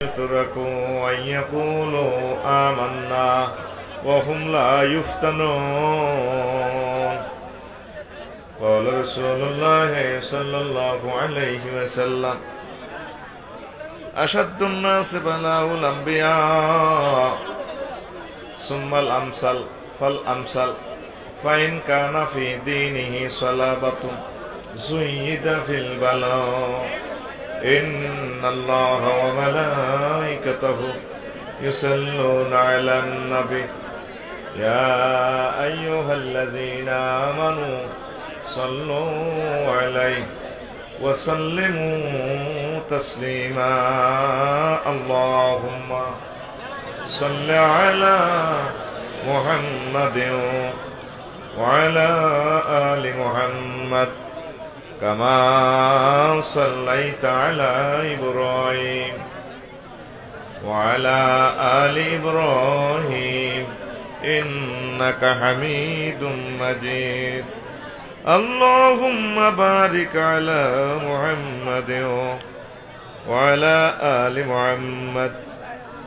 يتركوا أن يقولوا آمنا وهم لا يفتنون. قال رسول الله صلى الله عليه وسلم أشد الناس بلاء الأنبياء ثم الأمثل فالأمثل فإن كان في دينه صلابة زيد في البلاء إن الله وملائكته يصلون على النبي يا أيها الذين آمنوا صلوا عليه وسلموا تسليما. اللهم صل على محمد وعلى آل محمد كما صليت على إبراهيم وعلى آل إبراهيم إنك حميد مجيد. اللهم بارك على محمد وعلى آل محمد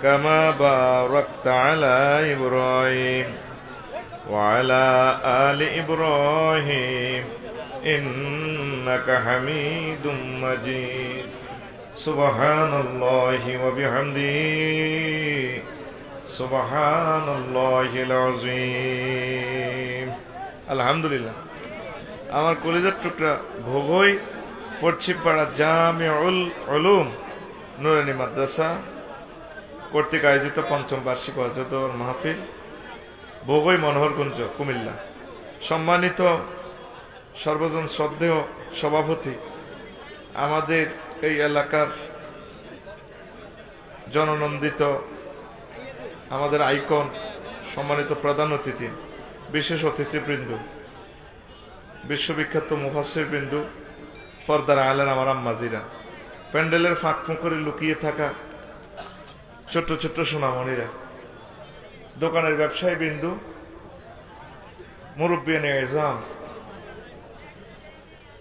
كما باركت على إبراهيم وعلى آل إبراهيم إنك حميد مجيد. سبحان الله وبحمده سبحان الله العظيم. আলহামদুলিল্লাহ। আমার কলিজার টুকরা ভোগই পশ্চিমপাড়া জামিউল উলুম নুরানী মাদ্রাসা কর্তৃক আয়োজিত পঞ্চম বার্ষিক ওয়াজ মাহফিল ভোগই মনোহরগঞ্জ কুমিল্লা। সম্মানিত সর্বজন শ্রদ্ধেয় সভাপতি, আমাদের এই এলাকার জননন্দিত আমাদের আইকন, সম্মানিত প্রধান অতিথি, বিশেষ অতিথিবৃন্দ, বিশ্ববিখ্যাত মুফাসসির বিন্দু, পর্দার আলেন আমার আম্মাজিরা, প্যান্ডেলের ফাঁক ফোঁকরে লুকিয়ে থাকা ছোট্ট ছোট্ট সোনামণিরা, দোকানের ব্যবসায়ী বিন্দু, মুরব্বিয়ানে ইজম,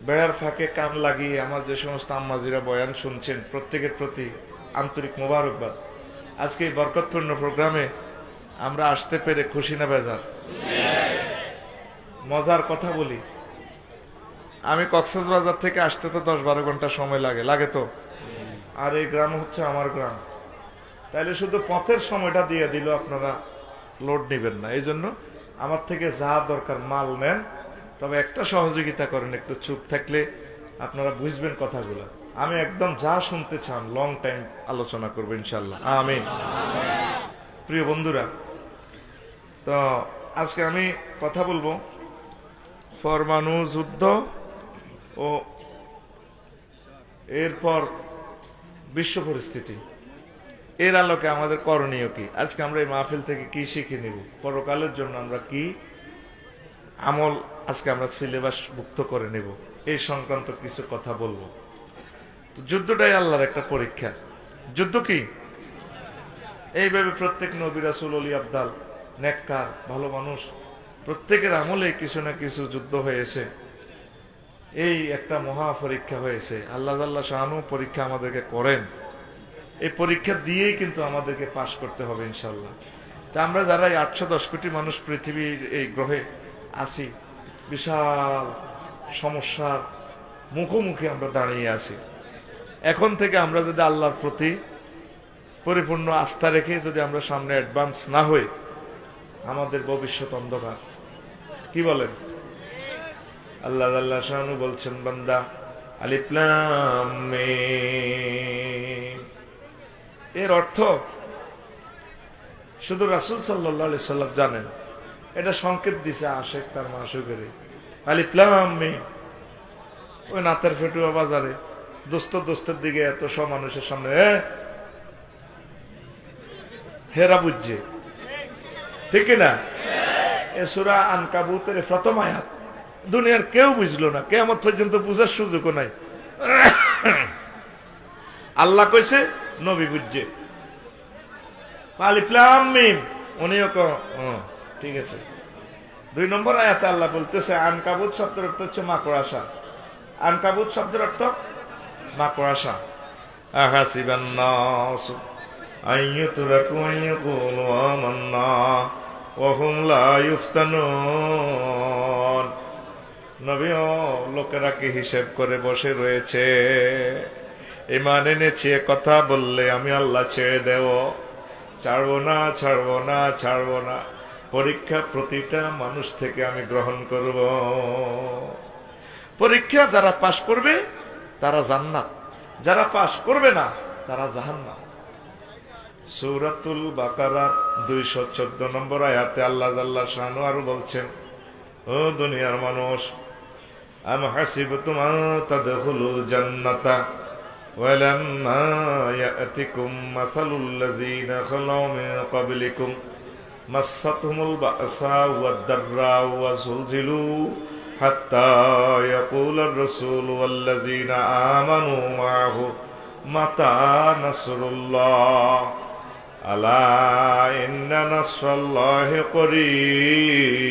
বেড়ার ফাঁকে কান লাগিয়ে আমার যে সমস্ত আম্মাজিরা বয়ান শুনছেন, প্রত্যেকের প্রতি আন্তরিক মোবারকবাদ। আজকে এই বরকতপূর্ণ প্রোগ্রামে আমরা আসতে পেরে খুশি না বেজার? মজার কথা বলি, আমি কক্সবাজার থেকে আসতে তো 10-12 ঘন্টা সময় লাগে তো, আর এই গ্রাম হচ্ছে আমার গ্রাম, তাইলে শুধু পথের সময়টা দিয়ে দিল আপনারা লোড নিবেন না। এই জন্য আমার থেকে যা দরকার মাল নেন, তবে একটা সহযোগিতা করেন, একটু চুপ থাকলে আপনারা বুঝবেন কথাগুলো। আমি একদম যা শুনতে চান লং টাইম আলোচনা করবো ইনশাল্লাহ, আমিন। প্রিয় বন্ধুরা, তো আজকে আমি কথা বলবো পরমাণু যুদ্ধ ও এরপর বিশ্ব পরিস্থিতি, এর আলোকে আমাদের করণীয় কি। আজকে আমরা এই মাহফিল থেকে কি শিখে নিব, পরকালের জন্য আমরা কি আমল আজকে আমরা সিলেবাস মুক্ত করে নেব, এই সংক্রান্ত কিছু কথা বলবো। তো যুদ্ধটাই আল্লাহর একটা পরীক্ষা। যুদ্ধ কি? এইভাবে প্রত্যেক নবী রাসূল ওলি আবদাল নেককার ভালো মানুষ প্রত্যেকের আমলে কিছু না কিছু যুদ্ধ হয়েছে। এই একটা মহা পরীক্ষা হয়েছে। আল্লাহ আল্লাহ শাহানু পরীক্ষা আমাদেরকে করেন, এই পরীক্ষা দিয়েই কিন্তু আমাদেরকে পাশ করতে হবে ইনশাল্লাহ। তা আমরা যারা 810 কোটি মানুষ পৃথিবীর এই গ্রহে আছি, বিশাল সমস্যার মুখোমুখি আমরা দাঁড়িয়ে আছি। এখন থেকে আমরা যদি আল্লাহর প্রতি পরিপূর্ণ আস্থা রেখে যদি আমরা সামনে অ্যাডভান্স না হই, আমাদের ভবিষ্যৎ অন্ধকার। কি বলেন? আল্লাহ আল্লাহ শানু বলছেন, বান্দা আলিফ লাম মিম, এর অর্থ শুধু রাসূল সাল্লাল্লাহু আলাইহি সাল্লাম জানেন। এটা সংকেত দিছে আশিক তার মাশুকের। আলিফ লাম মিম, ওই নাতের ফেটুয়া বাজারে দোস্তের দিকে এত সব মানুষের সামনে হেরা বুঝছে, ঠিক না? এ সূরা আনকাবুতের প্রথম আয়াত, দুনিয়ার কেউ বুঝলো না, কিয়ামত পর্যন্ত বুঝার সুযোগও নাই। আল্লাহ কইছে, নবী বুঝছে। আলিফ লাম মিম, উনিও ঠিক আছে। 2 নম্বর আয়াতে আল্লাহ বলতেছে, আনকাবুত শব্দের অর্থ হচ্ছে মাকড়াসা। আনকাবুত শব্দের অর্থ মাকড়াসা। আহাসিবান নাস أن يتركوا أن يقولوا آمنا وهم لا يفتنون নবী লোকেরা কি হিসেব করে বসে রয়েছে, ঈমান এনেছে কথা বললে আমি আল্লাহ ছেড়ে দেব, ছাড়বো না ছাড়বো না ছাড়বো না। পরীক্ষা প্রতিটা মানুষ থেকে আমি গ্রহণ করব। পরীক্ষা যারা পাশ করবে তারা জান্নাত, যারা পাশ করবে না তারা জাহান্নাম। সূরাতুল বাকারার 214 নম্বর আয়াতে আল্লাহ জাল্লা শানু আরো বলছেন, ও দুনিয়ার মানুষ, আম হাসিবতুম আন তাদখুলুল জান্নাতা ওয়ালাম্মা ইয়াতিকুম মাসালুল লাযিনা খালাউ মিন ক্বাবলিকুম মাসাতহুমুল বা'সা ওয়াদ-দাররা ওয়া যুলজিলু হাত্তা ইয়াকুলার রাসূলু ওয়াল্লাযিনা আমানু মা'হু মাতা নাসরুল্লাহ আলা ইন্না নাসরাল্লাহি করিব।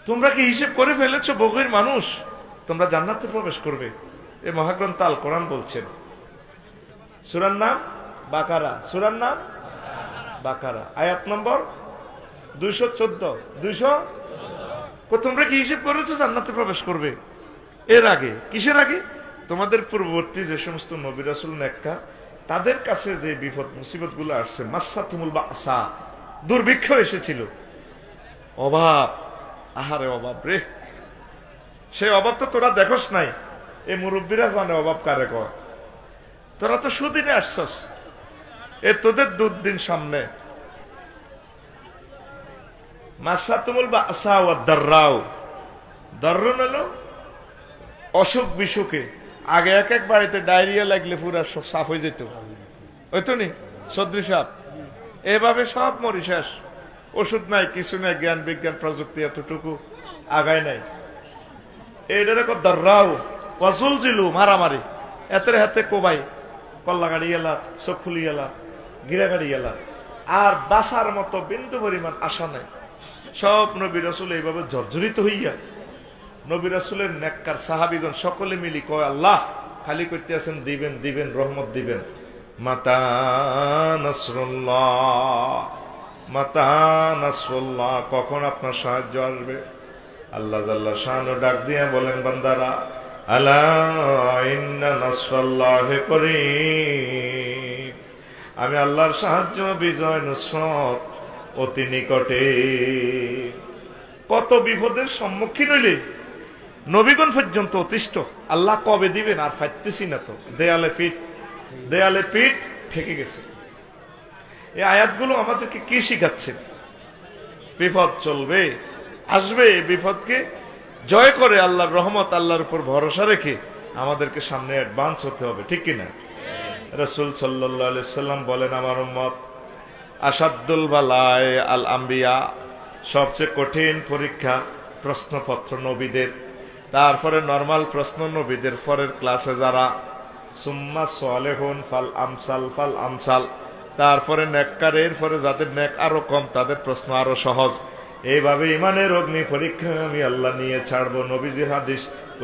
তোমরা কি হিসেব করে ফেলেছো বগের মানুষ, তোমরা জান্নাতে প্রবেশ করবে? এই মহাগ্রন্থ আল কোরআন বলছেন। সূরার নাম বাকারা, সূরার নাম বাকারা, আয়াত নম্বর 214। তোমরা কি হিসেব করেছো জান্নাতে প্রবেশ করবে? এর আগে, কিসের আগে? তোমাদের পূর্ববর্তী যে সমস্ত নবী রাসূল নেককার, তাদের কাছে যে বিপদ মুসিবত গুলো আসছে, মাসাতুমুল বা'সা, দুর্ভিক্ষ এসেছিল, অভাব, আহারে অভাব রে। সেই অভাব তো তোরা দেখোস নাই, এই মুরব্বীরা জানে অভাব কারে কয়। তোরা তো সুদিনে আসছস, এ তোদের দুর্দিন সামনে। মাসাতুমুল বা'সা ওয়াদ-দাররাও, দাররুন হলো অসুখ বিসুখে। আগে এক এক বাড়িতে ডায়রিয়া লাগলে পুরা সাফ হয়ে যেত, ওই তো নি সদৃশ সাপ, এভাবে সব মরি শেষ। ওষুধ নাই, কিছু নাই, জ্ঞান বিজ্ঞান প্রযুক্তি এতটুকু আগায় নাই। এইটারে দাররাও ওয়াজুলজিলু, মারামারি, এতের হাতে কোবাই, কল্লা গাড়ি এলা, চোখ খুলি এলা, গিরা গাড়ি এলা, আর বাসার মতো বিন্দু পরিমাণ আশা নাই। সব নবী রাসূল এইভাবে জর্জরিত হইয়া, নবী রাসূলের নেককার সাহাবীগণ সকলে মিলি কয়, আল্লাহ খালি করতে আছেন, দিবেন দিবেন, রহমত দিবেন। মাতা নাসরুল্লাহ, মাতা নাসরুল্লাহ, কখন আপনার সাহায্য আসবে? আল্লাহ জাল্লা শানু ডাক দিয়া বলেন, বান্দারা, আলা ইন্না নাসরাল্লাহি করিব, আমি আল্লাহর সাহায্য, বিজয়, নুসরত অতি নিকটে। কত বিপদের সম্মুখীন হইলে নবীগণ পর্যন্ত অতিষ্ঠ, আল্লাহ কবে দিবেন আর ফাইতেছি না তো, দেয়ালে পিঠ ঠেকে গেছে। এই আয়াতগুলো আমাদেরকে কি শিখাচ্ছে? বিপদ চলবে, আসবে, বিপদকে জয় করে আল্লাহর রহমত, আল্লাহর উপর ভরসা রেখে আমাদেরকে সামনে অ্যাডভান্স হতে হবে, ঠিক কিনা? রাসূল সাল্লাল্লাহু আলাইহি সাল্লাম বলেন, আমার উম্মত আসাদুল বালায়ে আল আম্বিয়া, সবচেয়ে কঠিন পরীক্ষা প্রশ্নপত্র নবীদের, তারপরে নরমাল প্রশ্ন নবীদের, পরের ক্লাসে যারা, সুম্মা সালেহুন ফাল আমসাল ফাল আমসাল, তারপরে নেককার, এরপরে যাদের নেক আরো কম তাদের প্রশ্ন আরো সহজ। এইভাবে ইমানের অগ্নি পরীক্ষা আমি আল্লাহ নিয়ে ছাড়বো, নবীজির হাদিস,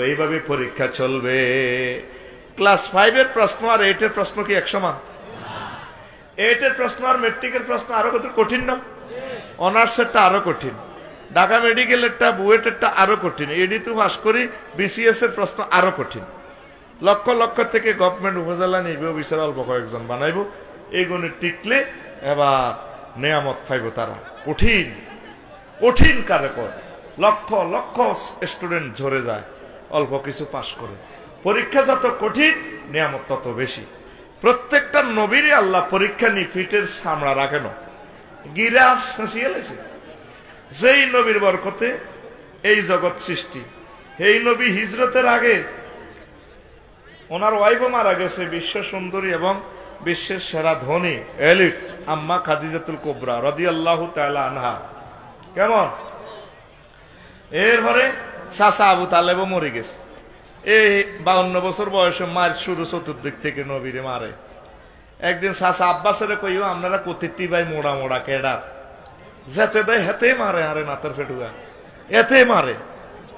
এইভাবে পরীক্ষা চলবে। ক্লাস 5-এর প্রশ্ন আর 8-এর প্রশ্ন কি এক সমান? 8-এর প্রশ্ন আর মেট্রিকের প্রশ্ন আরো কত কঠিন না? অনার্সেরটা আরো কঠিন, ঢাকা মেডিকেলেরটা, বুয়েটেরটা আরো কঠিন, এডি তো পাস করি, বিসিএস এর প্রশ্ন আরো কঠিন। লক্ষ লক্ষ থেকে গভর্নমেন্ট উপজেলা নিবে বিচার অল্প কয়েকজন বানাইবো, এইগুলো টিকলে এবার নেয়ামত পাইব তারা। কঠিন কঠিন কারে কর, লক্ষ লক্ষ স্টুডেন্ট ঝরে যায়, অল্প কিছু পাস করে। পরীক্ষা যত কঠিন, নিয়ামত তত বেশি। প্রত্যেকটা নবীরই আল্লাহ পরীক্ষা নিয়ে পিঠের চামড়া রাখেন, গিরা শেষিয়ে লেছে। যেই নবীর বরকতে এই জগৎ সৃষ্টি। এই নবী হিজরতের আগে ওনার ওয়াইফও মারা গেছে, বিশ্ব সুন্দরী এবং বিশ্বের সেরা ধনী এলিট আম্মা খাদিজাতুল কুবরা রাদিয়াল্লাহু তাআলা আনহা। কেমন? এরপরে চাচা আবু তালেবও মরে গেছে। এই 52 বছর বয়সে মার শুরু, চতুর্দিক থেকে নবীরে মারে। একদিন চাচা আব্বাসের কইও, আপনারা কতিটি ভাই মোড়া মোড়া কেডা, যেতে দেয় হেতে মারে, আরে নাতের ফেটুয়া এতে মারে,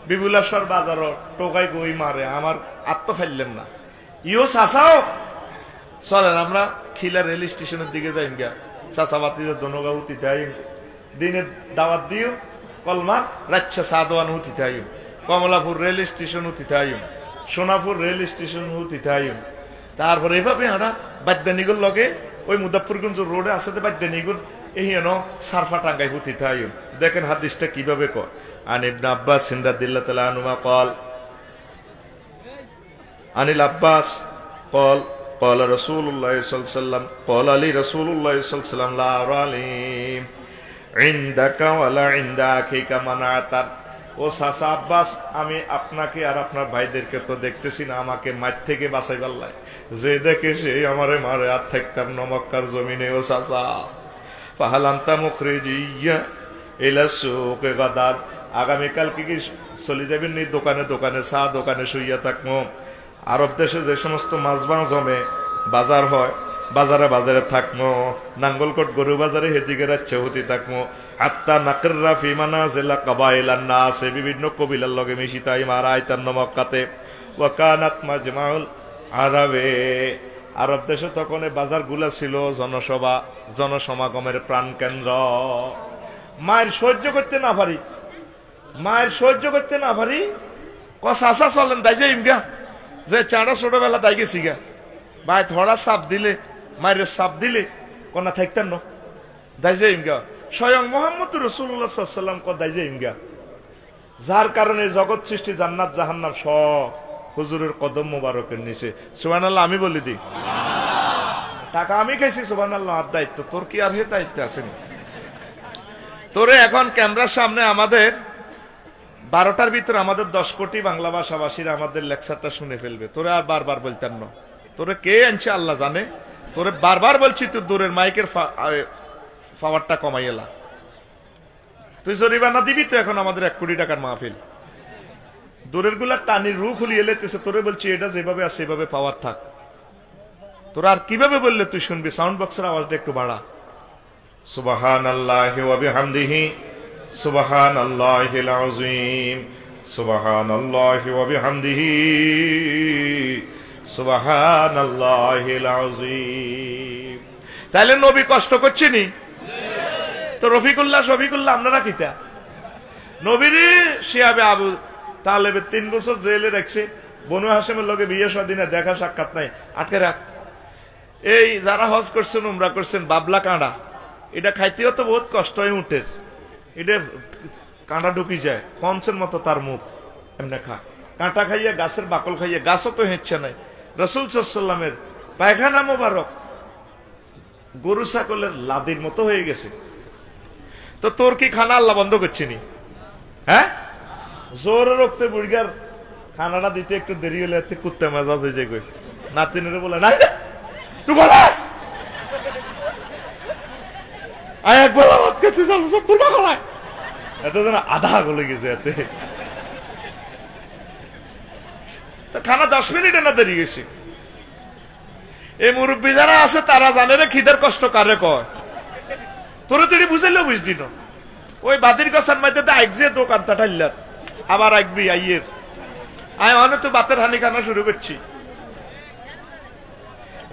বিপুলেশ্বর বাজার টোকাই গই মারে, আমার আত্ম ফেললেন না। ইও চাচাও চলেন আমরা খিলা রেল স্টেশনের দিকে যাই গা, চাচাবাতিদের দনগা উঠি তাই দিনে দাওয়াত দিও কলমার রাচ্ছা সাদওয়ান উঠি তাই, কমলাপুর রেল স্টেশন উঠি তাই, সোনাপুর রেল স্টেশন উঠি তাই। তারপরে এভাবে আমরা বাদ্যানিগুর লগে ওই মুজাফফরগঞ্জ রোডে আছে বাদ্যানিগুর এইনো সারফা টাঙ্গাই উঠি তাই। দেখেন হাদিসটা কিভাবে কয়। আন ইবনে আব্বাস রাদিয়াল্লাহু তাআলা আনহুমা قال আনিল আব্বাস قال قال رسول الله صلى الله عليه وسلم قال لي رسول الله صلى الله عليه وسلم لا أرى عندك ولا عند أخيك منعت। ও চাচা আব্বাস, আমি আপনাকে আর আপনার ভাইদেরকে তো দেখতেছি না আমাকে মার থেকে বাঁচাইবার লাই, যে দেখে সে আমারে মারে আর থাকতাম না মক্কার জমিনে। ও চাচা ফাহাল আনতা মুখরিজিয়া ইলা সুকে গাদার, আগামীকালকে কি চলে যাবেন নি দোকানে দোকানে, চা দোকানে শুইয়া থাকবো। আরব দেশে যে সমস্ত মাছবাং জমে বাজার হয়, বাজারে বাজারে থাকবো, নাঙ্গলকোট গরু বাজারে হেদিকে রাচ্ছে হতি থাকবো। আত্মা নাকররা ফিমানা জেলা কাবাইলান না আছে, বিভিন্ন কবিলার লগে মিশি তাই মারা আইতান মক্কাতে। ওয়াকানাত মাজমাউল আরবে, আরব দেশে তখন বাজার গুলা ছিল জনসভা জনসমাগমের প্রাণ কেন্দ্র। মায়ের সহ্য করতে না পারি, মায়ের সহ্য করতে না পারি, কষা চলেন তাই যে ইমগা যে চাঁড়া ছোটবেলা তাই গেছি গা ভাই, থোড়া সাপ দিলে মায়ের সাপ দিলে কোনা থাকতেন না তাই যে ইমগা। স্বয়ং মোহাম্মদ রাসূলুল্লাহ সাল্লাল্লাহু আলাইহি ওয়াসাল্লাম কদাই যে ইমগা, যার কারণে জগৎ সৃষ্টি জান্নাত জাহান্নাম সব হুজুরের কদম মোবারকের নিচে। সুবহানাল্লাহ আমি বলি দি, টাকা আমি খাইছি সুবহানাল্লাহ, আর দায়িত্ব তোর কি আর হে দায়িত্ব আছেন? তোরে এখন ক্যামেরার সামনে আমাদের 12টার ভিতরে আমাদের 10 কোটি বাংলা ভাষাভাষীরা আমাদের লেকচারটা শুনে ফেলবে, তোরে আর বারবার বলতেন না। তোরে কে আনছে আল্লাহ জানে, তোরে বারবার বলছি তুই দূরের মাইকের পাওয়ারটা কমাইলা, তুই জরিমানা দিবি তো। এখন আমাদের 1 কোটি টাকার মাহফিল, দূরের গুলা টানির রু খুলিয়ে লেতেছে, তোরে বলছি এটা যেভাবে আছে সেভাবে পাওয়ার থাক। তোরা আর কিভাবে বললে তুই শুনবি? সাউন্ড বক্সের আওয়াজটা একটু বাড়া। সুবহানাল্লাহি ওয়া বিহামদিহি সুবহানাল্লাহিল আযীম সুবহানাল্লাহি ওয়া বিহামদিহি সুবহানাল্লাহিল আযীম। তাহলে নবী কষ্ট করছেনি তো রফিকুল্লাহ শফিকুল্লাহ আপনারা কিতা নবীর শিয়াবে আবু তালেবের 3 বছর জেলে রাখছে, বনু হাশেমের লগে বিয়ে শাদীনে দেখা সাক্ষাৎ নাই, আটকে রাখ। এই যারা হজ করছেন উমরা করছেন বাবলা কাঁড়া, এটা খাইতেও তো বহুত কষ্ট হয় উঠে, এটা কাঁটা ঢুকি যায় কনসের মতো তার মুখ এমনি খা, কাঁটা খাইয়া গাছের বাকল খাইয়া, গাছও তো হেঁচছে নাই। রাসূল সাল্লাল্লাহু আলাইহি ওয়াসাল্লামের পায়খানা মোবারক গরু ছাগলের লাদির মতো হয়ে গেছে। তো তোর কি খানা আল্লাহ বন্ধ করছিনি? হ্যাঁ, জোরে রক্তে বুড়িগার খানাটা দিতে একটু দেরি হলে কুত্তে মেজাজ হয়ে যায়, নাতিনের বলে না তুই বলা একবার আমার খেতে চালু তোর বাগালায় এটা যেন আধা গলে গেছে এতে, খানা 10 মিনিটে না দেরি গেছে। এই মুরব্বী যারা আছে তারা জানে রে খিদের কষ্ট কারে কয়, তোরে তুই বুঝাইলেও বুঝদি না। ওই বাদির গাছের মধ্যে আইকছে দোকানটা ঠাইলার, আবার আইকবি আইয়ের আয় অনেক তো বাতের হানি খানা শুরু করছি।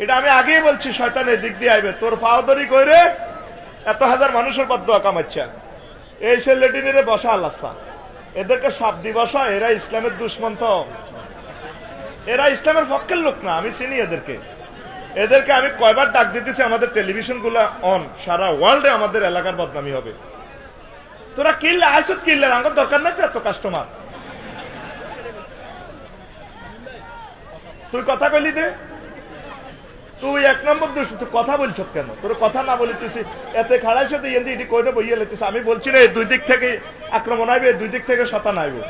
এটা আমি আগেই বলছি, শয়তানের দিক দিয়ে আইবে তোর ফাওদরি কইরে এত হাজার মানুষের বদদোয়া কামাচ্ছে। এই সে লেটিনে বসা আল্লাহ, এদেরকে সাপ দি বসা, এরা ইসলামের দুশ্মন, তো এরা ইসলামের পক্ষের লোক না, আমি চিনি এদেরকে। এদেরকে আমি কয়বার ডাক দিতেছি, আমাদের টেলিভিশন গুলা অন, সারা ওয়ার্ল্ডে আমাদের এলাকার বদনামি হবে। তোরা কিনলে আসত কিনলে, আমার দরকার নাই তো এত কাস্টমার। তুই কথা কইলি দে, তুই 1 নম্বর দোষ, তুই কথা বলছ কেন? তোর কথা না বলিতেছি এতে খাড়াই সাথে এটি কইনে বইয়ে লেতেছে। আমি বলছি রে 2 দিক থেকে আক্রমণ আইবে, 2 দিক থেকে শতান আইবে।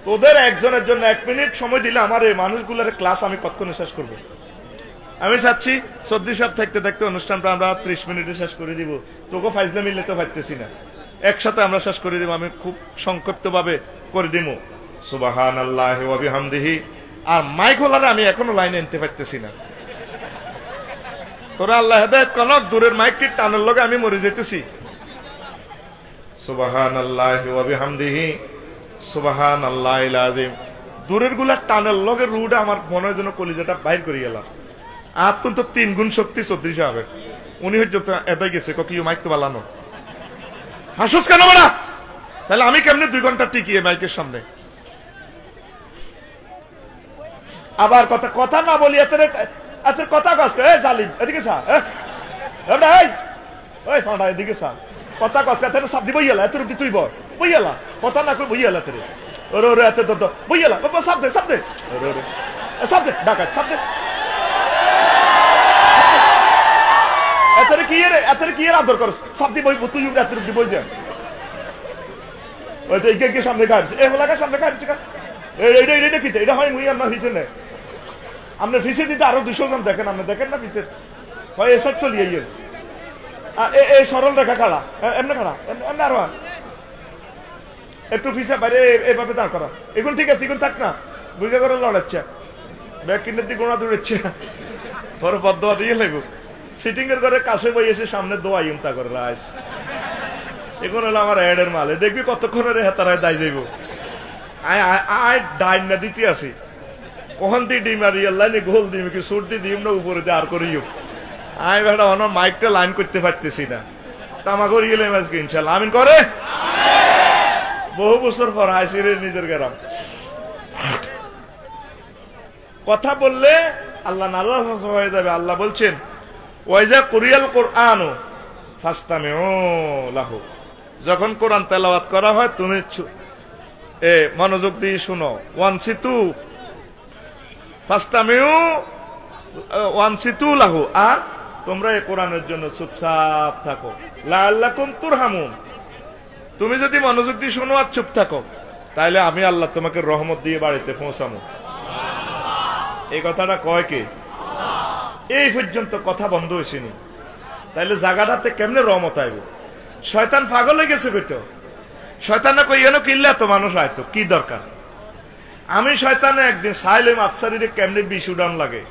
তোদের একজনের জন্য 1 মিনিট সময় দিলে আমার এই মানুষগুলোর ক্লাস আমি কতক্ষণে শেষ করব? আমি চাচ্ছি 14 সপ্তাহ থাকতে থাকতে অনুষ্ঠানটা আমরা 30 মিনিটে শেষ করে দিব। তোকে ফাইজলা মিললে তো পারতেছি না, একসাথে আমরা শেষ করে দিব। আমি খুব সংক্ষিপ্ত ভাবে করে দিব। সুবহানাল্লাহি ওয়া বিহামদিহি। আর মাইক হোলারে আমি এখনো লাইনে আনতে পারতেছি না। তোরা আল্লাহ হেদায়েত করুক, দূরের মাইকটি টানের লগে আমি মরে যেতেছি। সুবহানাল্লাহি ওয়া বিহামদিহি সুবহানাল্লাহিল আযীম। দূরের গুলা টানের লগে রুডা আমার মনে হয় যেন কলিজাটা বাইর করে গেলাম। আর তো 3 গুণ শক্তি চৌধুরী সাহেবের। উনি হচ্ছে এদাই গেছে কি মাইক তো বালানো হাসুস কেন বলা, তাহলে আমি কেমনে 2 ঘন্টা টিকিয়ে মাইকের সামনে। আবার কথা কথা না বলি এত কথা কষ্ট। এই জালিম এদিকে সা, এই ফাঁড়া এদিকে সা, কথা কষ্ট এত সাবদি বইয়ালা এত রুটি তুই বইয়ালা কথা না করে বইয়ালা তেরে ওরে ওরে এত তো বইয়ালা বাবা সাবদে সাবদে ওরে ওরে সাবদে ডাকা সাবদে এত কি এর আদর করস সাবদি বই তুই এত রুটি বই যা ওই তো এই সামনে গাড়ি এ হলাকা সামনে গাড়ি এইটা কি এটা হয় মুই আপনার ফিসে নেই আপনার ফিসে দিতে আরো 200 জন দেখেন, আপনি দেখেন না ফিসে হয় এসব চলিয়ে এই সরল রেখা খাড়া এমনি খাড়া এমনি আরো একটু ফিসে বাইরে এইভাবে দাঁড় করা, এগুলো ঠিক আছে, এগুলো থাক না বুঝে করে লড়াচ্ছে ব্যাগ কিনের দিকে গোড়া দৌড়াচ্ছে পরে বদোয়া দিয়ে লাগবো। সিটিং এর ঘরে কাছে বই এসে সামনে দোয়া ইমতা করে রাইস, এখন হলো আমার এডের মালে দেখবি কতক্ষণের হেতারায় দায় যাইব। আয় ডাইন না দিতে আসি কখন দিয়ে ডিম আর আল্লাহ নি গোল দিম কি সুট দিয়ে দিম না উপরে দিয়ে আর করিও আয় বেটা আমার মাইকটা লাইন করতে পারতেছি না, তামা করি গেলে আজকে ইনশাল্লাহ আমিন করে। বহু বছর পর আইসি রে নিজের গ্রাম কথা বললে আল্লাহ নারাজ হয়ে যাবে। আল্লাহ বলছেন ওয়াইজা কুরিয়াল কোরআন ফাস্তামিউ লাহু, যখন কোরআন তেলাওয়াত করা হয় তুমি মনোযোগ দিয়ে শুনো। ওয়ানসিতু ফাস্তামিউ ওয়ানসিতু লাহু, আর তোমরা এই কোরআনের জন্য চুপচাপ থাকো। লাআল্লাকুম তুরহামুন, তুমি যদি মনোযোগ দিয়ে শোনো আর চুপ থাকো তাহলে আমি আল্লাহ তোমাকে রহমত দিয়ে বাড়িতে পৌঁছাবো। এই কথাটা কয় কে? এই পর্যন্ত কথা বন্ধ হয়েছিনি, তাইলে জায়গাটাতে কেমনে রহমত আইব? শয়তান পাগল হয়ে গেছে কইতো, শয়তান কইয়ানো কিল্লা তো মানুষ আইতো কি দরকার। আমি শয়তানে একদিন সাইলেম আফসারিরে কেমনে বিষ উড়ান লাগে,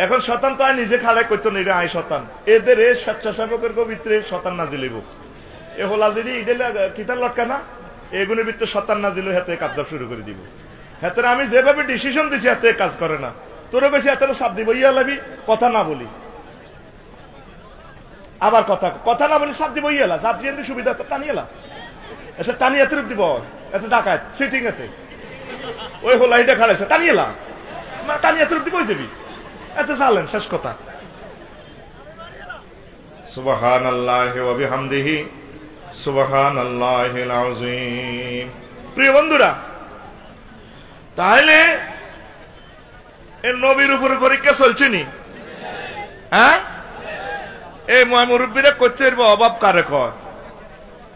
এখন শতান তো আয় নিজে খাড়াই করতো না, আয় শতান এদের স্বেচ্ছাসেবকের ভিতরে শতান না দিলিব এ হোলা যদি ইডেলে কিতার লটকা না এগুলোর ভিতরে শতান না দিল হাতে কাজ শুরু করে দিব। হাতে আমি যেভাবে ডিসিশন দিছি হাতে কাজ করে না, তোরও বেশি হাতে সাপ দিব ইয়া লাবি কথা না বলি, আবার কথা না বলি সাপ দিব ইয়েলা সাপ দিয়ে সুবিধা টানিয়েলা এটা টানি এত রূপ দিব এত ডাকাত সিটিং এতে ওই হোলা এটা খাড়াইছে টানিয়েলা টানি এত রূপ দিব যাবি এত চালেন শেষ কথা। সুবহানাল্লাহি ওয়া বিহামদিহি সুবহানাল্লাহিল আযীম। প্রিয় বন্ধুরা, তাহলে এই নবীর উপরে পরীক্ষা চলছে নি? হ্যাঁ, এই মুরব্বীরা করতে পারবো অভাব কারে কয়?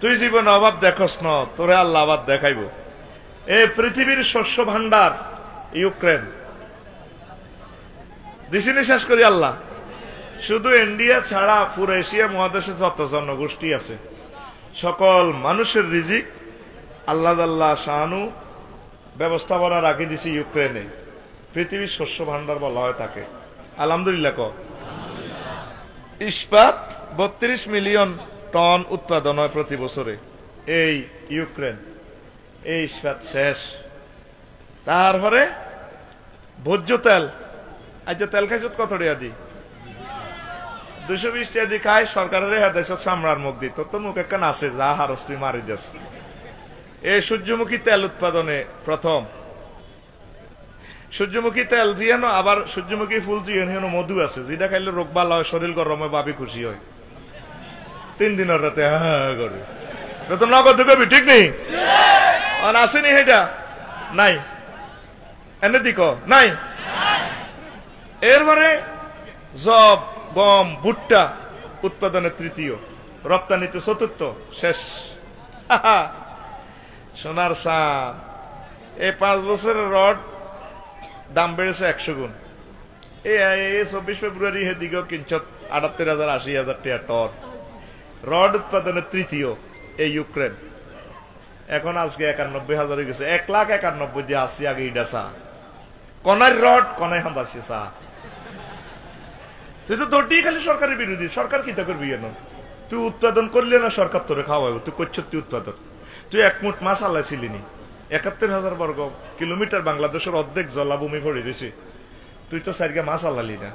তুই জীবনে অভাব দেখস না, তোরে আল্লাহ আবার দেখাইব। এই পৃথিবীর শস্য ভান্ডার ইউক্রেন দিছিনি শেষ করি আল্লাহ। শুধু ইন্ডিয়া ছাড়া পুরো এশিয়া মহাদেশে যত জনগোষ্ঠী আছে সকল মানুষের রিজিক আল্লাহ আল্লাহ শাহানু ব্যবস্থাপনা রাখি দিছি ইউক্রেনে। পৃথিবীর শস্য ভান্ডার বলা হয় তাকে। আলহামদুলিল্লাহ ক ইস্পাত 32 মিলিয়ন টন উৎপাদন হয় প্রতি বছরে এই ইউক্রেন। এই ইস্পাত শেষ। তারপরে ভোজ্য তেল, আজ তেল খাইছত কত টাকা দি? 220 টাকা দি খাই সরকারের হাতে চামড়ার মুখ দি, তোর তো মুখ একখান আছে যা হারস তুই মারি দিস। এই সূর্যমুখী তেল উৎপাদনে প্রথম। সূর্যমুখী তেল জিয়ান, আবার সূর্যমুখী ফুল জিয়ান মধু আছে যেটা খাইলে রোগ বালা হয়, শরীর গরম হয়, ভাবি খুশি হয়। 3 দিনের রাতে হ্যাঁ করে তো নগদ কবি ঠিক নেই আসেনি সেটা নাই এনে দিক নাই। এরপরে জব গম ভুট্টা উৎপাদনে তৃতীয়, রপ্তানিতে চতুর্থ, শেষ। সোনার চাঁদ এই 5 বছরের রড দাম বেড়েছে 100 গুণ। এই 24 ফেব্রুয়ারি দিকেও কিনছত 78,000 80,000 টাকা টন। রড উৎপাদনের তৃতীয় এই ইউক্রেন। এখন আজকে 91,000 হয়ে গেছে। 1,91,000 দিয়ে আসি আগে ইডা চা কনার রড কনায় হামবাসি চা। তুই তো দৌড়ি খালি সরকারের বিরোধী। সরকার কি তা করবি কেন? তুই উৎপাদন করলে না সরকার তোরে খাওয়াবো। তুই করছ তুই উৎপাদন। তুই 1 মুঠ মাছ আল্লাইছিলি নি? 71,000 বর্গ কিলোমিটার বাংলাদেশের অর্ধেক জলাভূমি ভরে গেছে। তুই তো সাইডে মাছ আল্লালি না।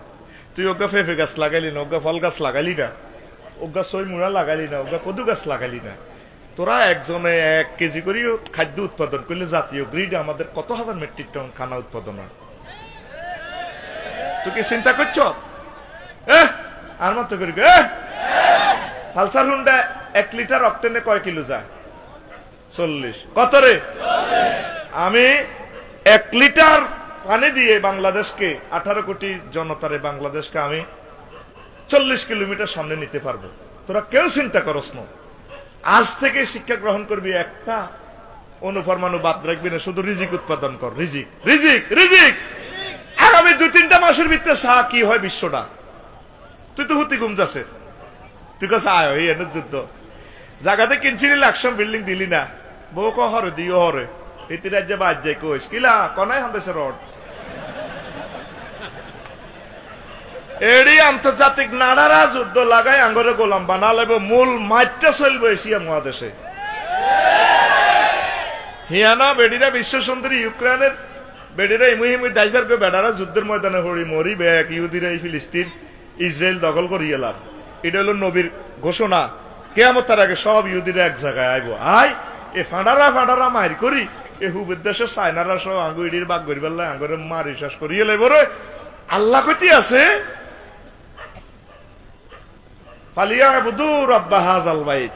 তুই ওগা ফেফে গাছ লাগাইলি না, ওগা ফল গাছ লাগাইলি না, ওগা সই মুড়া লাগাইলি না, ওগা কদু গাছ লাগাইলি না। তোরা একজনে 1 কেজি করে খাদ্য উৎপাদন করলে জাতীয় গ্রিড আমাদের কত হাজার মেট্রিক টন খানা উৎপাদন হয়। তুই কি চিন্তা করছ? আর মতো করি পালসার হুন্ডা 1 লিটার অক্টেনে কয় কিলো যায়? 40। কত রে? আমি 1 লিটার পানি দিয়ে বাংলাদেশকে 18 কোটি জনতারে বাংলাদেশকে আমি 40 কিলোমিটার সামনে নিতে পারবো। তোরা কেউ চিন্তা করস না। আজ থেকে শিক্ষা গ্রহণ করবি, একটা অনুপরমাণু বাদ রাখবি না, শুধু রিজিক উৎপাদন কর। রিজিক রিজিক রিজিক। আগামী 2-3টা মাসের ভিতরে চা কি হয় বিশ্বটা। তুই তো হুতি গুম যাচ্ছে, তুই কাছে আয় এই এনে যুদ্ধ জায়গাতে কিনছিলি 100 বিল্ডিং দিলি না, বউ কহরে দিও হরে ইতি রাজ্যে বাদ যাই কইস কিলা কনাই হান্দেছে রড। এডি আন্তর্জাতিক নাড়ারা যুদ্ধ লাগাই আঙ্গরে গোলাম বানা লাগবে, মূল মাইটটা চলবে এশিয়া মহাদেশে। হিয়ানা বেডিরা বিশ্ব সুন্দরী ইউক্রেনের বেডিরা ইমুহিমু দাইজার কে বেডারা যুদ্ধের ময়দানে হরি মরি বেক ইহুদিরা এই ফিলিস্তিন ইসরায়েল দখল করি এলাম। এটা হলো নবীর ঘোষণা, কিয়ামতের আগে সব ইহুদিরা এক জায়গায় আইব। আই এ ফাঁডারা ফাঁডারা মারি করি এ হুবের দেশে চায়নারা সব আঙ্গু ইডির বাগ করি পেলাম আঙ্গুরে মারি শেষ করিয়ে লাইব রে। আল্লাহ কতি আছে ফালিয়াবুদু রাব্বা হাযাল বাইত,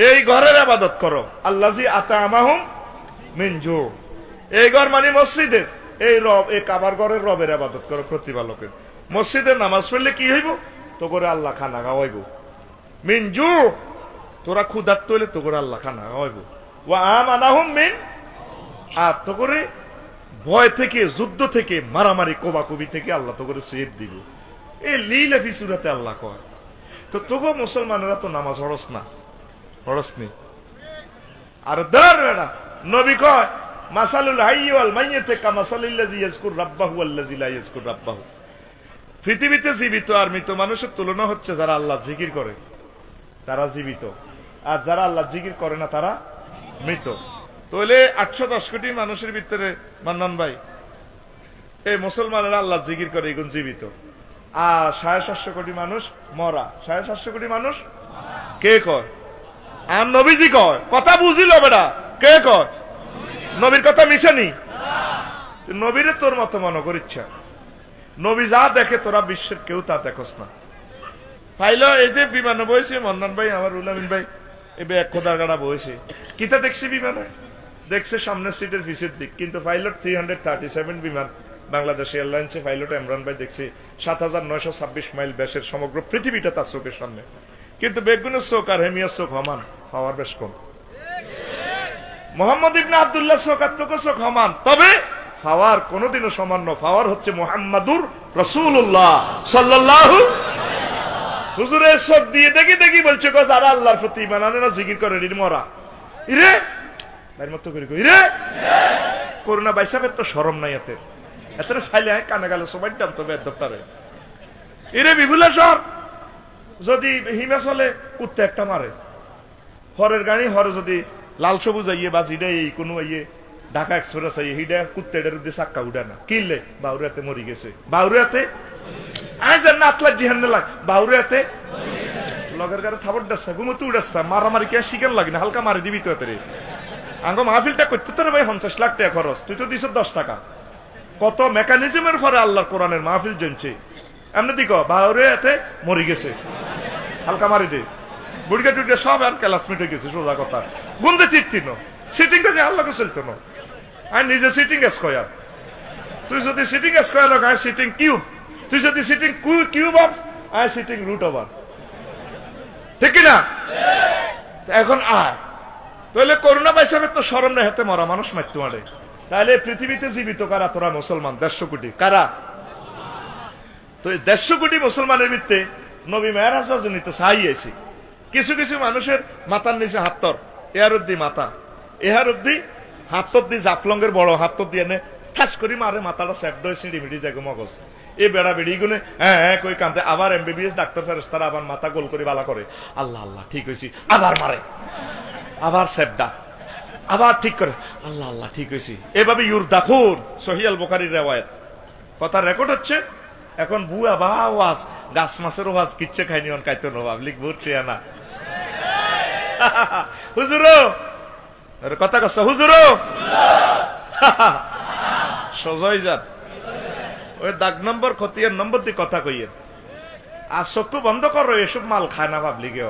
এই ঘরের ইবাদত করো। আল্লাযী আতা'আমাহুম মিন জু, এই ঘর মানে মসজিদের, এই রব, এই কাবার ঘরের রবের ইবাদত করো, প্রতিপালকের। মসজিদের নামাজ পড়লে কি হইব? তো করে আল্লাহ খানা খাওয়াইব। মিন জু, তোরা ক্ষুধার্ত হইলে তো করে আল্লাহ খানা খাওয়াইব। ওয়া আমানাহুম মিন, আর তো করে ভয় থেকে, যুদ্ধ থেকে, মারামারি কোবাকুবি থেকে আল্লাহ তো করে সেফ দিব। এই লীলাফি সূরাতে আল্লাহ কয়। তো তোগো মুসলমানেরা তো নামাজ পড়স না, পড়সনি। আর ধর বেটা নবী কয় মাসালুল হাইয়্যি ওয়াল মাইয়্যিতি কামাসালিল্লাযী ইয়াযকুর রাব্বাহু ওয়াল্লাযী লা ইয়াযকুর রাব্বাহু। পৃথিবীতে জীবিত আর মৃত মানুষের তুলনা হচ্ছে যারা আল্লাহ জিকির করে তারা জীবিত, আর যারা আল্লাহ জিকির করে না তারা মৃত। তাহলে 810 কোটি মানুষের ভিতরে মান্নান ভাই এই মুসলমানেরা আল্লাহ জিকির করে, এগুন জীবিত। আর 750 কোটি মানুষ মরা। 750 কোটি মানুষ কে কয়? আর নবীজি কয়। কথা বুঝিল বেটা, কে কয়? নবীর কথা মিশানি। নবীরে তোর মতো মনে করিচ্ছা, নবী যা দেখে তোরা বিশ্বের কেউ তা দেখস না। পাইল এই যে বিমানে বইছে মন্নান ভাই, আমার উলামিন ভাই এবার 1 খোদার গাড়া বইছে, কিতা দেখছি বিমানে? দেখছে সামনের সিটের পিছের দিক, কিন্তু পাইলট 337 বিমান বাংলাদেশ এয়ারলাইন্সে পাইলট ইমরান ভাই দেখছে 7926 মাইল ব্যাসের সমগ্র পৃথিবীটা তার চোখের সামনে, কিন্তু বেগুনের চোখ আর হেমিয়ার চোখ সমান, পাওয়ার বেশ কম। মোহাম্মদ ইবনে আব্দুল্লাহ চোখ আর তোকে চোখ সমান, তবে পাওয়ার কোনদিনও সমান নয়। পাওয়ার হচ্ছে মুহাম্মাদুর রাসূলুল্লাহ সাল্লাল্লাহু। হুজুরের চোখ দিয়ে দেখি দেখি বলছে গো যারা আল্লাহর প্রতি ঈমান আনে না জিকির করে রির মরা ইরে বাইর মত করে ইরে করোনা বাইসাবের তো শরম নাই এতে, এত ফাইলে কানে গেল সবাই দাম তো বেদ দপ্তরে ইরে বিপুলেশ্বর যদি হিমাচলে কুত্তে একটা মারে, হরের গাড়ি হরে যদি লাল সবুজ আইয়ে বাস হিডা এই কোনো আইয়ে ঢাকা এক্সপ্রেস আইয়ে হিডা কুত্তেটার উদ্দেশ্যে চাক্কা উঠে না কিনলে বাউরিয়াতে মরি গেছে। বাউরিয়াতে আজ নাতলা জিহান লাগ বাউরিয়াতে লগের গাড়ি থাবর ডাসা ঘুমতে উড়াচ্ছা মারামারি কে শিকার লাগে না, হালকা মারি দিবি তো এতে আঙ্গ মাহফিলটা করতে তোর ভাই 50 লাখ টাকা খরচ, তুই তো দিছ 10 টাকা। কত মেকানিজমের পরে আল্লাহর কোরআনের মাহফিল জমছে। এমনি দিক বাউরিয়াতে মরি গেছে, হালকা মারি দে বুড়িকা টুড়িকা সব আর ক্লাসমেট হয়ে গেছে। সোজা কথা গুঞ্জে তীর্থিন সিটিংটা যে আল্লাহকে চলতো না, আমি নিজে সিটিং স্কোয়ার, তুই যদি সিটিং স্কোয়ার হোক আই সিটিং কিউব, তুই যদি sitting cube of i sitting root over, ঠিক কিনা? এখন আয় তাহলে করোনা পাইসাবে তো সরম না হাতে মরা মানুষ মারতে মারে, তাহলে পৃথিবীতে জীবিত কারা? তোরা মুসলমান 150 কোটি। কারা? তো 150 কোটি মুসলমানের ভিত্তে নবী মেরাজ রজনীতে চাইয়েছি। কিছু কিছু মানুষের মাথার নিচে হাতর এহার অব্দি মাথা, এহার অব্দি হাতর দিয়ে জাফলঙ্গের বড় হাতর দিয়ে নে ঠাস করি মারে, মাথাটা সেপড হয়ে সিঁড়ি মিড়ি যায় মগজ। এই বেড়া বেড়ি গুনে হ্যাঁ কই কান্দে, আবার এমবিবিএস ডাক্তার ফেরেশতারা আবার মাথা গোল করে বালা করে, আল্লাহ আল্লাহ ঠিক হয়েছি, আবার মারে, আবার সেপডা, আবার ঠিক করে, আল্লাহ আল্লাহ ঠিক হয়েছি। এভাবে ইউর দাখুন সহিহ আল বুখারীর রিওয়ায়াত, কথা রেকর্ড হচ্ছে। এখন বুয়া বা ওয়াজ গাছ মাছের ওয়াজ কিচ্ছে খাইনি অন কাইতো না পাবলিক বুঝছে না হুজুরো কথা কস হুজুরো সজয় যান ওই দাগ নম্বর খতিয়ার নম্বর দিয়ে কথা কইয়ে আর চক্ষু বন্ধ করো এসব মাল খায় না পাবলিকে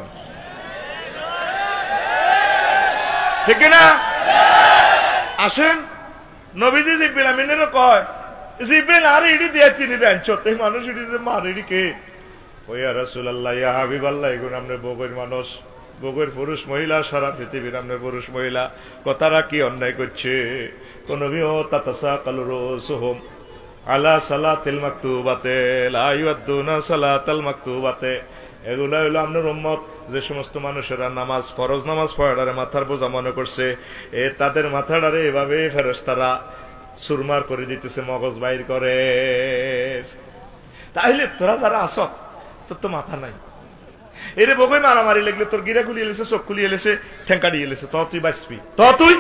ঠিক না আসেন নবীজি জিব্রিল আমিনেরও কয় জিব্রিল আর ইডি দিয়ে তিনি আনছো এই মানুষ ইডি মার ইডি কে ওই রাসূলুল্লাহ ইয়া হাবিবাল্লাহ এগুন আমরা বগের মানুষ বগের পুরুষ মহিলা সারা পৃথিবীর আমরা পুরুষ মহিলা কথারা কি অন্যায় করছে কোন বিও তাতাসা কালুরুসুহুম আলা সালাতিল মাকতুবাতে লা ইউদ্দুনা সালাতাল মাকতুবাতে এগুলা হলো আপনার উম্মত যে সমস্ত মানুষেরা নামাজ ফরজ নামাজ পড়ারে মাথার বোঝা মনে করছে তাদের মাথাটারে এভাবে ফেরেশতারা সুরমার করে দিতেছে মগজ বাইর করে তাইলে তোরা যারা আস তোর তো মাথা নাই এরে বগই মারামারি লাগলে তোর গিরা খুলিয়ে এলেছে চোখ খুলিয়ে এলেছে ঠেঙ্কা দিয়ে এলেছে ত তুই বাঁচবি ত তুই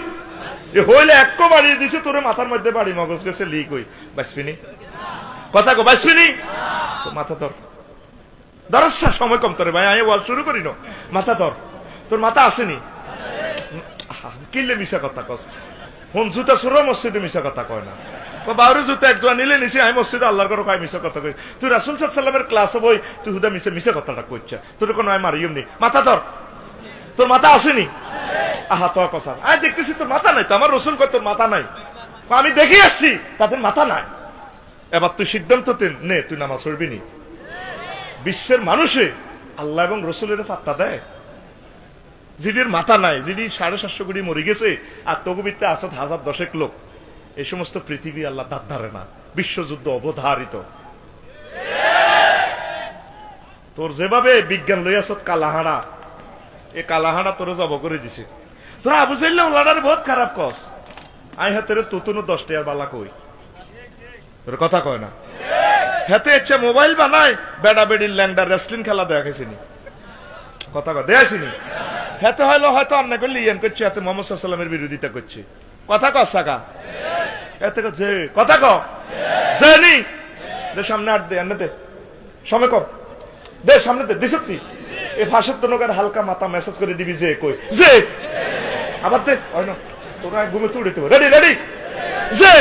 হইলে এক বাড়িয়ে দিছে তোর মাথার মধ্যে বাড়ি মগজ গেছে লিক হই বাঁচবি নি কথা গো বাঁচবি নি মাথা তোর দরসা সময় কম তোরে ভাই আমি বল শুরু করি না মাথা তোর মাথা আসেনি কিনলে মিশা কথা কস হন জুতা সুর মসজিদে মিশা কথা কয় না বাউরি জুতা একজোড়া নিলে নিছি আমি মসজিদে আল্লাহর করে কয় মিশা কথা কই তুই রাসূল সাল্লাল্লাহু আলাইহি ওয়াসাল্লামের ক্লাসে বই তুই হুদা মিশা কথাটা কইছ তোর কোনো আমি মারিয়ম নি মাথা তোর মাথা আসেনি আহা তো কথা আমি দেখতেছি তোর মাথা নাই তো আমার রাসূল কয় তোর মাথা নাই আমি দেখি আসছি তাদের মাথা নাই এবার তুই সিদ্ধান্ত নে তুই নামাজ পড়বি নি বিশ্বের মানুষে আল্লাহ এবং রসুলের পাত্তা দেয় যিনির মাথা নাই যিনি 750 কোটি মরে গেছে আর তগুবিতে আসাদ 1010 লোক এই সমস্ত পৃথিবী আল্লাহ দাঁত ধারে না বিশ্বযুদ্ধ অবধারিত তোর যেভাবে বিজ্ঞান লইয়াছত কালাহাড়া এই কালাহাড়া তোর জব করে দিছে তোরা আবু জাইল্লা ওলাডার বহুত খারাপ কস আই হাতের তুতুনো 10 টাকার বালা কই তোর কথা কয় না হাতে ইচ্ছা মোবাইল বানায় বেড়া বেড়ির ল্যান্ডার রেসলিং খেলা দেখাইছিনি কথা কয় দেখাইছিনি হাতে হইলো হয়তো অন্যায় করলে ইয়ান করছে হাতে মোহাম্মদ সাল্লাল্লাহু আলাইহি ওয়াসাল্লামের বিরোধিতা করছে কথা কস সাকা এতে যে কথা ক জানি দে সামনে আট দে আনতে সময় কম দে সামনে দে দিসতি এই ফাঁসের তনকার হালকা মাথা মেসেজ করে দিবি যে কই যে আবার দে হয় না তোরা ঘুমে তুড়ে দেবো রেডি যে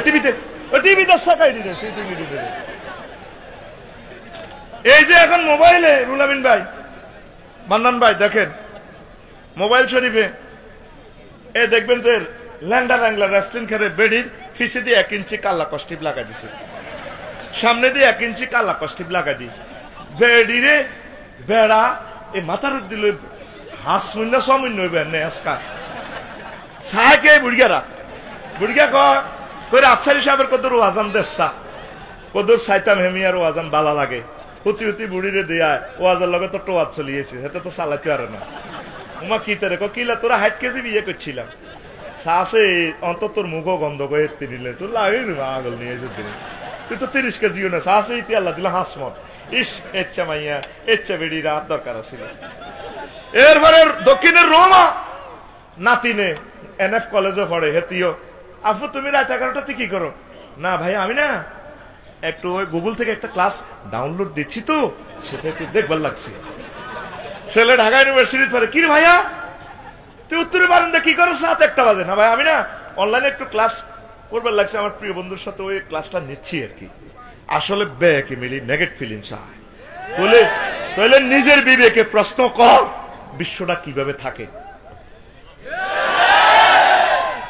টিভিতে এই যে এখন মোবাইলে রুলামিন ভাই মান্নান ভাই দেখেন মোবাইল শরীফে এ দেখবেন যে ল্যান্ডার অ্যাংলার রেসলিং খেলে বেড়ির ফিসে দিয়ে 1 ইঞ্চি কাল্লা কস্টিপ লাগাই দিছে সামনে দিয়ে 1 ইঞ্চি কাল্লা কস্টিপ লাগাই দি বেড়িরে বেড়া এ মাথার দিল হাঁস মূল্য সমূল্য হইবে আজকা সাহাকে বুড়িয়া কয় করে আফসারি সাহেবের কদর ওয়াজান দেশা কদর সাইতাম হেমিয়ার ওয়াজান বালা লাগে হুতি বুড়িরে দেয়া ওয়াজার লগে তো টোয়াজ চলিয়েছে হেতে তো চালাতে পারে না উমা কি তারে কিলা তোরা 60 কেজি বিয়ে করছিলাম শাসে অন্তত তোর মুখও গন্ধ করে তিনিলে তোর লাগে আগল নিয়ে যেতে তুই তো 30 কেজিও না শাসে ইতি আল্লাহ দিল হাসমত ইস এচ্ছা মাইয়া এচ্ছা বেড়ি রাত দরকার ছিল এরপরে দক্ষিণের রোমা নাতিনে এনএফ কলেজে পড়ে হেতিও আপু তুমি রাত 11টাতে কি করো না ভাই আমি না একটু ওই গুগল থেকে একটা ক্লাস ডাউনলোড দিচ্ছি তো সেটা একটু দেখবার লাগছে ছেলে ঢাকা ইউনিভার্সিটিতে পড়ে কি রে ভাইয়া তুই উত্তরে বারান্দা কি করো রাত 1টা বাজে না ভাই আমি না অনলাইনে একটু ক্লাস করবার লাগছে আমার প্রিয় বন্ধুর সাথে ওই ক্লাসটা নিচ্ছি আর কি আসলে ব্যাকে মিলি নেগেটিভ ফিলিংস হয় তাহলে নিজের বিবেকে প্রশ্ন কর বিশ্বটা কিভাবে থাকে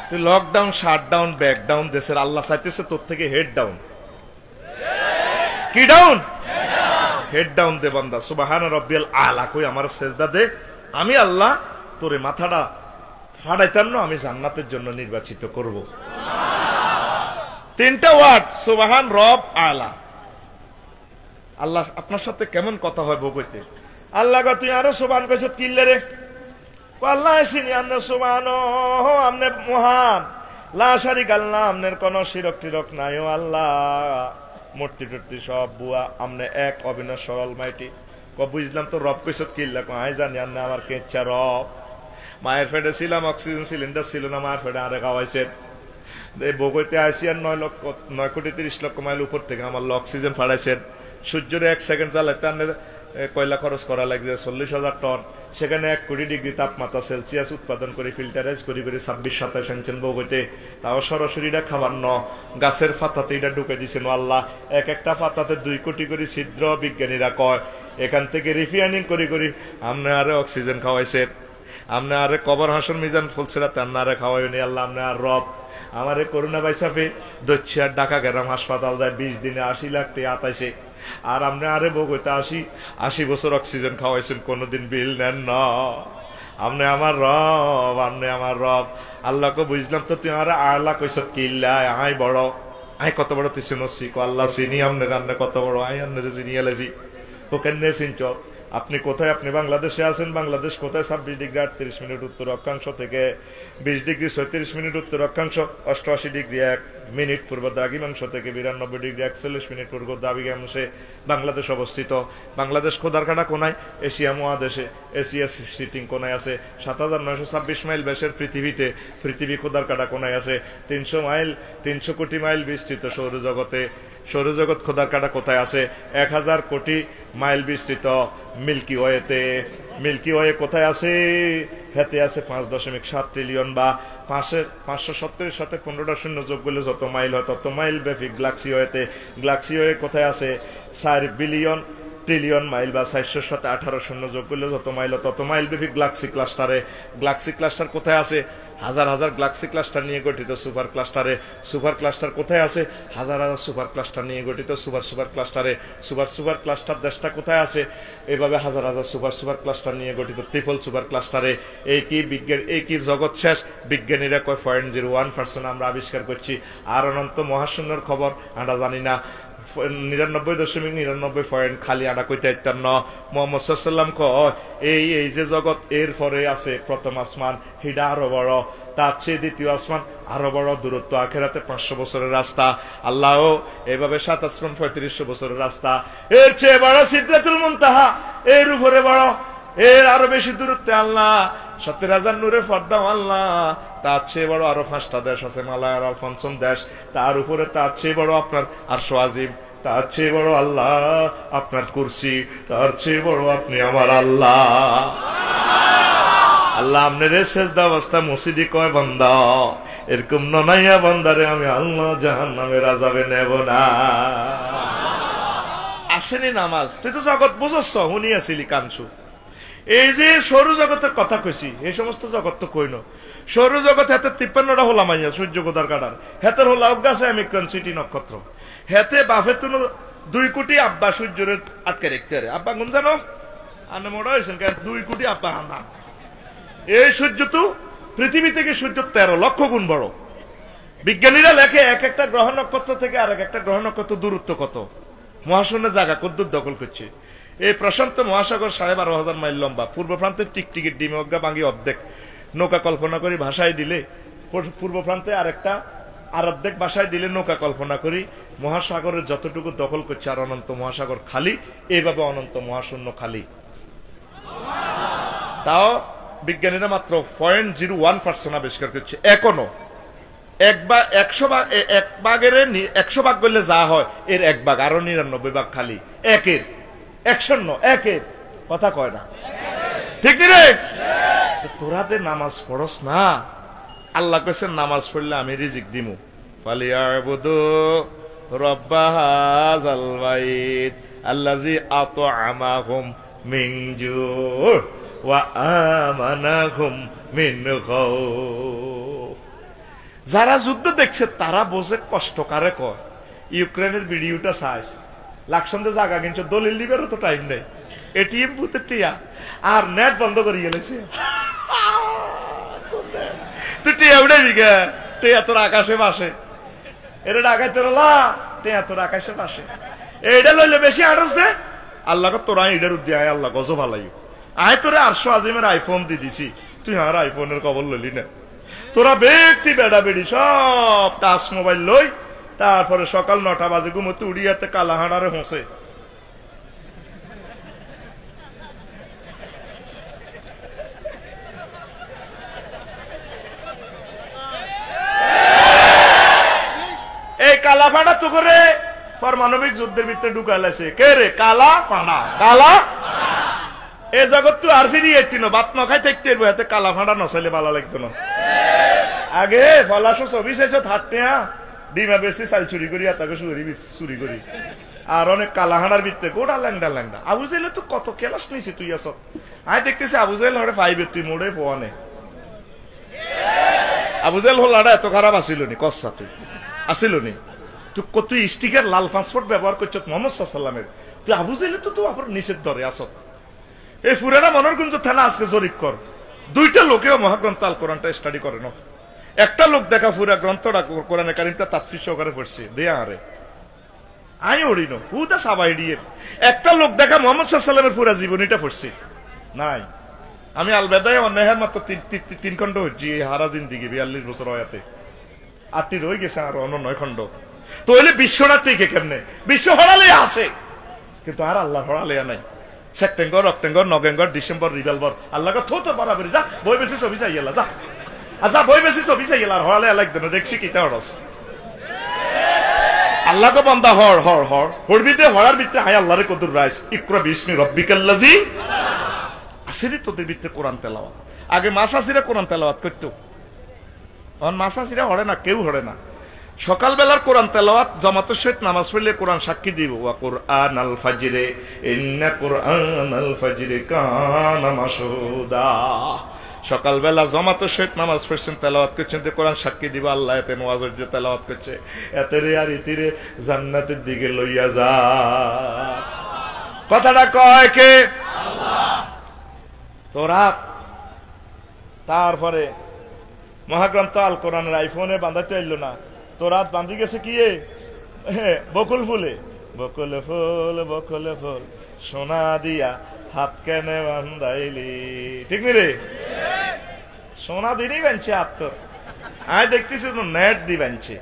তুই লকডাউন শাটডাউন ব্যাকডাউন দেশের আল্লাহ চাইতেছে তোর থেকে হেড ডাউন কি ডাউন হেড ডাউন দে বান্দা সুবহান রাব্বিয়াল আলা কই আমার সেজদা দে আমি আল্লাহ তোরে মাথাটা ফাড়াইতাম না আমি জান্নাতের জন্য নির্বাচিত করব 3টা ওয়ার্ড সুবহান রব আলা আল্লাহ আপনার সাথে কেমন কথা হয় বগইতে আল্লাহ গো তুই আরো সুবহান কইছ কিল্লে রে আল্লাহ সিনি আন্না সুবহানো আমনে মহান লা শারিকা আল্লাহ আমনের কোন শিরক টিরক নাই ও আল্লাহ মূর্তি টুর্তি সব বুয়া আমনে এক অবিনাশ অলমাইটি ক বুঝলাম তো রব কইছ কিল্লা কো আই জানি আন্না আমার কেচ্ছা রব মায়ের পেটে ছিলাম অক্সিজেন সিলিন্ডার ছিল না মায়ের পেটে আরে খাওয়াইছেন বগৈতে আসি আর 9,30,00,000 মাইল উপর থেকে আমার অক্সিজেন ফাড়াইছেন। সূর্যের 1 সেকেন্ড চালাইতে কয়লা খরচ করা লাগছে 40,000 টন। সেখানে 1 কোটি ডিগ্রি তাপমাত্রা সেলসিয়াস উৎপাদন করে ফিল্টারাইজ করে 26-27 আনছেন বগৈতে। তাও সরাসরিটা খাবার গাছের পাতাতে এটা ঢুকে দিচ্ছেন আল্লাহ। একটা পাতাতে 2 কোটি করে ছিদ্র। বিজ্ঞানীরা কয় এখান থেকে রিফাইনিং করে আপনি আরে অক্সিজেন খাওয়াইছেন, আপনি আরে কবর হাসন মিজান ফুলছেরাতে আপনি আরে খাওয়াইনি আল্লাহ। আপনি আর রব আমারে করোনা বাইসাপে দচ্ছিয়ার ঢাকা গেলাম হাসপাতাল দেয় 20 দিনে 80 লাখ টাকা আতাইছে। আর আপনি আরে বগৈতে 80 বছর অক্সিজেন খাওয়াইছেন, কোনদিন বিল নেন না। আপনি আমার রব, আপনি আমার রব। আল্লাহকে বুঝলাম তো তুই আর আল্লাহ কইস কিল্লা আই বড়, আই কত বড় তুই চিনছি আল্লাহ চিনি আপনি রান্না কত বড় আই আপনারে চিনি এলাজি ও কেন চিনছ। আপনি কোথায়? আপনি বাংলাদেশে আছেন। বাংলাদেশ কোথায়? 26 ডিগ্রি 38 মিনিট উত্তর অক্ষাংশ থেকে 20 ডিগ্রি 36 মিনিট উত্তর অক্ষাংশ, 88 ডিগ্রি 1 মিনিট পূর্ব দ্রাঘিমাংশ থেকে 92 ডিগ্রি 41 মিনিট পূর্ব দ্রাঘিমাংশে বাংলাদেশ অবস্থিত। বাংলাদেশ খোদারকাটা কোনায়? এশিয়া মহাদেশে, এশিয়া সিটিং কোনায় আছে। 7,926 মাইল ব্যাসের পৃথিবীতে পৃথিবী খোদারকাটা কোনায় আছে। 300 কোটি মাইল বিস্তৃত সৌরজগতে। সৌরজগৎ খোদার কাটা কোথায় আছে? 1000 কোটি মাইল বিস্তৃত মিল্কি ওয়েতে। মিল্কি ওয়ে কোথায় আছে? হেতে আছে 5.7 ট্রিলিয়ন বা 570 সাথে 15টা শূন্য যোগ করলে যত মাইল হয় তত মাইল ব্যাপী গ্যালাক্সি ওয়েতে। গ্যালাক্সি ওয়ে কোথায় আছে? 4 বিলিয়ন ট্রিলিয়ন মাইল বা 400 সাথে 18 শূন্য যোগ করলে যত মাইল তত মাইল ব্যাপী গ্যালাক্সি ক্লাস্টারে। গ্যালাক্সি ক্লাস্টার কোথায় আছে? হাজার হাজার গ্যালাক্সি ক্লাস্টার নিয়ে গঠিত সুপার ক্লাস্টারে। সুপার ক্লাস্টার কোথায় আছে? হাজার হাজার সুপার ক্লাস্টার নিয়ে গঠিত সুপার ক্লাস্টারে। সুপার ক্লাস্টার দেশটা কোথায় আছে? এভাবে হাজার হাজার সুপার ক্লাস্টার নিয়ে গঠিত ট্রিপল সুপার ক্লাস্টারে। এই কি জগৎ শেষ? বিজ্ঞানীরা কয় 0.01% আমরা আবিষ্কার করছি। আর অনন্ত মহাশূন্যের খবর আমরা জানি না। 99.99 খালি আডা কইতে ইত্যার ন। মোহাম্মদ সাল্লাম কয় এই যে জগৎ এর পরে আছে প্রথম আসমান, হিডা আরো বড়, তার চেয়ে দ্বিতীয় আসমান আরো বড় দূরত্ব, আখেরাতে 500 বছরের রাস্তা। আল্লাহ এইভাবে 7 আসমান 3500 বছরের রাস্তা। এর চেয়ে বড় সিদরাতুল মুনতাহা, এর উপরে বড়, এর আরো বেশি দূরত্বে আল্লাহ 70,000 নূরের পর্দা আল্লাহ। তার চেয়ে বড় আরো 5টা দেশ আছে, মালায়ার আর 5ম দেশ। তার উপরে তার চেয়ে বড় আপনার আরশ আজিম, তার চেয়ে বড় আল্লাহ আপনার কুরসি, তার চেয়ে বড় আপনি আমার আল্লাহ। আল্লাহ আপনার সেজদা অবস্থা মসজিদে কয় বান্দা এরকম ননাইয়া বান্দারে আমি আল্লাহ জাহান্নামের আযাবে নেব না। আসেনি নামাজ, তুই তো জগৎ বুঝছ, শুনিয়াছিলি কানসু। এই যে সৌরজগতের কথা কইছি, এই সমস্ত জগৎ তো কইন। সৌরজগৎ হাতে 53টা হোলা মাইয়া সূর্য গোদার কাটার হেতের হোলা অজ্ঞাছে অ্যামিক্রন সিটি নক্ষত্র। হেতে বাফে তো 2 কোটি আব্বা সূর্যের আটকে রেখতে পারে। আব্বা গুন জানো আনে মোড়া হয়েছেন 2 কোটি আব্বা আনা। এই সূর্য তো পৃথিবী থেকে সূর্য 13 লক্ষ গুণ বড়। বিজ্ঞানীরা লেখে এক একটা গ্রহ নক্ষত্র থেকে আর একটা গ্রহ নক্ষত্র দূরত্ব কত, মহাশূন্যের জায়গা কদ্দূর দখল করছে। এই প্রশান্ত মহাসাগর 12,500 মাইল লম্বা। পূর্ব প্রান্তের টিকটিকির ডিমে অজ্ঞা ভাঙি অর্ধেক। নৌকা কল্পনা করি ভাষায় দিলে পূর্ব প্রান্তে আর অর্ধেক ভাষায় দিলে নৌকা কল্পনা করি মহাসাগরের যতটুকু দখল করছে। আর অনন্ত মহাসাগর খালি, এইভাবে অনন্ত মহাশূন্য খালি। তাও বিজ্ঞানীরা মাত্র 0.01% আবিষ্কার করছে এখনো। 100 ভাগ করলে যা হয় এর 1 ভাগ, আরো 99 ভাগ খালি। একের কথা কয় না, ঠিক রে? তোরাতে নামাজ পড়স না। আল্লাহ কইছেন নামাজ পড়লে আমি রিজিক দিমু। ফালিয়াবুদু রাব্বা হাযাল বাইত আল্লাযী আত'আমাহুম মিন জু' ওয়া আমানাহুম মিন খাউফ। যারা যুদ্ধ দেখছে তারা বোঝে কষ্ট কারে কয়। ইউক্রেনের ভিডিওটা চাইছে, লাকসন্দে জায়গা কিনছে, দলিল দিবেরও তো টাইম নেই। এটিএম বুথের টিয়া আর নেট বন্ধ করে গেলেছে। তুই টিয়া উঠে বিঘা টিয়া তোর আকাশে বাসে, এটা ডাকাই তোর টিয়া তোর আকাশে বাসে। এইটা লইলে বেশি আড়স দে আল্লাহ তোরা এটার উদ্দি আয় আল্লাহ গজ ভালাই আয় তোরে 800 আজিমের আইফোন দিয়ে দিছি, তুই আর আইফোনের খবর লইলি না। তোরা ব্যক্তি বেড়া বেড়ি সব টাচ মোবাইল লই, তারপরে সকাল 9টা বাজে ঘুমোতে উড়িয়াতে কালাহাড়ারে হোসে। পারমাণবিক যুদ্ধের ভিতরে ঢুকাইছে কে রে? কালা ফাঁড়া। কালা এ জগৎ তুই আর ফিরিয়ে এতিন বাত নখাই থাকতে এতে কালা ফাঁড়া নসাইলে ভালো লাগতো না। আগে ফলাশো ছবি শেষে থাকতে ডিমা বেশি চাল চুরি করি তাকে চুরি করি আর অনেক কালা হাঁড়ার ভিতরে গোটা ল্যাংডা ল্যাংডা। আবু জাইলে তো কত কেলাস নিছি তুই আস। আমি দেখতেছি আবু জাইল হরে ফাইবে তুই মোড়ে পোয়ানে। আবু জাইল হলাটা এত খারাপ আসিল নি? কসা তুই আসিল নি? তুই স্টিকার লাল পাসপোর্ট ব্যবহার করছ মোহাম্মদ সাল্লামের, তুই আবু জাইলে তো আবার নিষেধ ধরে আস। এই ফুরানা মনোরগঞ্জ থানা আজকে জরিপ কর, 2টা লোকেও মহাগ্রন্থ আল কোরআনটা স্টাডি করে না। একটা লোক দেখা পুরা গ্রন্থটা কোরআনে কারিমটা তাফসীর সহকারে পড়ছে দেয়া আরে আই ওড়িনো হুদা সাবাই দিয়ে। একটা লোক দেখা মোহাম্মদ সাল্লামের পুরা জীবনীটা পড়ছে নাই। আমি আলবেদায় অন্যায়ের মাত্র 3 খণ্ড হচ্ছি হারা জিন্দিগি 42 বছর হয়াতে, 8টি রয়ে গেছে আর অন্য 9 খণ্ড। তো হইলে বিশ্বনাথ থেকে কেমনে বিশ্ব হরালে আছে কিন্তু আর আল্লাহ হরালে নাই। September, October, November, December, revolver আল্লাহকে থো বরাবরি যা বই বেশি ছবি চাইলা যা আচ্ছা বই বেশি ছবি চাইলা আর হরালে লাগবে না। দেখছি কিতা হরস আল্লাহকে বান্দা হর হর হর হরবিতে হরার ভিতরে হায় আল্লাহরে কদুর রাইস ইকরা বিসমি রব্বিকাল্লাযী আসিরি তোদের ভিতরে কোরআন তেলাওয়াত। আগে মাসাসিরা কোরআন তেলাওয়াত করতো, এখন মাসাসিরা হরে না, কেউ হরে না। সকালবেলার কোরআন তেলাওয়াত জামাতের সহিত নামাজ পড়লে কোরআন সাক্ষী দিব ওয়া কুরআনাল ফাজরে ইন্না কুরআনাল ফাজরে কানা মাশহুদা। সকালবেলা জামাতের সহিত নামাজ পড়ছেন, তেলাওয়াত করছেন, কোরআন সাক্ষী দিব আল্লাহ এতে নওয়াজের যে তেলাওয়াত করছে এতে রে আর ইতিরে জান্নাতের দিকে লইয়া যা। কথাটা কয় কে? আল্লাহ। তোরাত তারপরে মহাগ্রন্থ আল কোরআনের আইফোনে বাঁধাতে এলো না, তোরাত বাঁধি গেছে কি বকুল ফুলে। বকুল ফুল বকুল ফুল সোনা দিয়া হাত কেনে বান্ধাইলি, ঠিক নি রে? সোনা দিনই বানছে হাত তোর। আমি দেখতেছি নেট দি বানছে,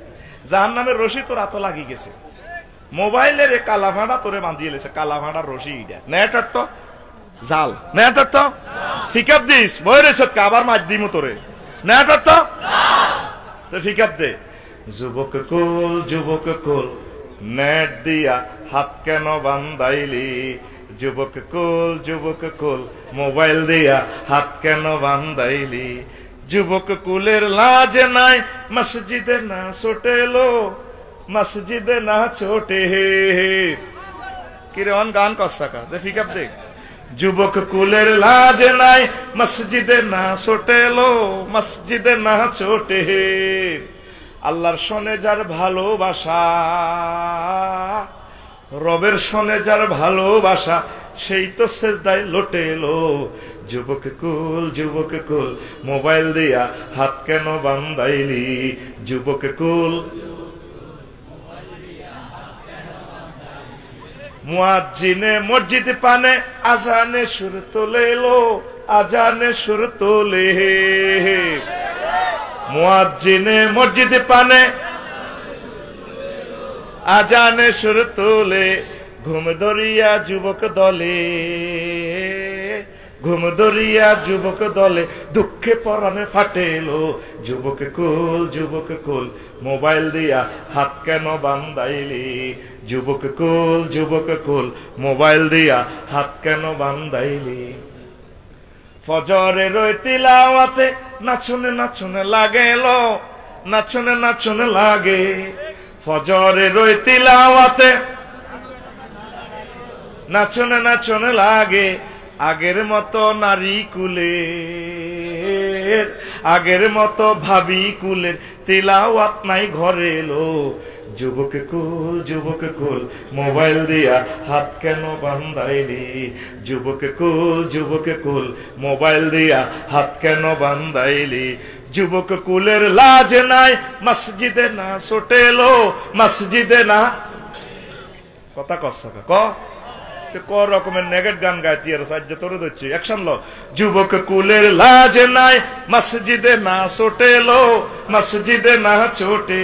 যার নামে রশি তোর হাত লাগি গেছে। মোবাইলের কালা ভাঁড়া তোরে বাঁধিয়ে লেছে, কালা ভাঁড়ার রশি ইটা নেট তো জাল, নেট তো ফিকাপ দিস বই রে সৎকা আবার মাছ দিমু তোরে, নেট তো ফিকাপ দে। যুবক কুল নেট দিয়া হাত কেন বান্ধাইলি, যুবক কুল মোবাইল দিয়া হাত কেন বান্ধাইলি। যুবক কুলের লাজ নাই মসজিদে না ছোটেলো, মসজিদে না ছোটে কিরে অন গান কসাকা দে ফিকাপ দে। যুবক কুলের লাজ নাই মসজিদে না ছোটেলো, মসজিদে না ছোটে। আল্লাহর সনে যার ভালোবাসা, রবের সনে যার ভালোবাসা সেই তো সেজদায় লোটেলো। যুবক কুল মোবাইল দিয়া হাত কেন বান্ধাইলি, যুবক কুল মুয়াজ্জিনে মসজিদ পানে আজানে সুর তোলে লো, আজানে সুর তোলে। মুয়াজ্জিনে মসজিদ পানে আজানে সুর তোলে। ঘুম ধরিয়া যুবক দলে, ঘুম ধরিয়া যুবক দলে দুঃখে পরাণে ফাটেলো। যুবক কুল মোবাইল দিয়া হাত কেন বান্ধাইলি, যুবক কুল মোবাইল দিয়া হাত কেন বান্ধাইলি। ফজরে রই তিলাওয়াতে নাচনে নাচনে লাগেলো, নাচনে নাচনে লাগে। ফজরে রই তিলাওয়াতে নাচনে নাচনে লাগে। আগের মতো নারী কুলের, আগের মতো ভাবি কুলের তিলাওয়াত নাই ঘরে এলো। যুবক কুল মোবাইল দিয়া হাত কেন বান্ধাইলি, যুবক কুল মোবাইল দিয়া হাত কেন বান্ধাইলি। যুবক কুলের লাজ নাই মসজিদে না ছোটেলো, মসজিদে না। কথা কসকা ক রকমের নেগেট গান গাইতি আর সাহায্য তোরে ধরছি অ্যাকশন লো। যুবক কুলের লাজ নাই মসজিদে না ছোটেলো, মসজিদে না ছোটে।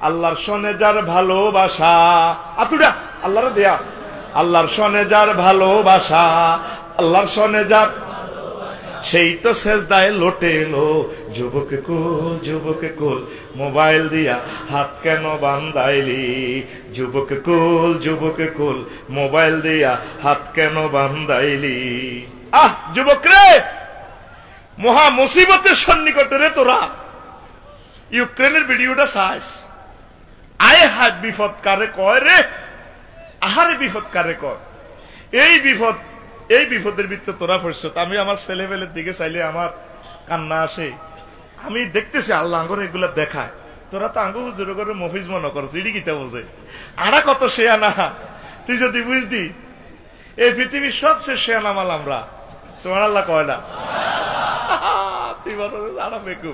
আল্লাহর সনে যার ভালোবাসা আতুডা আল্লাহর দেয়া, আল্লাহর সনে যার ভালোবাসা, আল্লাহর সনে যার সেই তো সেজদায় লোটে লো। যুবক কুল মোবাইল দিয়া হাত কেন বান্ধাইলি? যুবক কুল মোবাইল দিয়া হাত কেন বান্ধাইলি? যুবক রে, মহা মুসিবতের সন্নিকটে রে তোরা। ইউক্রেনের ভিডিওটা চাস, আয় হাত বিপদ কারে কয় রে, আহারে বিপদ কারে কয়। এই বিপদের ভিতরে তোরা পড়ছ। আমি আমার ছেলেবেলের দিকে চাইলে আমার কান্না আসে। আমি দেখতেছি আল্লাহ আঙ্গর এগুলা দেখায়। তোরা তো আঙ্গ হুজুর করে মফিজ মনে করছ, ইডি কিতা বোঝে। আরা কত শেয়ানা, তুই যদি বুঝদি এই পৃথিবীর সবচেয়ে শেয়ানা মাল আমরা। সুবহানাল্লাহ কয় না? তুই বলো আরা বেকু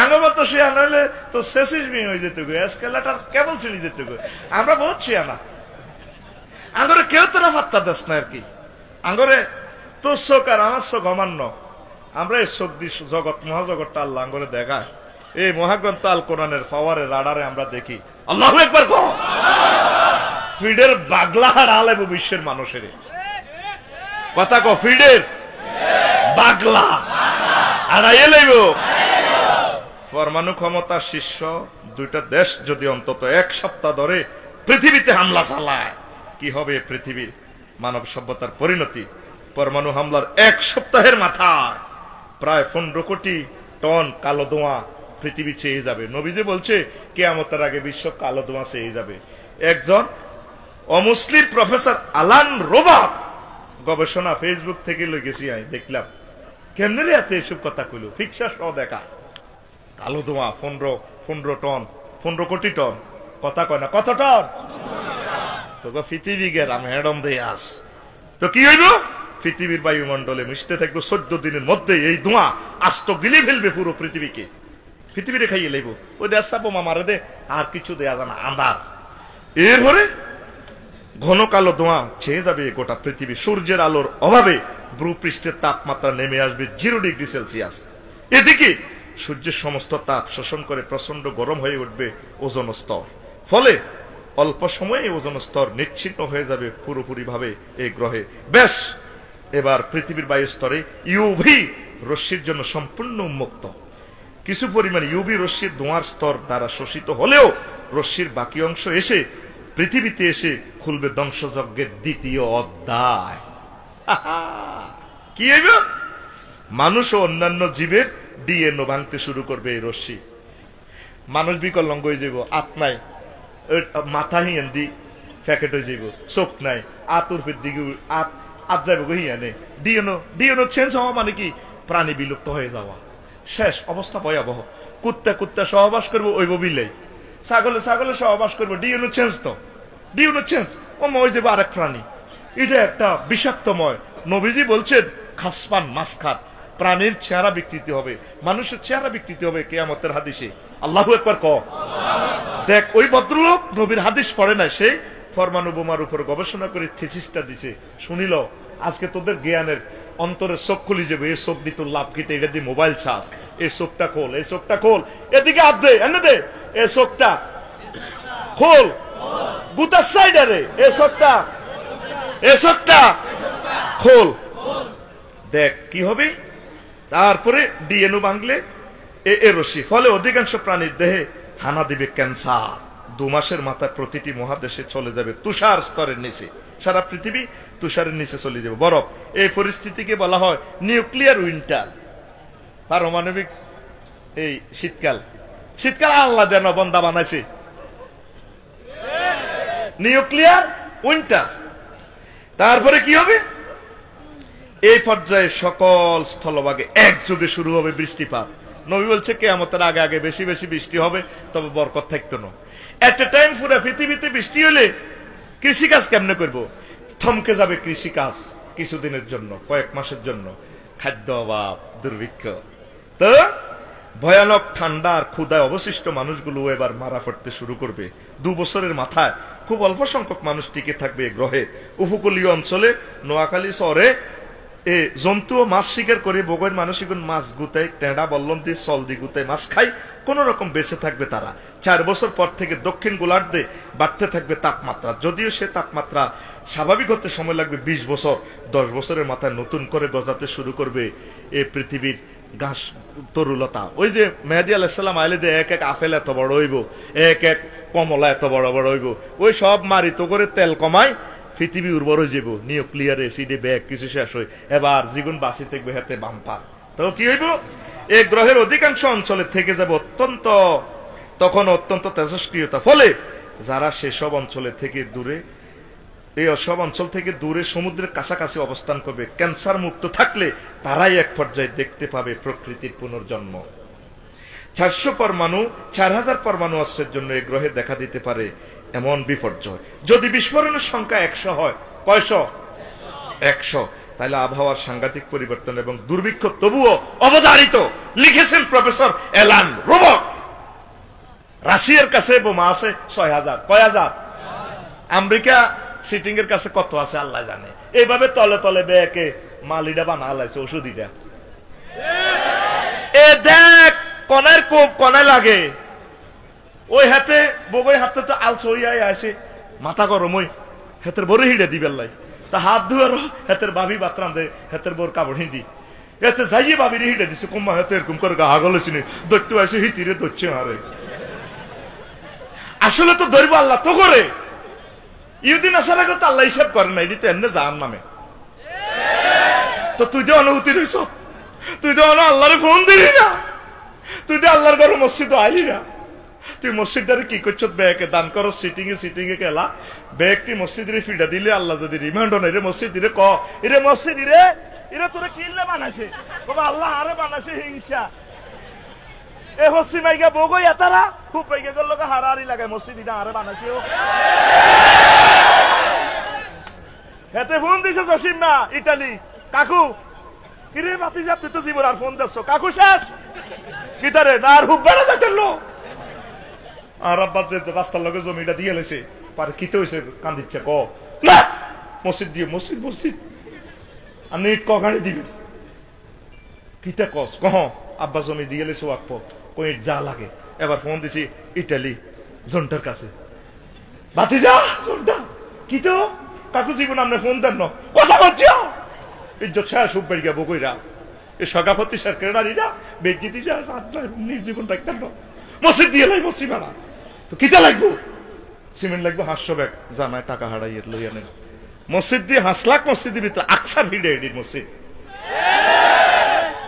আঙ্গমত শেয়ানা হইলে তো শেষিস মি হয়ে যেত, এসকেলেটার কেবল ছিঁড়ে যেত। আমরা বহুত শেয়ানা। আঙ্গরে কেউ তোরা ফাত্তা দেস না আর কি। আঙ্গরে তোর চোখ আর আমার চোখ অমান্য। আমরা এই চোখ দি জগৎ মহাজগৎটা আল্লাহ আঙ্গরে দেখায়। এই মহাগ্রন্থ আল কোরআনের পাওয়ারে রাডারে আমরা দেখি। আল্লাহু আকবার কও। ফিডের বাগলা হারালেব বিশ্বের মানুষের কথা কও। ফিডের বাগলা হারাইয়ে লইব। পরমাণু ক্ষমতা শীর্ষ দুইটা দেশ যদি অন্তত এক সপ্তাহ ধরে পৃথিবীতে হামলা চালায়, কি হবে পৃথিবীর মানব সভ্যতার পরিণতি? পরমাণু হামলার এক সপ্তাহের মাথায় প্রায় 15 কোটি টন কালো ধোঁয়া পৃথিবী চেয়ে যাবে। নবীজি বলছে কিয়ামতের আগে বিশ্ব কালো ধোঁয়া চেয়ে যাবে। একজন অমুসলিম প্রফেসর আলান রোবাব গবেষণা ফেসবুক থেকে লই গেছি, আমি দেখলাম কেমনে রে এত এসব কথা কইল। ফিক্সার সহ দেখা কালো ধোঁয়া 15 টন, 15 কোটি টন। কথা কয় না, কত টন? তো পৃথিবী গেলাম হেডম দিয়ে আস। তো কি হইব? পৃথিবীর বায়ুমণ্ডলে মিশতে থাকবে 14 দিনের মধ্যে এই ধোঁয়া আস্ত গিলে ফেলবে পুরো পৃথিবীকে। পৃথিবীরে খাইয়ে লাইব। ওই দেশা বোমা মারে দে, আর কিছু দেয়া জানা আন্ধার। এরপরে ঘন কালো ধোঁয়া ছেয়ে যাবে গোটা পৃথিবী। সূর্যের আলোর অভাবে ভূপৃষ্ঠের তাপমাত্রা নেমে আসবে 0 ডিগ্রি সেলসিয়াস। এদিকে সূর্যের সমস্ত তাপ শোষণ করে প্রচন্ড গরম হয়ে উঠবে ওজোন স্তর। ফলে অল্প সময়ে ওজোন স্তর নিচ্ছিন্ন হয়ে যাবে পুরোপুরি ভাবে এই গ্রহে। বেশ, এবার পৃথিবীর বায়ু স্তরে ইউভি রশ্মির জন্য সম্পূর্ণ উন্মুক্ত। কিছু পরিমাণে ইউভি রশ্মির ধোঁয়ার স্তর দ্বারা শোষিত হলেও রশ্মির বাকি অংশ এসে পৃথিবীতে এসে খুলবে ধ্বংসযজ্ঞের 2য় অধ্যায়। কি হইব? মানুষ ও অন্যান্য জীবের ডিএনএ ভাঙতে শুরু করবে এই রশ্মি। মানুষ বিকলাঙ্গ হয়ে যাব, আত নাই, মাথা হিয়ান্দি প্যাকেট হয়ে যাব, চোখ নাই, আতুর দিকে আত যাবে হিয়ানে। ডিএনএ চেঞ্জ হওয়া মানে কি? প্রাণী বিলুপ্ত হয়ে যাওয়া, শেষ অবস্থা ভয়াবহ। কুত্তা সহবাস করবো ওই বিলাই, ছাগলে সহবাস করবো, ডিএনএ চেঞ্জ। তো ডিএনএ চেঞ্জ ও ময় যাবো আরেক প্রাণী। এটা একটা বিষাক্তময়। নবীজি বলছেন খাসপান মাছ খাত, প্রাণীর চেহারা বিকৃতি হবে, মানুষের চেহারা বিকৃতি হবে কিয়ামতের হাদিসে। আল্লাহু আকবার ক। দেখ, ওই ভদ্রলোক নবীর হাদিস পড়ে না, সে পরমাণু বোমার উপর গবেষণা করে থিসিসটা দিছে। শুনিল আজকে তোদের জ্ঞানের অন্তরের চোখ খুলি যাবে। এই চোখ দিয়ে তোর লাভ কিতে, এটা দিয়ে মোবাইল চাস, এই চোখটা খোল, এই চোখটা খোল, এদিকে হাত দে, এনে দে, এই চোখটা খোল, গুতার সাইডারে এই চোখটা খোল। দেখ কি হবে। তারপরে ডিএনএ ভাঙলে এ রশ্মি, ফলে অধিকাংশ প্রাণীর দেহে হানা দিবে ক্যান্সার। 2 মাসের মাথায় প্রতিটি মহাদেশে চলে যাবে তুষার স্তরের নিচে। সারা পৃথিবী তুষারের নিচে চলে যাবে, বরফ। এই পরিস্থিতিকে বলা হয় নিউক্লিয়ার উইন্টার, পারমাণবিক এই শীতকাল। আল্লাহ যেন বন্দা বানাইছে নিউক্লিয়ার উইন্টার। তারপরে কি হবে? এই পর্যায়ে সকল স্থলভাগে একযোগে শুরু হবে বৃষ্টিপাত। নবী বলছে কিয়ামতের আগে আগে বেশি বেশি বৃষ্টি হবে, তবে বরকত থাকতো না। এট এ টাইম পুরো পৃথিবীতে বৃষ্টি হলে কৃষিকাজ কেমনে করব? থমকে যাবে কৃষিকাজ কিছুদিনের জন্য, কয়েক মাসের জন্য। খাদ্য অভাব, দুর্ভিক্ষ। তো ভয়ানক ঠান্ডা আর ক্ষুধায় অবশিষ্ট মানুষগুলো এবার মারা পড়তে শুরু করবে। 2 বছরের মাথায় খুব অল্প সংখ্যক মানুষ টিকে থাকবে গ্রহে। উপকূলীয় অঞ্চলে নোয়াখালী শহরে এ জন্তু মাছ শিকার করে বগের মানুষ এখন মাছ গুতায় টেঁড়া বল্লম দিয়ে চল দিয়ে গুতায় মাছ খায়, কোন রকম বেঁচে থাকবে তারা। 4 বছর পর থেকে দক্ষিণ গোলার্ধে বাড়তে থাকবে তাপমাত্রা, যদিও সে তাপমাত্রা স্বাভাবিক হতে সময় লাগবে 20 বছর। 10 বছরের মাথায় নতুন করে গজাতে শুরু করবে এই পৃথিবীর ঘাস তরুলতা। ওই যে মেহেদী আলাইহিস সালাম আইলে যে এক এক আপেল এত বড় হইব, এক এক কমলা এত বড় বড় হইব, ওই সব মারিত করে তেল কমায় পৃথিবী উর্বর হয়ে যাব, নিউক্লিয়ার এসিডে ব্যাগ কিছু শেষ হয়, এবার জীবন বাঁচি থাকবে হাতে বাম্পার। তো কি হইব, এই গ্রহের অধিকাংশ অঞ্চলে থেকে যাবে তখন অত্যন্ত তেজস্ক্রিয়তা। ফলে যারা সেসব অঞ্চলে থেকে দূরে, এই সব অঞ্চল থেকে দূরে সমুদ্রের কাছাকাছি অবস্থান করবে, ক্যান্সার মুক্ত থাকলে তারাই এক পর্যায়ে দেখতে পাবে প্রকৃতির পুনর্জন্ম। 400 পরমাণু 4000 পরমাণু অস্ত্রের জন্য এই গ্রহে দেখা দিতে পারে এমন বিপর্যয়। যদি বিস্ফোরণের সংখ্যা 100 হয়, কয়শো? 100। তাহলে আবহাওয়ার সাংঘাতিক পরিবর্তন এবং দুর্ভিক্ষ তবুও অবধারিত, লিখেছেন প্রফেসর অ্যালান রোবক। রাশিয়ার কাছে বোমা আছে 6000। কয় হাজার? আমেরিকা সিটিং এর কাছে কত আছে আল্লাহ জানে। এইভাবে তলে তলে বেকে মালিডা বানা লাইছে ওষুধিটা। এ দেখ কনের কোপ কনে লাগে, ওই হাতে বগই হাতে তো আলসো হইয়াই আছে, মাথা গরম ওই হাতের বড় হিড়ে দিবেন লাই, তা হাত ধুয়ার হাতের ভাবি বাতরাম দে, হাতের বোর কাপড় হিন্দি এতে যাইয়ে ভাবির হিড়ে দিছে, কুম্মা হাতে এরকম করে গা গলেছিনি, দৈত্য আছে হিতিরে দচ্ছে মারে। আসলে তো ধরব আল্লাহ তো করে, ইহুদিন আসার আগে তো আল্লাহ হিসাব করে না, এটি তো এমনি জাহান নামে। তো তুই যে অনুভূতি রইছ, তুই তো আল্লাহরে ফোন দিলি না, তুই তো আল্লাহর ঘরে মসজিদ আইলি না, তুই মসজিদটারে কি করছ? ব্যাগে দান করো, সিটিং এ কেলা ব্যাগটি মসজিদের ফিডা দিলে আল্লাহ যদি রিমান্ড হয় রে মসজিদ রে ক এরে মসজিদ রে এরা তোরা কিনলে বানাইছে, বাবা আল্লাহ আরে বানাইছে হিংসা। এ হসি মাইগা বগই এতারা খুব পাইগা গেল হারাহারি লাগায় মসজিদ এটা আরে বানাইছে। হেতে ফোন দিছে জসিম না ইটালি, কাকু কিরে বাতি যা তুই তো জীবন আর ফোন দিচ্ছ, কাকু শেষ কিতারে না আর হুব বেড়া যাইতেল। আর আব্বাস যে রাস্তার লগে জমিটা দিয়ে লেছে পারে কিতে হয়েছে কান্দিচ্ছে, ক না মসজিদ দিয়ে মসজিদ মসজিদ আর নেট ক গাড়ি দিবি কিতে কস কহ আব্বা জমি দিয়ে লেছে ওয়াকফ কই যা লাগে। এবার ফোন দিছি ইটালি জন্টার কাছে, বাতি যা জন্টা কি তো কাকু জীবন আপনি ফোন দেন না কথা বলছি ইজ্জত শেষ হুব বেড়ে গা বকইরা এই সভাপতি সেক্রেটারিরা বেগিতি যা নির্জীবন রাখতেন না মসজিদ দিয়ে লাই মসজিদ বানা তো কিতা লাগবো? সিমেন্ট লাগবে 500 ব্যাগ, জানায় টাকা হারাইয়ে লইয়া নেন মসজিদ দিয়ে 5 লাখ মসজিদের ভিতরে আকসার ভিড়ে এডির মসজিদ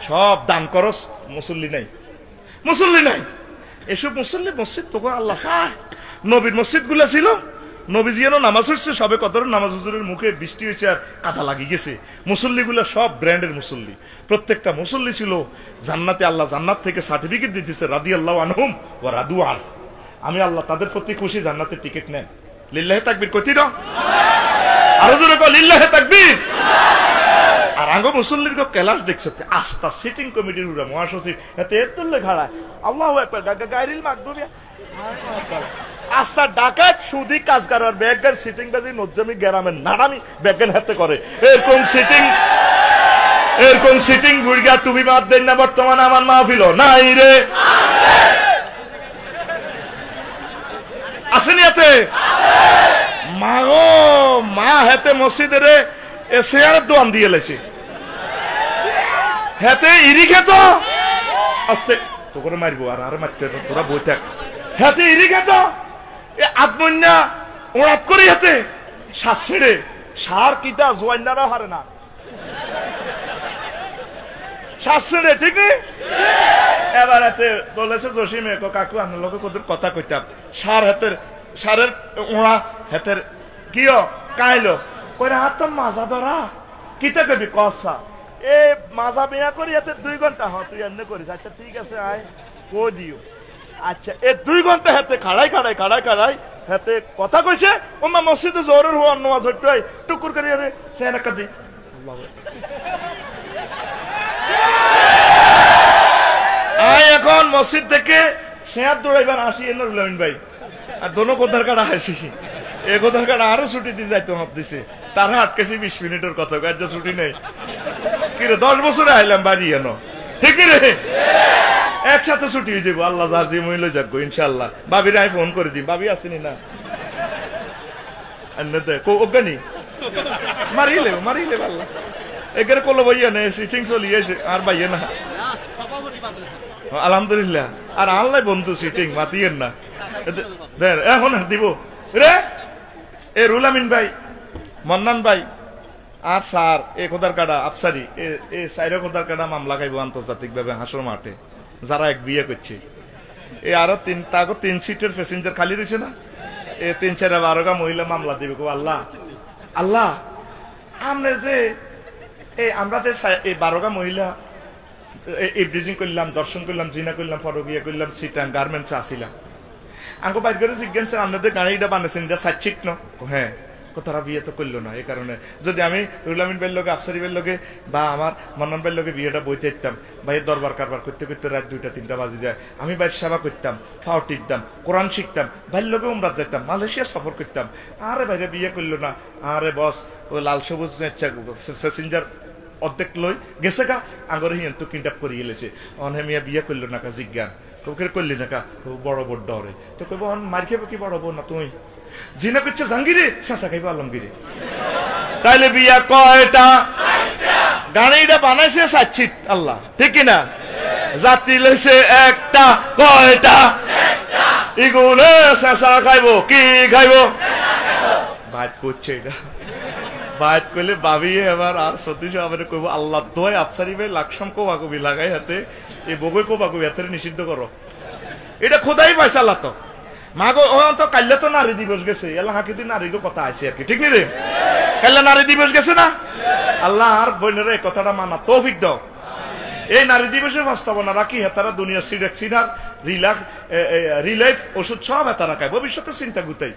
সব দান করস, মুসল্লি নাই মুসল্লি নাই। এসব মুসল্লি মসজিদ তো আল্লাহ চায়। নবীর মসজিদ গুলা ছিল, নবীজি যেন নামাজ হচ্ছে সবে কত নামাজ হুজুরের মুখে বৃষ্টি হয়েছে আর কাদা লাগিয়ে গেছে। মুসল্লি গুলা সব ব্র্যান্ডের মুসল্লি, প্রত্যেকটা মুসল্লি ছিল জান্নাতে, আল্লাহ জান্নাত থেকে সার্টিফিকেট দিতেছে রাদিয়াল্লাহু আনহুম ওয়া রাদু আন, আমি আল্লাহ তাদের প্রতি খুশি, জান্নাতের টিকিট নেন। লিল্লাহি তাকবীর কইতি না আর জোরে কও লিল্লাহি তাকবীর। আর আঙ্গ মুসল্লির গো ক্লাস দেখছো আস্তা সিটিং কমিটির উড়া মহাসচিব এতে এতলে খাড়া আল্লাহু আকবার গায়রিল মাগদুবিয়া আস্তা ডাকাত সুদি কাজ করার ব্যাগের সিটিং বাজি নজ্জামি গ্রামের নাড়ামি ব্যাগের হাতে করে এরকম সিটিং বুড়িয়া তুমি বাদ দেন না। বর্তমানে আমার মাহফিল নাই রে আসেনি এতে মা গো মা হেতে মসজিদে রে এসিয়ার দোয়ান দিয়ে লেছে হেতে ইরি খেত আস্তে তো করে মারবো আর আর মারতে তোরা বই থাক। হেতে ইরি খেত আত্মন্যা ওরাত করি হাতে শ্বাস ছেড়ে সার কিতা জোয়ান্নারা হারে না শ্বাস ছেড়ে ঠিক নেই। এবার হাতে বলেছে জসিমে কাকু আমার লোক কথা কইতাম সার হাতের সারের ওড়া হাতের কিও কাইলো কইরা হাত মাজা ধরা কিতা কবি কসা এ মাজা বিয়া করি হাতে 2 ঘন্টা হ তুই এমনি করিস। আচ্ছা ঠিক আছে আয় কো দিও। আচ্ছা এ 2 ঘন্টা হাতে খাড়াই হাতে কথা কইছে ওমা মসজিদে জোরের হওয়া নামাজ হইতই টুকুর করি রে সেনা কাদি আয় এখন মসজিদ থেকে সেয়াত দৌড়াইবার আসি এনে রুলামিন ভাই আর দোনো কোথার কাটা হাসি এ কোথার কারণে আরো ছুটি দিয়ে যাইতো মাপ দিছে, তারা আটকেছি 20 মিনিটের কথা, কাজ ছুটি নেই। কিরে 10 বছরে আইলাম বাড়ি এনো, ঠিক রে? একসাথে ছুটি হয়ে যাবো, আল্লাহ যার যে মহিলা যাবো ইনশাল্লাহ। ভাবির আমি ফোন করে দিই, ভাবি আসেনি না অজ্ঞানী মারিলে আল্লাহ এগারে কলো ভাইয়া নেই সিটিং চলিয়েছে আর ভাইয়া না আলহামদুলিল্লাহ। আর আল্লাহ বন্ধু সিটিং মাতিয়েন না এখন দিব রে। এ রুল আমিন ভাই, মন্নান ভাই আর স্যার এ খোদার কাটা আফসারি এ সাইরা খোদার কাটা মামলা খাইব আন্তর্জাতিক ভাবে হাসর মাঠে, যারা এক বিয়ে করছে। এ আরো 3 সিটের প্যাসেঞ্জার খালি রয়েছে না, এ 3-4-12 মহিলা মামলা দিবে। আল্লাহ আল্লাহ আমরা যে আমরা যে 12 মহিলা ইভডিজিং করলাম, দর্শন করলাম, জিনা করলাম, ফরবিয়া করলাম, সিটাং গার্মেন্টস আসিলাম। আঙ্গো বাইর করে জিজ্ঞাসা আপনাদের গাড়িটা বানাচ্ছেন এটা 7 সিট ন? হ্যাঁ। তারা বিয়ে তো করলো না। এই কারণে যদি আমি রুল আমিন ভাইয়ের লোকে, আফসারি ভাইয়ের লোকে বা আমার মন্নান ভাইয়ের লোকে বিয়েটা বইতে দিতাম, ভাইয়ের দরবার কারবার করতে করতে রাত 2-3 বাজে যায়, আমি ভাইয়ের সেবা করতাম, ফাও টিপতাম, কোরআন শিখতাম, ভাইয়ের লোকে উমরাত যেতাম, মালয়েশিয়া সফর করতাম। আরে ভাইরে বিয়ে করলো না, আরে বস ওই লাল সবুজ প্যাসেঞ্জার অর্ধেক লই গেছে গা আগরে হিয়ান তো কিডন্যাপ করিয়ে এলেছে, অনে মিয়া বিয়ে করলো না কা জিজ্ঞান তোকে করলি না কা বড় বোর ডরে তো কইব মার খেবে কি বড় বোন না তুই জিনা করছে জাঙ্গিরে চাচা খাইব আলমগিরে। তাইলে বিয়া কয়টা? গাড়িটা বানাইছে 7 সিট, আল্লাহ ঠিক কিনা? জাতি লইছে একটা, কয়টা? ইগুলে চাচা খাইব কি খাইব? ভাত করছে এটা বাদ করলে ভাবিয়ে এবার আর সত্যি আবার কইব আল্লাহ দোয় আফসারি ভাই লাকসাম কোবা কবি লাগাই হাতে এই বগৈ কোবা কবি হাতে নিষিদ্ধ করো। এটা খোদাই পাইছে আল্লাহ তো মাগো তো কাল্লা তো নারী দিবস গেছে, এলা হাকিদি নারীরও কথা আছে আর কি, ঠিক নি রে? কাল্লা নারী দিবস গেছে না? আল্লাহ আর বোনেরা এই কথাটা মানা তৌফিক দাও। এই নারী দিবসের প্রস্তাবনা রাখি হেতারা দুনিয়া সিডার রিলাইফ ওষুধ সব হেতারা খায়, ভবিষ্যতে চিন্তা গুতাই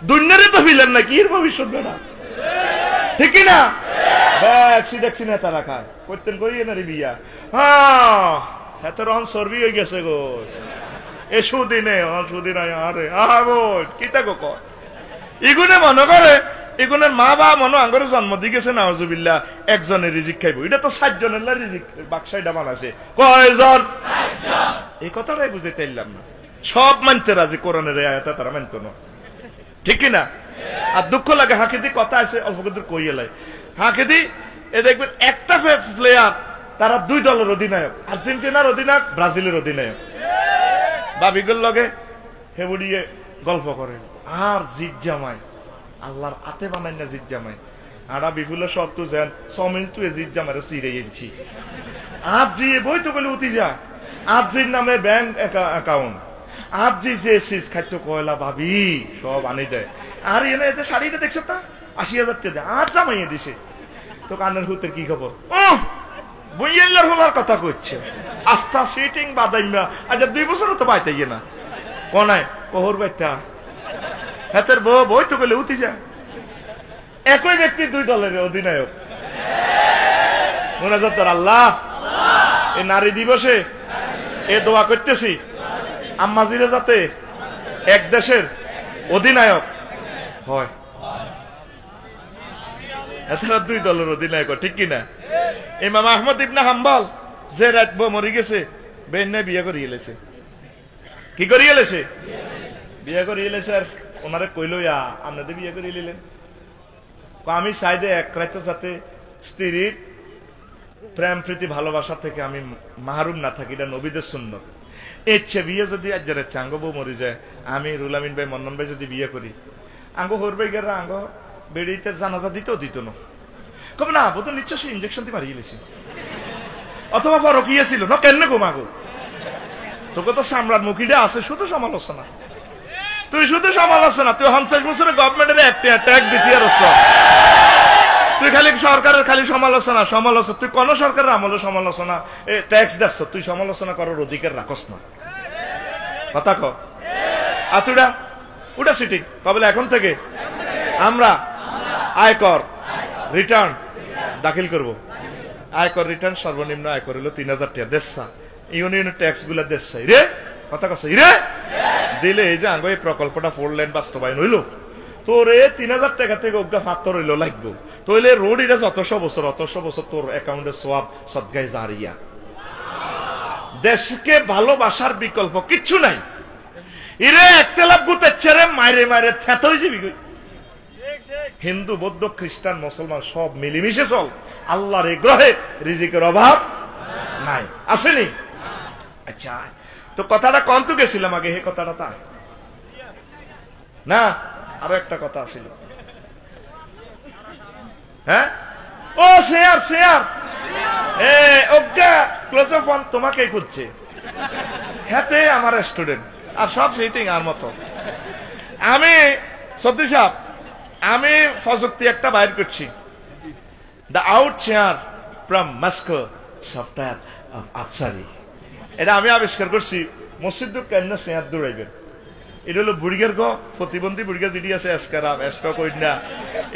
দুনিয়ারে তো ফিলেন না কি ভবিষ্যৎ বেড়া, ঠিক না? ভ্যাকসিন হেতারা খায় করতেন কই নারী বিয়া, হ্যাঁ হেতার অন চর্বি হয়ে গেছে গো এ সুদিনে সুদিন আরে কিতা গো কয় ইগুনে মনে করে এগুনের মা বা মনে আঙ্গরে জন্ম দি গেছে নাউজুবিল্লাহ একজনের রিজিক খাইব, এটা তো 7 জনের রিজিক বাক্সাইডা বানাছে কয়জন? এই কথাটাই বুঝাইতে পারলাম না। সব মানতে রাজি কোরআনের আয়াত তারা মানতো না, ঠিক কিনা? আর দুঃখ লাগে হাকিদি কথা আছে অল্প কিন্তু কই এলাই হাকিদি এ দেখবেন একটা প্লেয়ার তারা 2 দলের অধিনায়ক, আর্জেন্টিনার অধিনায়ক, ব্রাজিলের অধিনায়ক। বাবিগুল লগে হেবুড়িয়ে গল্প করে আর জিত জামাই আল্লাহর আতে বানাই না জিত জামাই আড়া বিপুল সব তো যান সমিল তুই জিত জামাই চিরে এনেছি আপ জি বই তো বলে উঠি যা আপ জির নামে ব্যাংক অ্যাকাউন্ট আপ জি যে সিস খাদ্য কয়লা ভাবি সব আনি দেয়। আর এনে এতে শাড়িটা দেখছে তা 80,000 টাকা আর জামাইয়ে দিছে তো কানের হুতের কি খবর? বইয়ের হবার কথা করছে আস্থা সিটিং বাদাইমা আচ্ছা 2 বছর তো পাইতে গিয়ে না কোনায় কহর বাইতা হাতের বই তো গেলে উঠি যা একই ব্যক্তি 2 দলের অধিনায়ক। মোনাজাত তোর আল্লাহ এই নারী দিবসে এ দোয়া করতেছি আম্মাজিরা যাতে এক দেশের অধিনায়ক হয়, এছাড়া 2 দলের অধিনায়ক, ঠিক কিনা? ইমাম আহমদ ইবনে হাম্বল যে রাত মরি গেছে বেনে বিয়ে করিয়ে এলেছে, কি করিয়ে এলেছে? বিয়ে করিয়ে এলেছে। আর ওনারে কইল আপনাদের বিয়ে করিয়ে নিলেন, আমি চাই যে এক রাত যাতে স্ত্রীর প্রেম প্রীতি ভালোবাসা থেকে আমি মাহরুম না থাকি, এটা নবীদের সুন্নত। ইচ্ছে বিয়ে যদি আজ চাঙ্গ বউ মরি যায়, আমি রুল আমিন ভাই মন্নন ভাই যদি বিয়ে করি আঙ্গো হরবে গেরা আঙ্গো বেড়িতে জানাজা দিতেও দিত না, কবে না বোধ নিশ্চয় সে ইঞ্জেকশন দিয়ে মারিয়ে গেছে অথবা পরকিয়ে ছিল না কেন গো মাগো তোকে তো সামরার মুখিটা আছে শুধু সমালোচনা, তুই শুধু সমালোচনা, তুই 50 বছরে গভর্নমেন্টের একটা ট্যাক্স দিতে আসছ, তুই খালি সরকারের খালি সমালোচনা সমালোচনা, তুই কোন সরকারের আমলে সমালোচনা ট্যাক্স দিচ্ছ, তুই সমালোচনা করার অধিকার রাখস না, কথা ক আতুডা উডা সিটিং বলে এখন থেকে আমরা আয়কর রিটার্ন দাখিল করব। আয়কর রিটার্ন সর্বনিম্ন আয়কর হলো 3000 টাকা দেশা ইউনিয়নের ট্যাক্স গুলা দেশাই রে কথা কছে রে দিলে এই যে আঙ্গ এই প্রকল্পটা 4 লেন বাস্তবায়ন হইল তোরে 3000 টাকা থেকে অজ্ঞা ফাত্তর হইল লাগবো, তাহলে রোড এটা যতশো বছর তোর অ্যাকাউন্টে সোয়াব সদগায়ে জারিয়া। দেশকে ভালোবাসার বিকল্প কিচ্ছু নাই। ইরে একতেলাপ গুতে ছেড়ে মাইরে মাইরে ফেত হয়ে যাবি। হিন্দু বৌদ্ধ খ্রিস্টান মুসলমান সব মিলেমিশে চল, আল্লাহর এই গ্রহে রিজিকের অভাব নাই, আসেনি? আচ্ছা, তো কথাটা কন্ত গেছিলাম আগে, হে কথাটা তা না, আরো একটা কথা ছিল। হ্যাঁ, ও শেয়ার তোমাকে খুঁজছে, হাতে আমার স্টুডেন্ট আর সব সিটিং আর মতো। আমি সত্যি সাহেব, আমি প্রযুক্তি একটা বাইর করছি, the out chair from Moscow software of Afsari. এটা আমি আবিষ্কার করছি। মসজিদ কেমনে চেয়ার দৌড়াইবেন, এটা হলো বুড়িগের গো প্রতিবন্ধী বুড়িগা যেটি আছে এসকারাম এসকা কইনা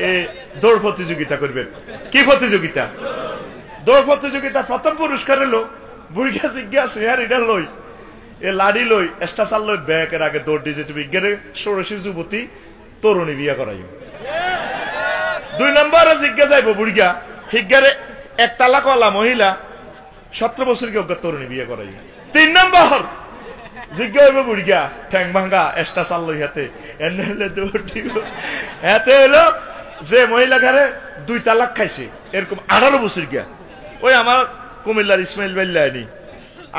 এই দৌড় প্রতিযোগিতা করবেন। কি প্রতিযোগিতা? দৌড় প্রতিযোগিতা। প্রথম পুরস্কার হলো বুড়িগা জিজ্ঞা চেয়ার এটা লই, এ লাড়ি লই স্টেশন লই ব্যাগের আগে দৌড় দিয়ে তুমি গেলে ষোড়শী যুবতী তরুণী বিয়া করাই। 2 নম্বরে জিজ্ঞা যাইব বুড়িগা হিজ্ঞারে একতালা কলা মহিলা 17 বছর কি অজ্ঞা তরুণী বিয়ে করাই। 3 নম্বর জিজ্ঞা হইব বুড়িগা ঠ্যাং ভাঙ্গা এস্টা চাল লই হাতে এনে হলে দৌড়ি হাতে হলো যে মহিলা ঘরে 2 তালাক খাইছে, এরকম 18 বছর গিয়া। ওই আমার কুমিল্লার ইসমাইল বাইল্লানি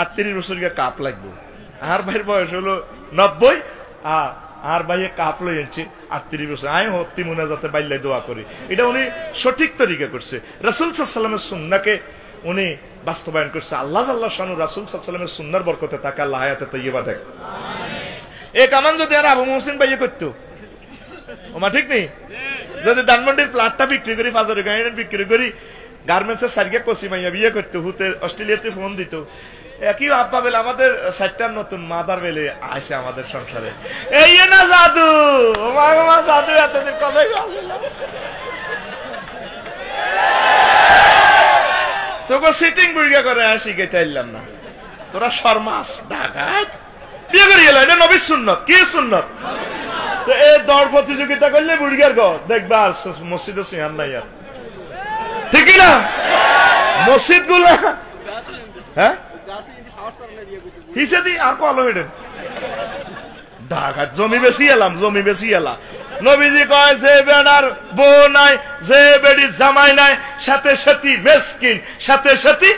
38 বছর গিয়া কাপ লাগবো। আর ভাইয়ের বয়স হলো 90, আর ভাইয়ে কাপ লই আনছে 38 বছর। আমি হত্তি মুনা যাতে বাইল্লাই দোয়া করি, এটা উনি সঠিক তরিকা করছে। রাসূল সাল্লাল্লাহু আলাইহি ওয়াসাল্লামের সুন্নাহকে উনি বাস্তবায়ন করছে। আল্লাহ আল্লাহ শানু রাসূল সাল্লাল্লাহু আলাইহি ওয়াসাল্লামের সুন্নাহর বরকতে তাকে আল্লাহ হায়াতে তাইয়্যিবা দেখ। এই কামান যদি আর আবু মুহসিন ভাইয়ে করতো, ওমা ঠিক নেই? যদি ধানমন্ডির প্লাটটা বিক্রি করি, 5000 গাড়ি বিক্রি করি, গার্মেন্টসের সারিকে কষি মাইয়া বিয়ে করতো, হুতে অস্ট্রেলিয়াতে ফোন দিত, একই আব্বা বেলে আমাদের 60টার নতুন মাদার বেলে আসে আমাদের সংসারে। এই না জাদু, ওমা ওমা জাদু এতদিন কথাই বলছিলাম। তোকে সিটিং বুড়িয়া করে আসি গে চাইলাম না, তোরা শর্মাস ঢাকায় বিয়ে করে গেল। এটা নবীর সুন্নত। কি সুন্নত? তো এই দৌড় প্রতিযোগিতা করলে বুড়িয়ার গো দেখবা মসজিদে সিহান নাই আর, ঠিক না? মসজিদ গুলা হ্যাঁ হিসেদি আর কলো হেডেন ঢাকা জমি বেশি এলাম, জমি বেশি এলাম। নবীজি কয় যে বেড়ার বউ নাই, যে বেড়ি জামাই নাই, সাথে সাথী মেসকিন, সাথে সাথী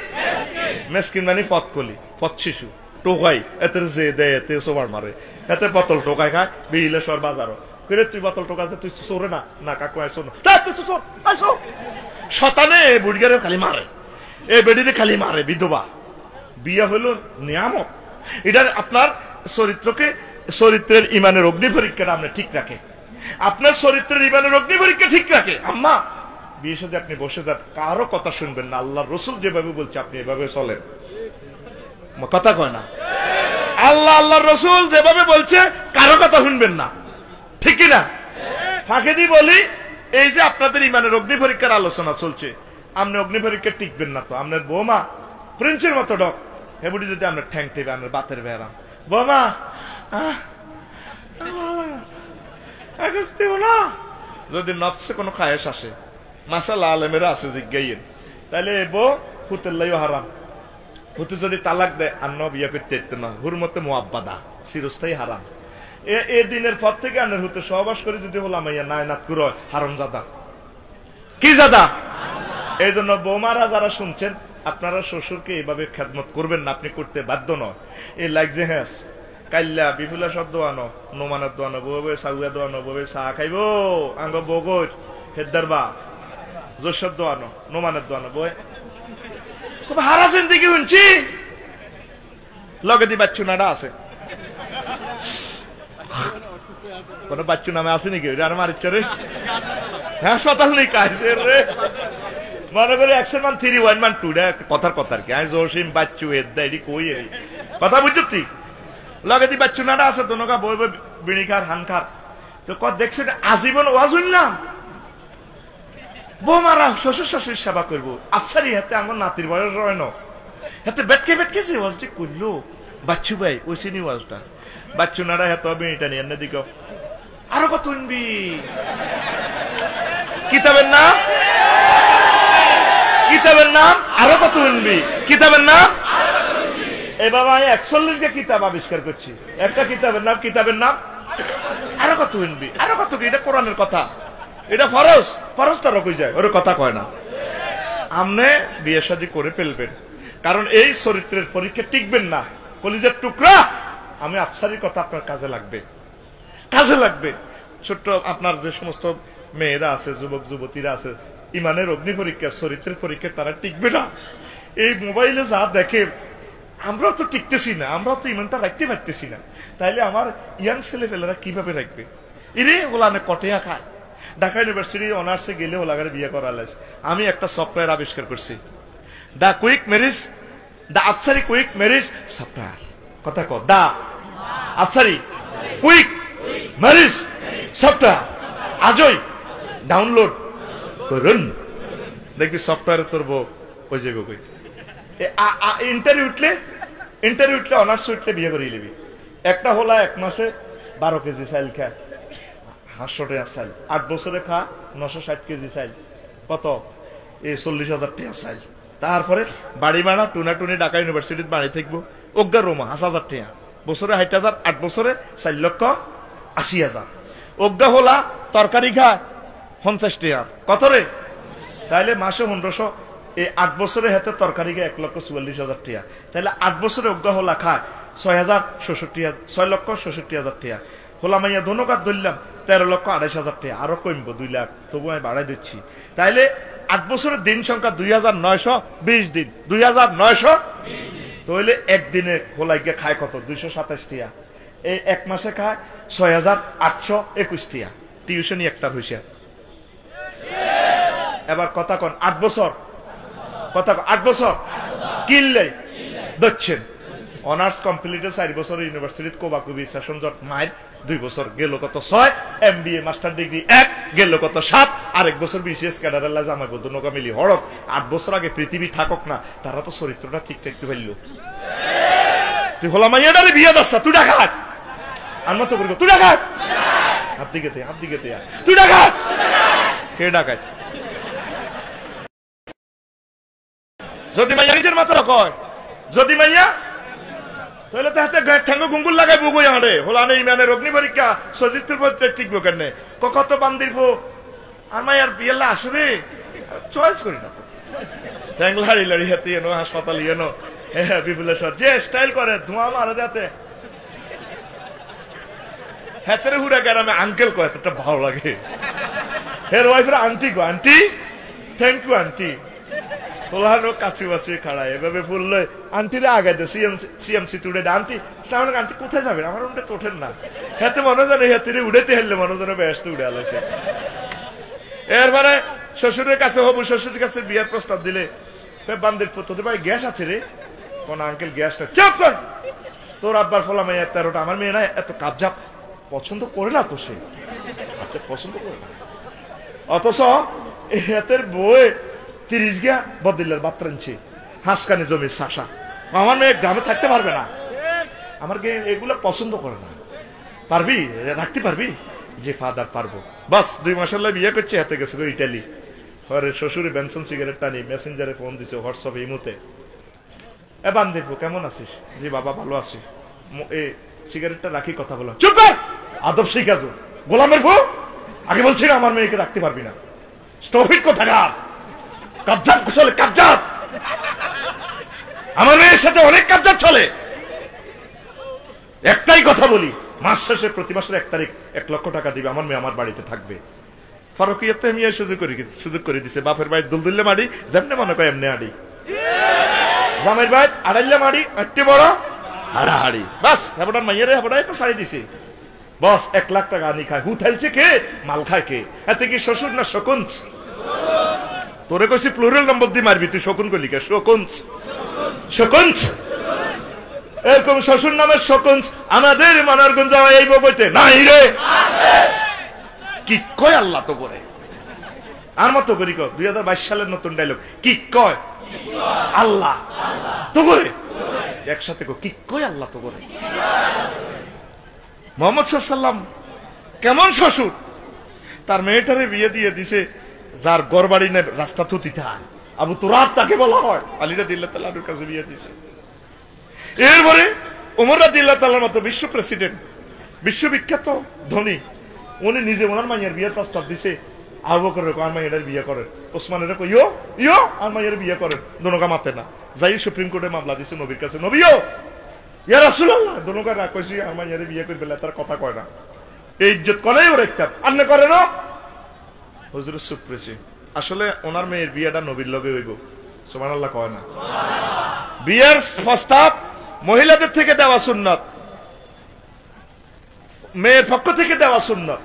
মেসকিন মানে পথকলি, পথ শিশু টোকাই এতে যে দেয় এতে সোবার মারে, এতে বোতল টোকাই খায় বিহিলেশ্বর বাজারও ফিরে। তুই বোতল টোকাতে তুই চোরে না? না কাকু আইসো না, তুই চোর আইসো। শতানে বুড়িগারে খালি মারে, এ বেডিরে খালি মারে। বিধবা বিয়া হইল নিয়ামত। এটা আপনার চরিত্রকে, চরিত্রের ইমানের অগ্নি পরীক্ষাটা আপনি ঠিক রাখে, আপনার চরিত্রের ইমানের অগ্নি পরীক্ষা ঠিক রাখে। আম্মা বিয়ে সাথে আপনি বসে যান, কারো কথা শুনবেন না। আল্লাহ রসুল যেভাবে বলছে আপনি এভাবে চলেন। কথা কয় না? আল্লাহ আল্লাহর রসুল যেভাবে বলছে কারো কথা শুনবেন না, ঠিক কিনা? ফাঁকে দিয়ে বলি, এই যে আপনাদের ইমানের অগ্নি পরীক্ষার আলোচনা চলছে, আপনি অগ্নি পরীক্ষা টিকবেন না তো। আপনার বৌমা প্রিন্সের মতো ডক হেবুটি যদি আপনার ঠ্যাং টেবে আপনার বাতের বেড়াম, বৌমা যদি নফসে কোনো খায়েশ আসে, মাসাল্লাহ আলেমেরা আছে জিজ্ঞাইয়েন, তাহলে বউ হুতের লাইও হারাম। হুতে যদি তালাক দেয় আর বিয়া করতে না, হুর মতে মুআব্বাদা চিরস্থায়ী হারাম। এ দিনের পর থেকে আনের হুতে সহবাস করে যদি হলাম নায়নাত করে হারাম জাদা। কি জাদা? এই জন্য বৌমারা যারা শুনছেন, আপনারা শ্বশুরকে এইভাবে খেদমত করবেন না, আপনি করতে বাধ্য নয়। এই লাগছে হ্যাঁ কাইল্লা বিপুলা সব দোয়ানো, নোমানের দোয়ানো, বউবে সাগুয়া দোয়ানো, বউবে চা খাইব আঙ্গ বগর হেদার বা জোসব দোয়ানো, নোমানের দোয়ানো, বই খুব হারাছেন দিকে শুনছি। লগে দি বাচ্চু নাডা আছে, কোন বাচ্চু নামে আছে নাকি? আর মারিচ্ছে রে, হাসপাতাল নেই কাছে রে, মনে করে 1 1 1 2 কথার কথা আর কি। আমি জসিম বাচ্চু হেদ্দা এটি কই কথা বুঝছি। লগে দি বাচ্চু নাডা আছে, দোনকা বই বই বিড়ি খার হান খার। তো কত দেখছেন আজীবন ওয়াজ শুনলাম, বৌমারা শ্বশুর শাশুড়ির সেবা করবো। আফসারি হাতে আমার নাতির বয়স হয় না, হাতে বেটকে বেটকেছে ওয়াজটি করলো বাচ্চু ভাই ওই সিনি ওয়াজটা। বাচ্চু নাডা হাতে বিড়িটা নিয়ে এনে দিক আরো কত উনবি? কিতাবের নাম, কিতাবের নাম আরো কত উনবি? কিতাবের নাম এই বাবা আমি 41টা কিতাব আবিষ্কার করছি। একটা কিতাবের নাম আরো কত উনবি, আরো কত কি? এটা কোরআনের কথা, এটা ফরজ, ফরজ তার কই যায়, ওর কথা কয় না। আমনে বিয়ে শাদী করে ফেলবেন, কারণ এই চরিত্রের পরীক্ষা টিকবেন না। কলিজার টুকরা, আমি আফসারির কথা আপনার কাজে লাগবে, কাজে লাগবে। ছোট্ট আপনার যে সমস্ত মেয়েরা আছে, যুবক যুবতীরা আছে, ইমানের অগ্নি পরীক্ষা, চরিত্রের পরীক্ষা তারা টিকবে না। এই মোবাইলে যা দেখে, আমরা তো টিকতেছি না, আমরা তো ইমানটা রাখতে পারতেছি না, তাইলে আমার ইয়াং ছেলেপেলেরা কিভাবে রাখবে? ইরে ওলানে কটেয়া খায়। ঢাকা ইউনিভার্সিটি অনার্সে গেলে ওলাগারে বিয়ে করা লাগছে। আমি একটা সফটওয়্যার আবিষ্কার করছি, দা কুইক ম্যারেজ, দা আফসারি কুইক ম্যারেজ সফটওয়্যার। কথা কো, দা আফসারি কুইক ম্যারেজ সফটওয়্যার। আজই ডাউনলোড করুন, দেখবি সফটওয়্যারে তোর বউ ওই যাবে কই। ইন্টারভিউ উঠলে অনার্স উঠলে বিয়ে করিয়ে নিবি। একটা হলা 1 মাসে 12 কেজি চাইল খায়, 500 টাকা চাইল। 8 বছরে খা 960 কেজি চাইল। কত? এই 40,000 টাকা চাইল। তারপরে বাড়ি ভাড়া টুনাটুনি ঢাকা ইউনিভার্সিটির বাড়ি থাকবো, অজ্ঞা রোমা 5,000 টাকা, বছরে 60,000, 8 বছরে 4,80,000। অজ্ঞা হলা তরকারি খায় 50 টাকা, কত রে? তাইলে মাসে 1500, এই 8 বছরে হাতে তরকারি খায় 1,44,000 টাকা। তাহলে 8 বছরে অজ্ঞা হলা খায় 6,66,000 টাকা। হোলা মাইয়া ধনুকাত ধরলাম 13,28,000 টাকা, আরো কমবো 2 লাখ, তবু আমি বাড়াই দিচ্ছি। তাইলে 8 বছরের দিন সংখ্যা 2,920 দিন, 2,900। তাহলে একদিনে হোলাই গিয়ে খায় কত? 227 টাকা। এই 1 মাসে খায় 6,821 টাকা। টিউশনি একটা হইছে। এবার কথা কন, 8 বছর, কথা কন, 8 বছর কিনলে দচ্ছেন। অনার্স কমপ্লিটে 4 বছর ইউনিভার্সিটিতে কোবাকুবি সেশন জট মাইল 2 বছর গেল কত 6, এমবিএ মাস্টার ডিগ্রি 1 গেল কত 7, আর 1 বছর বিসিএস ক্যাডারের লাগে আমার বদনকা মিলি হড়ক। 8 বছর আগে পৃথিবী থাকক না, তারা তো চরিত্রটা ঠিক থাকতে পারলো। তুই হলা মাইয়াটারে বিয়ে দাস, তুই ডাকাত আর মতো করবো, তুই ডাকাত হাত দিকে তুই ডাকাত। কে ডাকাত? যদি মাইয়া নিজের মাত্র কয়, যদি মাইয়া তাহলে তাহাতে ঠ্যাঙ্গ গুঙ্গুল লাগাই বুগুই হাঁড়ে হোলানে ইমানের অগ্নি পরীক্ষা, চরিত্রের পরীক্ষা টিকবো কেন? কত বান্দির ফো আর মাইয়ার বিয়েলা আসবে, চয়েস করি না তো। ঠ্যাং লাড়ি লাড়ি হাতে এনো, হাসপাতাল এনো, বিপুলের সব যে স্টাইল করে ধোঁয়া মারে যাতে হাতের হুড়া গ্রামে আঙ্কেল কয়, এতটা ভালো লাগে। হের ওয়াইফের আন্টি গো, আন্টি থ্যাংক ইউ আন্টি। ওলানো কাছে বাসে খাড়া এভাবে ফুললে আন্টিরে আগে দে সিএমসি তুড়ে আন্টি আন্টি কোথায় যাবেন? আমার ওটা ওঠেন না, হাতে মনে জানে হাতে উড়েতে হেললে মনে জানে ব্যস্ত উড়ে আলাইছে। এরপরে শ্বশুরের কাছে হবু, শ্বশুরের কাছে বিয়ের প্রস্তাব দিলে বান্দির তোদের ভাই গ্যাস আছে রে? কোন আঙ্কেল গ্যাসটা চুপ কর, তোর আব্বার ফলা মেয়ে 13টা, আমার মেয়ে না এত কাবজাপ পছন্দ করে না তো, সে পছন্দ করে না। অথচ হাতের বই 30 গিয়া বদিল্লার বাপ টানছে, হাঁসকানি জমির শাসা। আমার মেয়ে গ্রামে থাকতে পারবে না, আমার এগুলো পছন্দ করে না। পারবি রাখতে পারবি? যে ফাদার পারবো। বাস 2 মাসের বিয়ে করছে, হাতে গেছে ইটালি। পরে শ্বশুরে বেনসন সিগারেট টানি মেসেঞ্জারে ফোন দিছে, হোয়াটসঅ্যাপ ইমুতে, এ বান্দির কেমন আছিস? জি বাবা ভালো আছি। এই সিগারেটটা রাখি, কথা বলো। চুপ কর, আদব শিখাছো গোলামের ফু। আগে বলছি না আমার মেয়েকে রাখতে পারবি না। স্টপিট কোথাকার, কাবজাত চলে, কাবজাত। আমার মেয়ের সাথে অনেক কাবজাত চলে। একটাই কথা বলি, মাস শেষে প্রতি মাসের 1 তারিখ 1 লক্ষ টাকা দিবে, আমার মেয়ে আমার বাড়িতে থাকবে। ফারুকিয়াতে আমি সুযোগ করে দিছে, বাপের বাড়ি দুলদুল্লে মাড়ি যেমনি মনে করে এমনি আড়ি, জামের বাড়ি আড়াইলে মাড়ি একটি বড় হাড়াহাড়ি। বাস হেবটার মাইয়ারে হেবটাই তো ছাড়ি দিছে। বস 1 লাখ টাকা আনি খায়, হুথাইছে কে? মাল খায় কে? এতে কি শ্বশুর না শকুঞ্চ? তোরে কইছি প্লুরাল নম্বর দিয়ে মারবি, তুই শকুন করলি কে? শকুঞ্চ, শকুঞ্চ। এরকম শ্বশুর নামের শকুঞ্চ আমাদের মানারগঞ্জ এই বইতে নাই রে। কি কয় আল্লাহ তো করে আর মতো করি। 2022 সালের নতুন ডায়লগ, কি কয় আল্লাহ তো করে, একসাথে কি কয় আল্লাহ তো করে। মোহাম্মদ সাল্লাল্লাহু কেমন শ্বশুর, তার মেয়েটারে বিয়ে দিয়ে দিছে যার গড়বাড়ি নেই রাস্তা থুতিতে আবু তুরাব তাকে বলা হয়, আলী রাদিয়াল্লাহু তাআলার কাছে বিয়ে দিছে। এরপরে ওমর রাদিয়াল্লাহু তাআলার মতো বিশ্ব প্রেসিডেন্ট, বিশ্ববিখ্যাত ধনী, উনি নিজে ওনার মাইয়ের বিয়ের প্রস্তাব দিছে। আবু বকর আর মাইয়ের বিয়ে করেন, ওসমানের ইয়ো ইয়ো আর মাইয়ের বিয়ে করেন, দোনোকা মাতে না। যাই সুপ্রিম কোর্টে মামলা দিছে নবীর কাছে, নবীও ইয়া রাসূলুল্লাহ, দোনোকা না কইছি আর মাইয়ের বিয়ে করবে না, তার কথা কয় না, এই ইজ্জত করেই ওর একটা আন্নে করে না। হুজুর সুপ্রেসি আসলে ওনার মেয়ের বিয়েটা নবীর লগে হইব, সুবহানাল্লাহ কয় না। বিয়ের প্রস্তাব মহিলাদের থেকে দেওয়া সুন্নাত, মেয়ের পক্ষ থেকে দেওয়া সুন্নাত।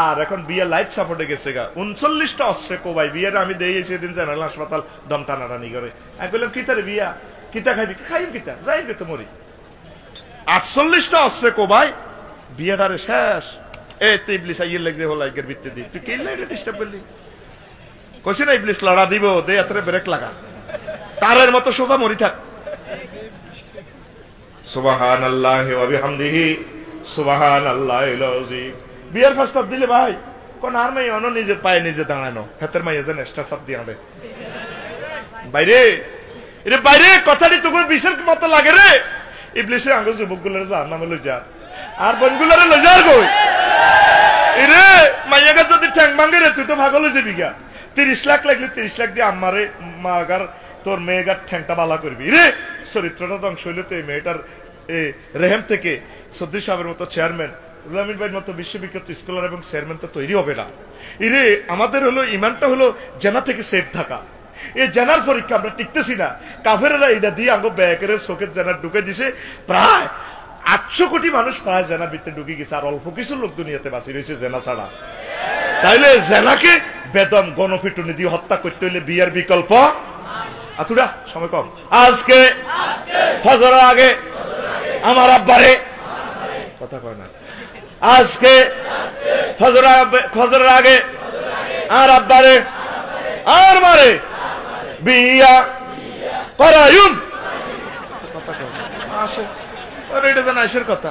আর এখন বিয়ে লাইফ সাপোর্টে গেছে গা 39টা অস্ত্রে কোবাই বিয়ের আমি দিয়েছি সেদিন জেনারেল হাসপাতাল দম টানাটানি করে। আমি বললাম কিতারে বিয়া, কিতা খাইবি, খাইম কিতা, যাই তো মরি। 48টা অস্ত্রে কোবাই বিয়েটারে শেষ। তুই ইবলিস আইয়ের লাগছে হল আইগের ভিত্তি দি, তুই কে লাইটে ডিস্টার্ব করলি? কইছি না ইবলিস লড়া দিব, দে এতরে ব্রেক লাগা, তারের মতো সোজা মরি থাক। সুবহানাল্লাহি ওয়া বিহামদিহি সুবহানাল্লাহিল আযীম। বিয়ের প্রস্তাব দিলে ভাই কোন আর মাই অন নিজের পায়ে নিজে দাঁড়ানো, হাতের মাই যেন এক্সট্রা সাপ দিয়ে হবে বাইরে। এরে বাইরে কথাটি তোকে বিশের মতো লাগে রে। ইবলিসে আঙ্গ যুবকগুলোর জাহান্নামে লই যা আর বনগুলোরে লই যার কই। এরে মাইয়াকে যদি ঠ্যাং ভাঙে রে তুই তো ভাগল হয়ে যাবি গা। 30 লাখ লাগলে 30 লাখ দিয়ে আম্মারে মাগার তোর মেয়েগার ঠ্যাংটা বালা করবি রে। চরিত্রটা ধ্বংস হইলে তো এই মেয়েটার রেহেম থেকে সদ্দি সাহেবের মতো চেয়ারম্যান, রুলামিন ভাইয়ের মতো বিশ্ববিখ্যাত স্কলার এবং চেয়ারম্যান তো তৈরি হবে না। এরে আমাদের হলো ইমানটা হলো জেনা থেকে সেফ থাকা। এই জেনার পরীক্ষা আমরা টিকতেছি না। কাফেরেরা এটা দিয়ে আঙ্গ ব্যাকের চোখের জেনার ঢুকে দিছে। প্রায় 800 কোটি মানুষ প্রায় জেনার ভিতরে ঢুকে গেছে, আর অল্প কিছু লোক দুনিয়াতে বাঁচি রয়েছে জেনা ছাড়া। তাইলে জেনাকে বেদম গণপিটুনি দিয়ে হত্যা করতে হইলে বিয়ের বিকল্প আতুরা সময় কম। আজকে ফজরের আগে আমার আব্বারে কথা কয় না, আজকে ফজরের আগে আর আব্বারে আর মারে বিয়া করায়ুম। কথা কয় আসে আর এটা জানা আইসের কথা।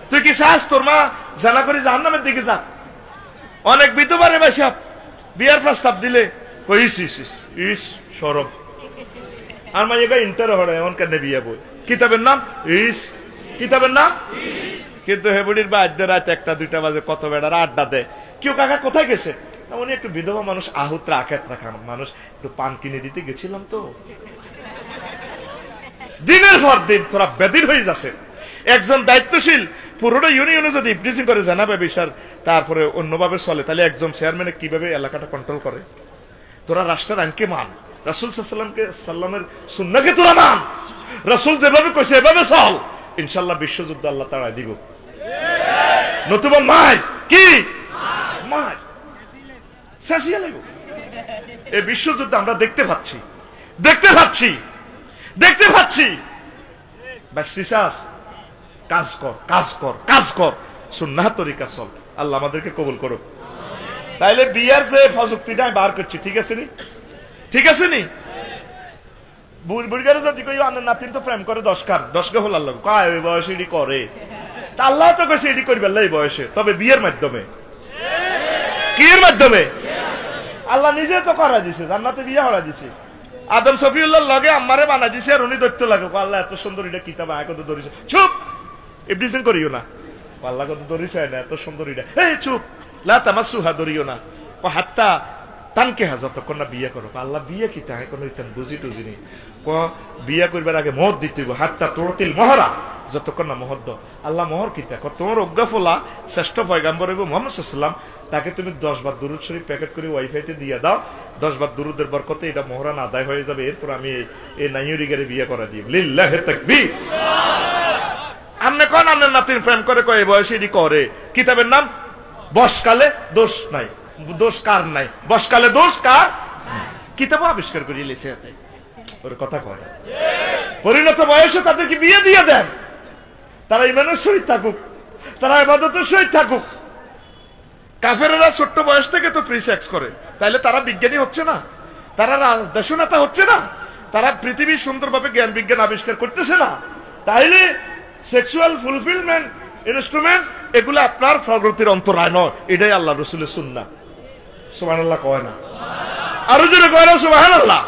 তুই কি চাস তোর মা জানা করে জাহান্নামের দিকে যা? অনেক বিধবারে বাসা বিয়ার প্রস্তাব দিলে কইস ইস সরব আর মা এগা ইন্টার হড়ে এমন কেন বিয়া বই কিতাবের নাম ইস, কিতাবের নাম। কিন্তু হেবুড়ির বা আড্ডা রাত 1টা 2টা বাজে কত বেড়ারা আড্ডা দেয়। কেউ কাকা কোথায় গেছে? উনি একটু বিধবা মানুষ, আহুত্রা আখেত রাখা মানুষ, একটু পান কিনে দিতে গেছিলাম তো। দিনের পর দিন তোরা বেদিন হয়ে যাচ্ছে। একজন দায়িত্বশীল পুরোটা ইউনিয়নে যদি ইপ্রিজিং করে জানাবে বিষয় তারপরে অন্যভাবে চলে, তাহলে একজন চেয়ারম্যানে কিভাবে এলাকাটা কন্ট্রোল করে? তোরা রাষ্ট্রের আইনকে মান, রাসূল সাল্লামের সুন্নাহকে তোরা মান, রাসূল যেভাবে কইছে এভাবে চল, ইনশাআল্লাহ বিশ্বযুদ্ধ আল্লাহ তাআলা দিব। নতুবা মার কি মার সাসিয়া লাগবে। এই বিশ্বযুদ্ধ আমরা দেখতে পাচ্ছি। বাসিসাস কাজ কর সুন্নাহ তরিকা চল। আল্লাহ আমাদেরকে কবুল করুক। তাইলে বিয়ার যে প্রযুক্তিটা বার করছি ঠিক আছে নি বুড়িগারে যদি কই আনের নাতিন তো প্রেম করে 10 হল আল্লাহ কয় ওই বয়সে এডি করে, তা আল্লাহ তো কইছে এডি করবে আল্লাহ এই বয়সে, তবে বিয়ের মাধ্যমে। কিয়ের মাধ্যমে? আল্লাহ নিজে তো করা দিছে, জান্নাতে বিয়ে হরা দিছে। আদম সফিউল্লাহ লগে আম্মারে বানা দিছে আর উনি দৈত্য লাগে আল্লাহ এত সুন্দর এটা কিতাব কত ধরিছে। চুপ ইবলিসিং করিও না, আল্লাহ কত ধরিছে না এত সুন্দর এটা। এই চুপ লা তামাসসুহা ধরিও না, হাত্তা তানকে যতক্ষণ না বিয়ে করো। আল্লাহ বিয়ে কি তাই কোনো বুঝি টুজিনি বিয়ে করবার আগে মহর দিতে হইব, হাত্তা তোরতিল মহরা, যতক্ষণ না মহর দাও। আল্লাহ মহর কি তাই তোমার অজ্ঞাফলা শ্রেষ্ঠ পয়গাম্বর হইব মুহাম্মদ সাল্লাল্লাহু আলাইহি ওয়াসাল্লাম, তাকে তুমি 10 বার দুরূদ শরীফ প্যাকেট করে ওয়াইফাইতে দিয়ে দাও, 10 বার দুরূদের বরকতে এটা মোহরান আদায় হয়ে যাবে। এরপর আমি এই নাইয়ুরিগারে বিয়ে করা দিব। লিল্লাহি তাকবীর। আমনে কোন আমনের নাতির প্রেম করে কয় বয়সে এডি করে। কিতাবের নাম বসকালে দোষ নাই, দোষ কার নাই, বসকালে দোষ কার? কিতাব আবিষ্কার করে লিখে ওর কথা কয়। পরিণত বয়সে তাদেরকে বিয়ে দিয়ে দেন, তারা ইমানের সহিত থাকুক, তারা ইবাদতের সহিত থাকুক। কাফেরেরা ছোট্ট বয়স থেকে তো প্রিসেক্স করে, তাইলে তারা বিজ্ঞানী হচ্ছে না, তারা দেশনেতা হচ্ছে না, তারা পৃথিবীর সুন্দরভাবে জ্ঞান বিজ্ঞান আবিষ্কার করতেছে না। তাইলে সেক্সুয়াল ফুলফিলমেন্ট ইনস্ট্রুমেন্ট এগুলো আপনার প্রগতির অন্তরায় নয়, এটাই আল্লাহ রসুলের সুন্নাহ। সুবহানাল্লাহ কয় না? আরো জোরে কয় না সুবহানাল্লাহ?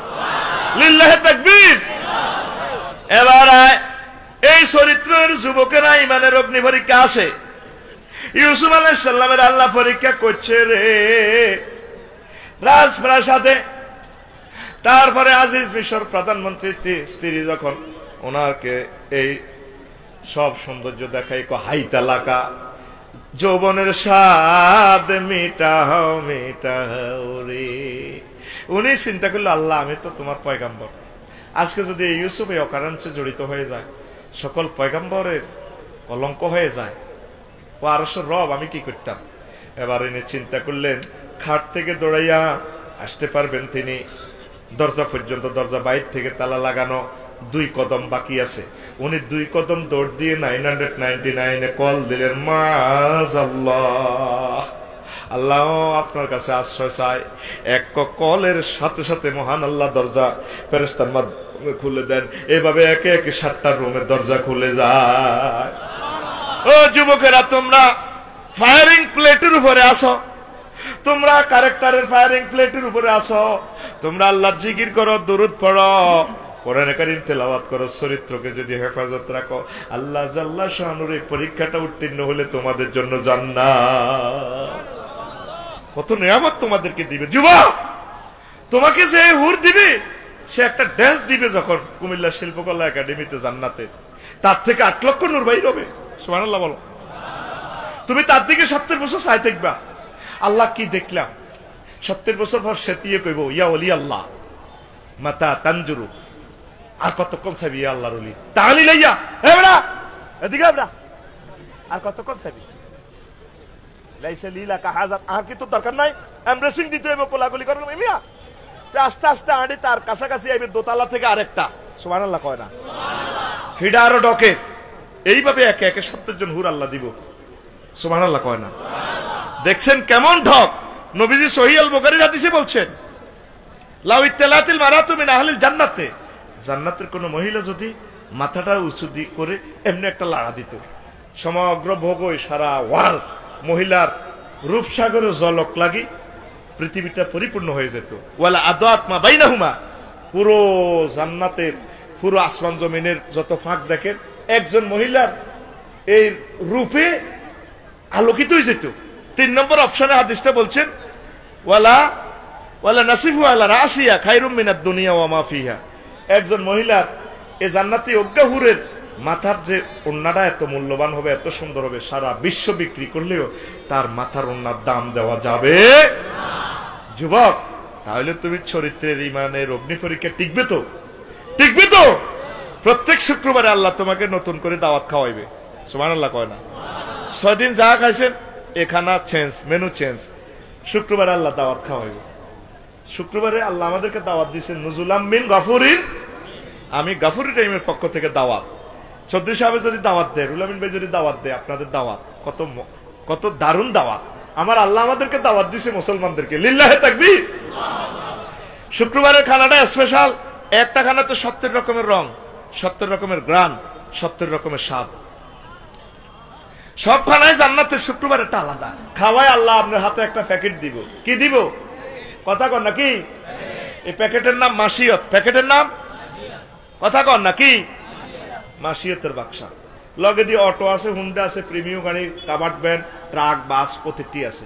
লিল্লাহি তাকবীর। এবার এই চরিত্রের যুবকেরা ইমানের অগ্নি পরীক্ষা আছে। ইউসুফ আলাইহিস সালামের আল্লাহ পরীক্ষা করছে রে রাজপ্রাসাদে। তারপরে আজিজ মিশর প্রধানমন্ত্রী স্ত্রী যখন ওনাকে এই সব সৌন্দর্য দেখাই হাইতালাকা যৌবনের স্বাদ মিটাও মিটাও রে, উনি চিন্তা করলো আল্লাহ আমি তো তোমার পয়গাম্বর, আজকে যদি ইউসুফ এই অকারণে জড়িত হয়ে যায়, সকল পয়গাম্বরের কলঙ্ক হয়ে যায়, ও আরশের রব, আমি কি করতাম? এবার ইনি চিন্তা করলেন খাট থেকে দৌড়াইয়া আসতে পারবেন তিনি দরজা পর্যন্ত, দরজা বাইর থেকে তালা লাগানো, 2 কদম বাকি আছে। উনি 2 কদম দৌড় দিয়ে 999 কল দিলেন, মাশাআল্লাহ আল্লাহ আপনার কাছে আশ্রয় চাই। এক কলের সাথে সাথে মহান আল্লাহ দরজা ফেরেশতার মাধ্যমে খুলে দেন। এভাবে একে একে 7টা রুমের দরজা খুলে যায়। ও যুবকেরা, তোমরা ফায়ারিং প্লেটের উপরে আসো, তোমরা ক্যারেক্টারের ফায়ারিং প্লেটের উপরে আসো, তোমরা আল্লাহর জিকির করো, দুরূদ পড়ো, কোরআনে কারীম তেলাওয়াত করো, চরিত্রকে যদি হেফাজত রাখো, আল্লাহ জাল্লা শানুর এই পরীক্ষাটা উত্তীর্ণ হলে তোমাদের জন্য জান্নাত, কত নিয়ামত তোমাদেরকে দিবে। যুবক, তোমাকে যে হুর দিবে, সে একটা ড্যান্স দিবে যখন কুমিল্লা শিল্পকলা একাডেমিতে জান্নাতে, তার থেকে 8 লক্ষ নূর বাইর হবে। সুবহানাল্লাহ বলো। তুমি তার দিকে 70 বছর চাই দেখবা, আল্লাহ কি দেখলাম, 70 বছর পর সেতিয়ে কইব ইয়া ওলি আল্লাহ মাতা তানজুরু, আর কতক্ষণ চাইবি ইয়া আল্লাহর ওলি তাহলে লাইয়া, হে বেড়া এদিকে বেড়া, আর কতক্ষণ চাইবি? লাইসা লীলা কাহাজাত, আর কি তো দরকার নাই, এমব্রেসিং দিতে হইব, কোলাগুলি করব মিয়া, আস্তে আস্তে আড়ি তার কাছাকাছি আইবে, দোতলা থেকে আরেকটা। সুবহানাল্লাহ কয় না? হিডা আরো ডকে, এইভাবে একে একে 70 জন হুর আল্লাহ দিব। সুবহানাল্লাহ কয় না? দেখছেন কেমন ঢক? নবীজি সহিহ আল বুখারীর হাদিসে বলছেন, লাউ ইত্তালাতিল মারাতু মিন আহলিল জান্নাতে, জান্নাতের কোন মহিলা যদি মাথাটা উঁচু করে এমনি একটা লাড়া দিত, সমগ্র ভোগই সারা ওয়ার্ল্ড মহিলার রূপসাগরে জলক লাগি পৃথিবীটা পরিপূর্ণ হয়ে যেত। ওয়ালা আদাত মা বাইনাহুমা, পুরো জান্নাতের পুরো আসমান জমিনের যত ফাঁক দেখেন, একজন মহিলার এই রূপে আলোকিত হয়ে যেত। 3 নম্বর অপশনে হাদিসটা বলছেন, ওয়ালা ওয়ালা নাসিফু আলা রাসিয়া খায়রুম মিনাদ দুনিয়া ওয়া মা ফিহা, একজন মহিলার এই জান্নাতি অজ্ঞাহুরের মাথার যে ওন্নাটা এত মূল্যবান হবে, এত সুন্দর হবে, সারা বিশ্ব বিক্রি করলেও তার মাথার ওন্নার দাম দেওয়া যাবে না। যুবক, তাহলে তুমি চরিত্রের ইমানের অগ্নি পরীক্ষা টিকবে তো? টিকবে তো? প্রত্যেক শুক্রবারে আল্লাহ তোমাকে নতুন করে দাওয়াত খাওয়াইবে। সুবহানাল্লাহ কয় না? 6 দিন যা খাইছেন এখানা চেঞ্জ, মেনু চেঞ্জ, শুক্রবারে আল্লাহ দাওয়াত খাওয়াইবে। শুক্রবারে আল্লাহ আমাদেরকে দাওয়াত দিয়েছেন নুজুলাম মিন গাফুরির, আমি গাফুরি টাইমের পক্ষ থেকে দাওয়াত। 14 সাহেব যদি দাওয়াত দেয়, রুলামিন ভাই যদি দাওয়াত দেয়, আপনাদের দাওয়াত কত দারুণ দাওয়াত। আমার আল্লাহ আমাদেরকে দাওয়াত দিছে মুসলমানদেরকে, লিল্লাহি তাকবীর। শুক্রবারের খানাটা স্পেশাল, একটা খানাতে 70 রকমের রং, 70 রকমের গ্রান, 70 রকমের স্বাদ, সব খানায় জান্নাতের শুক্রবারেরটা আলাদা। খাওয়ায় আল্লাহ আপনার হাতে একটা প্যাকেট দিব। কি দিব? কথা কন না কি? এই প্যাকেটের নাম মাসিয়ত। প্যাকেটের নাম কথা কন না কি? মাসিয়তের বাক্সা। লগে দিয়ে অটো আছে, হুন্ডা আছে, প্রিমিয়াম গাড়ি, কাভার্ড ভ্যান, ট্রাক, বাস প্রতিটি আছে।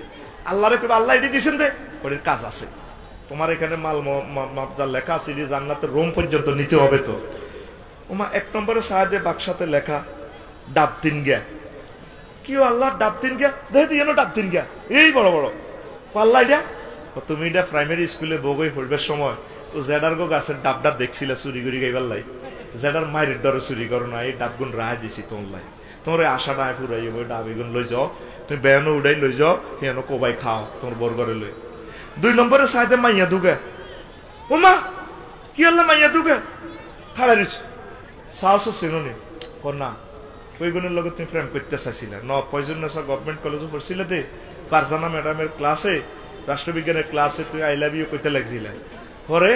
আল্লাহরে কইবা আল্লাহ এটি দিয়েছেন দে, ওর কাজ আছে, তোমার এখানে মাল মাপজার লেখা আছে, জান্নাতের রুম পর্যন্ত নিতে হবে তো। ওমা 1 নম্বরে সাহায্যে বাক্সাতে লেখা ডাব 3 গিয়া। কি আল্লাহ ডাব 3 গিয়া? দেখে দিয়ে ডাব 3 গিয়া, এই বড় বড় পাল্লা। এটা তুমি এটা প্রাইমারি স্কুলে বগই পড়বার সময় ও জেডারগো গাছের ডাবটা দেখছিল চুরি করি গাইবার লাই, জেডার মায়ের ডরে চুরি করো না, এই ডাবগুন রায় দিছি তোমার লাই, তোমার ওই আশা নাই ফুরাই ওই ডাব এগুন লই যাও, তুমি বেয়ানো উড়াই লই যাও, হেন কোবাই খাও তোমার বরগরে লই। 2 নম্বরে সাইডে মাইয়া দুগে। ও মা কি আল্লাহ মাইয়া দুগে খাড়া দিছ, সাহস চিনি না, ওইগুনের লগে তুমি প্রেম করতে চাইছিলা ন? পয়জন্যসা গভর্নমেন্ট কলেজে পড়ছিলে দে, পারজানা ম্যাডামের ক্লাসে, রাষ্ট্রবিজ্ঞানের ক্লাসে তুই আই লাভ ইউ কইতে লাগছিল, পরে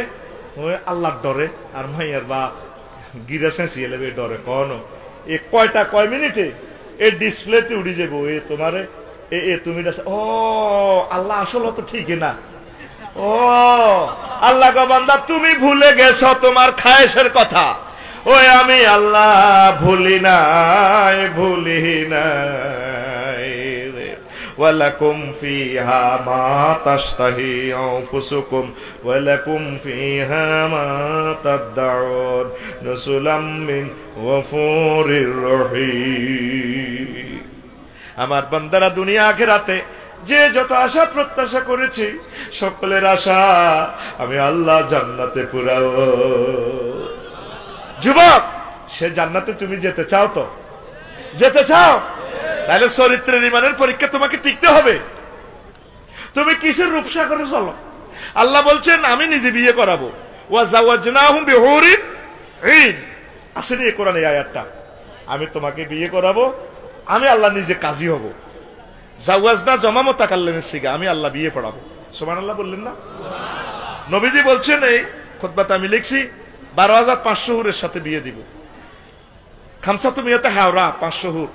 ওই আল্লাহর ডরে আর মাইয়ার বা গিরা চেঁচিয়ে লেবে ডরে। কখনো এ কয় মিনিটে এই ডিসপ্লেতে উড়ে যাবো এ তোমারে এ তুমি ও আল্লাহ আসলে তো ঠিকই না। ও আল্লাহ গো বান্দা তুমি ভুলে গেছো তোমার খায়েশের কথা। ওই আমি আল্লাহ ভুলি নাই রে। ওয়ালাকুম ফিহা মা তাশতাহি আনফুসুকুম ওয়ালাকুম ফিহা মা তাদউন নুসুলাম মিন গফুরির রহিম। আমার বান্দারা দুনিয়া আখিরাতে যে যত আশা প্রত্যাশা করেছি সকলের আশা আমি আল্লাহ জান্নাতে পুরাবো। যুবক, সে জান্নাতে তুমি যেতে চাও তো? যেতে চাও? তাহলে চরিত্রের ইমানের পরীক্ষা তোমাকে টিকতে হবে। তুমি কিসের রূপসা করে চলো? আল্লাহ বলছেন আমি নিজে বিয়ে করাবো। ওয়া জাওয়াজনাহুম বিহুরিন ঈন। আসেনি এই কোরআনে আয়াতটা? আমি তোমাকে বিয়ে করাবো, আমি আল্লাহ নিজে কাজী হব। জাওয়াজনা জমা মুতাকাল্লিমের সিগা, আমি আল্লাহ বিয়ে পড়াবো। সুবহানাল্লাহ বললেন না? নবীজি বলছেন এই খুতবাতে আমি লিখছি 12,500 হুরের সাথে বিয়ে দিব। খামসা তুমি এতে হাওড়া 500 হুর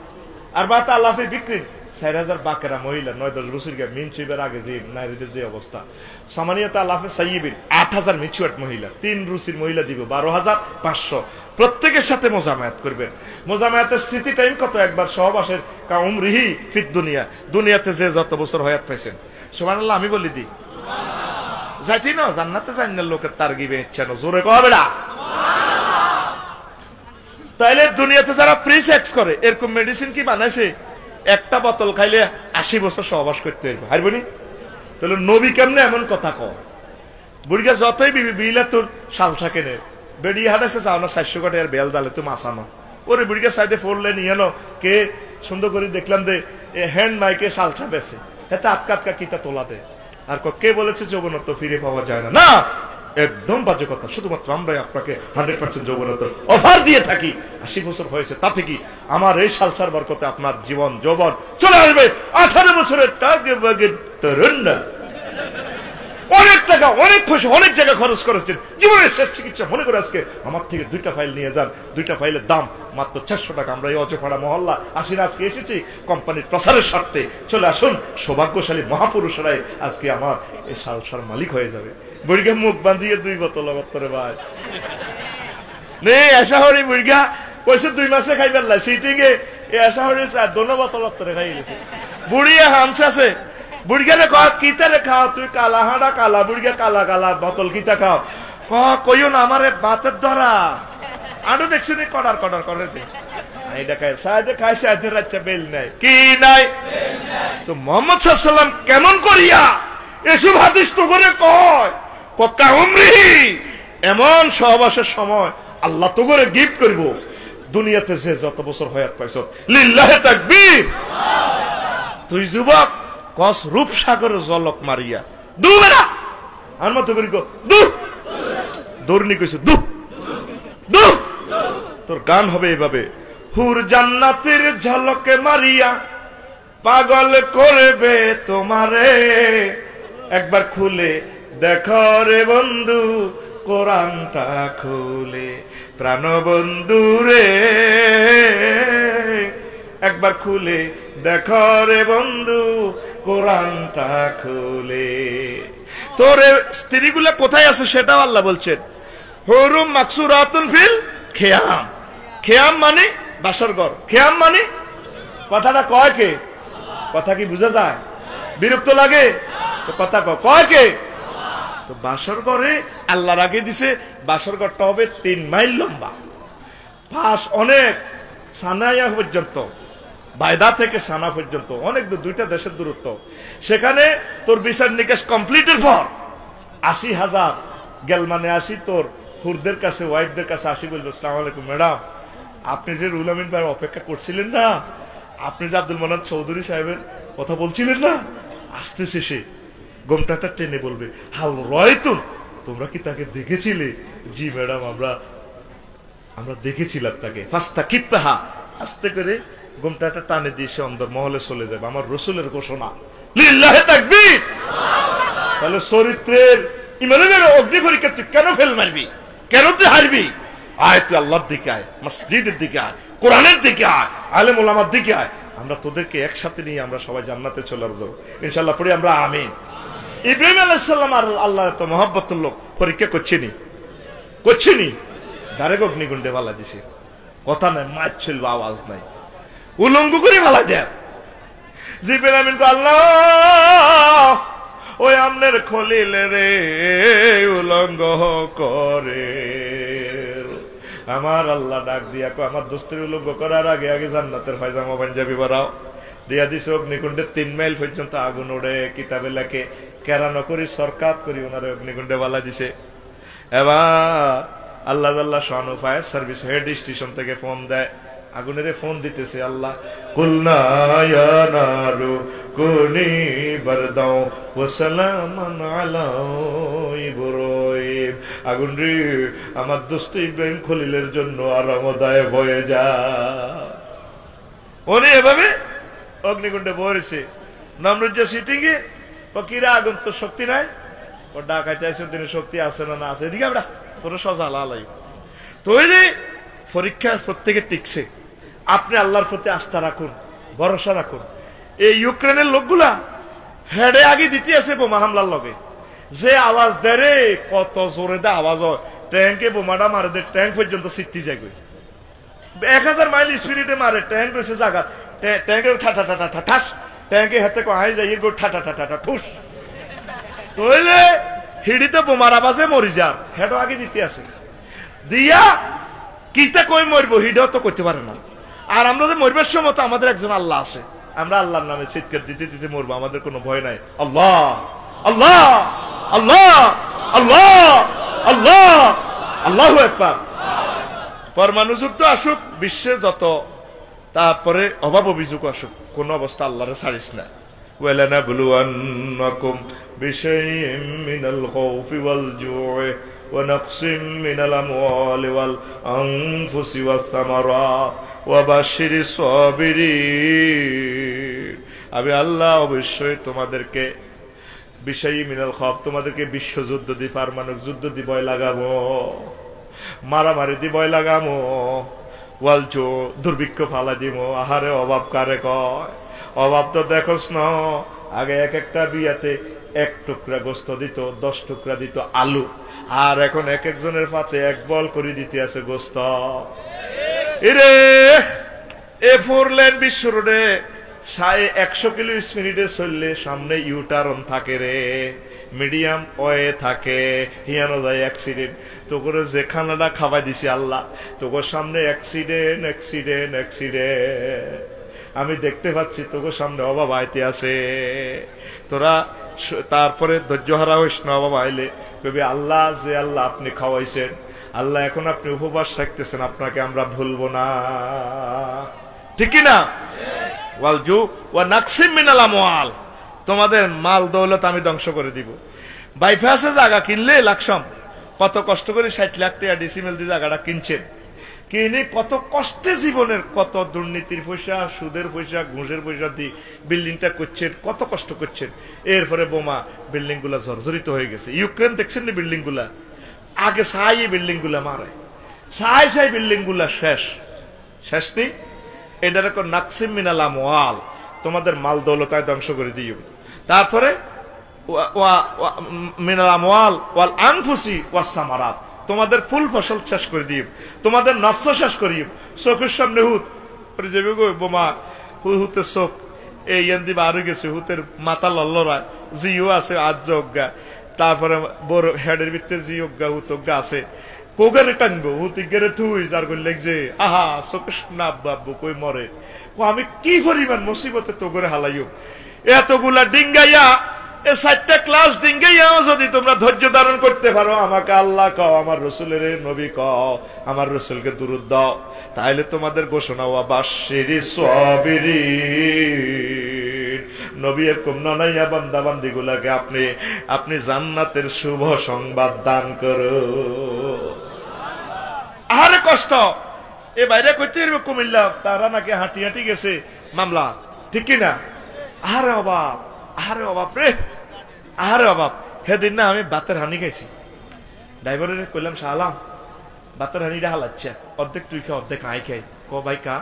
আর বাতা আল্লাফে বিক্রি 4,000 বাকেরা মহিলা 9-10 বছর মিন চুইবার আগে যে নারীদের যে অবস্থা। সামানিয়াতে আল্লাফে সাইয়িবিন 8,000 মিচুয়াট মহিলা, 3 রুচির মহিলা দিব 12,500। প্রত্যেকের সাথে মোজামায়াত করবেন। মোজামায়াতের স্মৃতি টাইম কত? একবার সহবাসের কাউমরিহি ফিদ দুনিয়া, দুনিয়াতে যে যত বছর হয়াত পাইছেন। সুবহানাল্লাহ আমি বলি দি যাইতি না জান্নাতে যাই না লোকের তারগিবে ইচ্ছা না জোরে কবে না। তাইলে দুনিয়াতে যারা প্রি সেক্স করে এরকম মেডিসিন কি বানাইছে? একটা বোতল খাইলে 80 বছর সহবাস করতে পারবে, হারবনি? তাহলে নবী কেমনে এমন কথা কয়? বুড়িয়া যতই বিলা তোর সালসা কেনে বেড়িয়ে হাঁটাছে যাও না 400 কোটি আর বেল দালে তুমি আসানো ওরে বুড়িয়া সাইডে ফোরলে নিয়ে নো কে সুন্দর করে দেখলাম যে হ্যান্ড মাইকে সালসা বেছে এতে আটকা কিতা তোলা দেয়। আর কে বলেছে যৌবনত্ব ফিরে পাওয়া যায় না? না, একদম বাজে কথা। শুধুমাত্র আমরাই আপনাকে 100% যৌবনত্ব অফার দিয়ে থাকি। 80 বছর হয়েছে, তাতে কি আমার এই সালসার বরকতে আপনার জীবন যৌবন চলে আসবে 18 বছরের তরুণ। অনেক টাকা, অনেক খুশি, অনেক জায়গা খরচ করেছেন, জীবনের শেষ চিকিৎসা মনে করে আজকে আমার থেকে 2টা ফাইল নিয়ে যান। 2টা ফাইলের দাম মাত্র 400 টাকা। আমরা এই অজপাড়া মহল্লা আসিনা আজকে এসেছি কোম্পানির প্রচারের স্বার্থে। চলে আসুন, সৌভাগ্যশালী মহাপুরুষরাই আজকে আমার এই সালসার মালিক হয়ে যাবে। বুড়িগা মুখ বাঁধিয়ে 2 বোতল করে ভাই নে এসা হরি বুড়িগা কইছে 2 মাসে খাইবার লাই সিটিং এ এসা হরি 2 বোতল করে খাই গেছে। বুড়িয়া হামসাছে বুড়িগারে কয় কিতারে খাও তুই? কালা হাঁড়া কালা। বুড়িগা কালা কালা বোতল কিতা খাও? কইও না আমারে বাতের ধরা আরো দেখছি নি কডার করে দে এইটা খাই সাইডে খাই সাইডে রাচ্চা বেল নাই কি নাই। তো মুহাম্মদ সাল্লাল্লাহু আলাইহি ওয়াসাল্লাম কেমন করিয়া এসব হাদিস তো করে কয় পক্কা উমরি এমন সহবাসের সময় আল্লাহ তো করে গিফট করব। দুনিয়াতে যে যত বছর হয়াত পাইছ লিল্লাহে তাকবীর। তুই যুবক কস রূপসাগরের জলক মারিয়া দু বেড়া আর মতো করি দু দৌড়নি কইছে দু দু তোর গান হবে এভাবে হুর জান্নাতের ঝলকে মারিয়া পাগল করবে তোমারে একবার খুলে দেখো রে বন্ধু কোরআনটা খুলে প্রাণ বন্ধু রে একবার খুলে দেখো রে বন্ধু কোরআনটা খুলে। তোর স্ত্রীগুলা কোথায় আছে সেটাও আল্লাহ বলছেন। হুরুম মাকসুরাতুন ফিল খেয়াম। খেয়াম মানে বাসর ঘর। খেয়াম মানে কথাটা কয় কে? কথা কি বুঝা যায়? বিরক্ত লাগে তো কথা কয় কে? তো বাসর ঘরে আল্লাহর আগে দিছে বাসর ঘরটা হবে 3 মাইল লম্বা, পাশ অনেক সানায়া পর্যন্ত, বাইদা থেকে সানা পর্যন্ত অনেক দূর, 2টা দেশের দূরত্ব। সেখানে তোর বিচার নিকাশ কমপ্লিটের পর 80,000 গেল মানে 80 তোর হুরদের কাছে ওয়াইফদের কাছে 80 বলবো আসসালামু আলাইকুম ম্যাডাম আপনি যে রুল আমিন ভাই অপেক্ষা করছিলেন না, আপনি যে আব্দুল মান্নান চৌধুরী সাহেবের কথা বলছিলেন না, আসতেছে সে গোমটাটা টেনে বলবে হাল রয় তো তোমরা কি তাকে দেখেছিলে? জি ম্যাডাম আমরা দেখেছিলাম তাকে। ফাস্তা কিপ্পাহা আস্তে করে গোমটাটা টানে দিয়ে সে অন্দর মহলে চলে যাবে। আমার রসুলের ঘোষণা লিল্লাহে তাকবীর। তাহলে চরিত্রের ইমানের অগ্নি পরীক্ষা তুই কেন ফেল মারবি? কেন তুই হারবি? আয় তুই আল্লাহর দিকে আয়, মসজিদের দিকে আয়, কোরআনের দিকে আয়, আলেম ওলামার দিকে আয়, আমরা তোদেরকে একসাথে নিয়ে আমরা সবাই জান্নাতে চলে আসবো ইনশাল্লাহ। পড়ি আমরা আমিন। ইব্রাহিম আলাইহিস সালাম আর আল্লাহ তো মহব্বতুর লোক, পরীক্ষা করছিনি ডাইরেক্ট অগ্নিকুণ্ডে ভালা দিছে, কথা নাই, মাছ ছিল, আওয়াজ নাই, উলঙ্গ করে ভালা দেয়। জিব্রাইল আমিন কো আল্লাহ ওই আমনের খলিল রে উলঙ্গ করে। আমার আল্লাহ ডাক দিয়া কো আমার দোস্তের উলঙ্গ করার আগে আগে জান্নাতের পায়জামা পাঞ্জাবি বাড়াও। দিয়া দিছে অগ্নিকুণ্ডে 3 মাইল পর্যন্ত আগুন ওড়ে, কিতাবে লেখে কেরানো করি সরকাত করি ওনারে অগ্নিকুণ্ডে বালা দিছে। এবার আল্লাহ আল্লাহ শানু ফায়ার সার্ভিস হেড স্টেশন থেকে ফোন দেয়, আগুনের ফোন দিতেছে আল্লাহ, কুলনা ইয়া নারু কুনি বারদাও ওয়া সালামান আলা ইব্রাহিম। আগুন রে আমার দোস্ত ইব্রাহিম খলিলের জন্য আরামদায়ক হয়ে যা। উনি এভাবে অগ্নিকুণ্ডে বলেছে। নমরুদ যে সিটিংয়ে ও কিরা আগুন তো শক্তি নাই, ও ডাকা চাইছে তিনি শক্তি আছে না আছে, এদিকে আমরা তোর সজা আলাই তৈরি। পরীক্ষা প্রত্যেকে টিকছে, আপনি আল্লাহর প্রতি আস্থা রাখুন, ভরসা রাখুন। এই ইউক্রেনের লোকগুলা হেডে আগে দিতে আছে বোমা হামলার লগে, যে আওয়াজ দেয় রে, কত জোরে দে আওয়াজ হয়, ট্যাঙ্কে বোমাটা মারে দে, ট্যাঙ্ক পর্যন্ত সিটতি যায়, 1000 মাইল স্পিরিটে মারে, ট্যাঙ্ক রয়েছে জায়গা, ট্যাঙ্কের ঠাটা ঠাটা ঠাস, ট্যাঙ্কে হাতে হাই যাই গো ঠাটা ঠাটা ঠুস, তৈলে হিড়িতে বোমার আওয়াজে মরি যার, হেডও আগে দিতে আছে দিয়া কিটা কই মরবো, হিডও তো করতে পারে না। আর আমরা যে মরবার সময় তো আমাদের একজন আল্লাহ আছে, আমরা আল্লাহর নামে চিৎকার দিতে দিতে মরবো, আমাদের কোনো ভয় নাই। আল্লাহ আল্লাহ আল্লাহ আল্লাহ আল্লাহ আল্লাহু আকবার। পরমাণু যুদ্ধ আসুক, বিশ্বে যত তারপরে অভাব অভিযোগ আসুক, কোন অবস্থা আল্লাহরে ছাড়িস না। ওয়ালানাবলুওয়ান্নাকুম বিশাইইম মিনাল খাউফি ওয়াল জু'i ওয়া নাকসিম মিনাল আমওয়ালি ওয়াল আনফুসি ওয়াস সামারাত ওয়া বাশশিরিস সাবিরিন। আমি আল্লাহ অবশ্যই তোমাদেরকে বিশাইইম মিনাল খাউফ, তোমাদেরকে বিশ্বযুদ্ধ দি, পারমাণবিক যুদ্ধ দি ভয় লাগাবো, মারামারি দি ভয় লাগামো, ওয়াল জু দুর্ভিক্ষ ফালা দিব। আহারে অভাব কারে কয়, অভাব তো দেখোস না, আগে এক একটা বিয়াতে 1 টুকরা গোস্ত দিত, 10 টুকরা দিত আলু, আর এখন এক একজনের পাতে 1 বল করে দিতে আছে গোস্ত। এরে A4 লেন বিশ্ব রোডে 100 কিলো স্পিডে চললে সামনে ইউটার্ন থাকে রে, মিডিয়াম ওয়ে থাকে, হিয়ানো যায় অ্যাক্সিডেন্ট। তো করে যে খানাটা খাওয়াই দিছি আল্লাহ, তোর সামনে অ্যাক্সিডেন্ট অ্যাক্সিডেন্ট অ্যাক্সিডেন্ট, আমি দেখতে পাচ্ছি তোর সামনে অভাব আইতে আছে। তোরা তারপরে ধৈর্য হারা হইস না, অভাব আইলে কবি আল্লাহ যে আল্লাহ আপনি খাওয়াইছেন, আল্লাহ এখন আপনি উপবাস রাখতেছেন, আপনাকে আমরা ভুলবো না, ঠিক কিনা? ওয়ালজু ওয়া নাকসিম মিনাল আমওয়াল, তোমাদের মাল দৌলত আমি ধ্বংস করে দিব। বাইপাসে জায়গা কিনলে লাকসাম, কত কষ্ট করে 60 লাখ টাকা ডিসিমেল দিয়ে জায়গাটা কিনছেন, কিনে কত কষ্টে জীবনের কত দুর্নীতির পয়সা, সুদের পয়সা, ঘুষের পয়সা দিয়ে বিল্ডিংটা করছেন, কত কষ্ট করছেন। এরপরে বোমা বিল্ডিং গুলা জর্জরিত হয়ে গেছে। ইউক্রেন দেখছেন না বিল্ডিং গুলা, আগে সাই বিল্ডিং গুলা মারে, সাই বিল্ডিং গুলা শেষ নেই। এটার নাকসিম মিনাল আমওয়াল, তোমাদের মাল দৌলতায় ধ্বংস করে দিও। তারপরে মিনাল আমওয়াল ওয়াল আনফুসি ওয়াস সামারাত, তোমাদের ফুল ফসল শেষ করে দিও, তোমাদের নফস শেষ করিও। চোখের সামনে হুত যাবে গো বোমা, হুতে চোখ এই এন্দি বারো গেছে, হুতের মাথা লল্লরায়, জিও আছে আজ অজ্ঞা, তারপরে বড় হেডের ভিতরে জি অজ্ঞা হুত অজ্ঞা আছে, কোগারে টানবো, হুতি গেরে থুই যার করে লেগছে, আহা চোখের সামনে আব্বা আব্বু কই মরে, আমি কি পরিমাণ মুসিবতে তো করে হালাইও। এতগুলা ডিঙ্গাইয়া, এ 4টা ক্লাস ডিঙ্গাইয়াও যদি তোমরা ধৈর্য ধারণ করতে পারো, আমাকে আল্লাহ কও, আমার রসুলের নবী কও, আমার রসুলকে দুরূদ দাও, তাহলে তোমাদের ঘোষণা ওয়া বাশশিরিস সাবিরিন, নবী এরকম ননাইয়া বান্দা বান্দি গুলাকে আপনি জান্নাতের শুভ সংবাদ দান করো। আরে কষ্ট, এ বাইরে কইতে কুমিল্লা, তারা নাকি হাঁটি হাঁটি গেছে মামলা, ঠিক কিনা? আরে অভাব, আরে অভাব রে, আরে অভাব। সেদিন না আমি বাতের হানি খাইছি, ড্রাইভারের কইলাম শাহ আলম বাতের হানিটা হালাচ্ছে, অর্ধেক তুই খাই অর্ধেক আই খাই। ভাই কা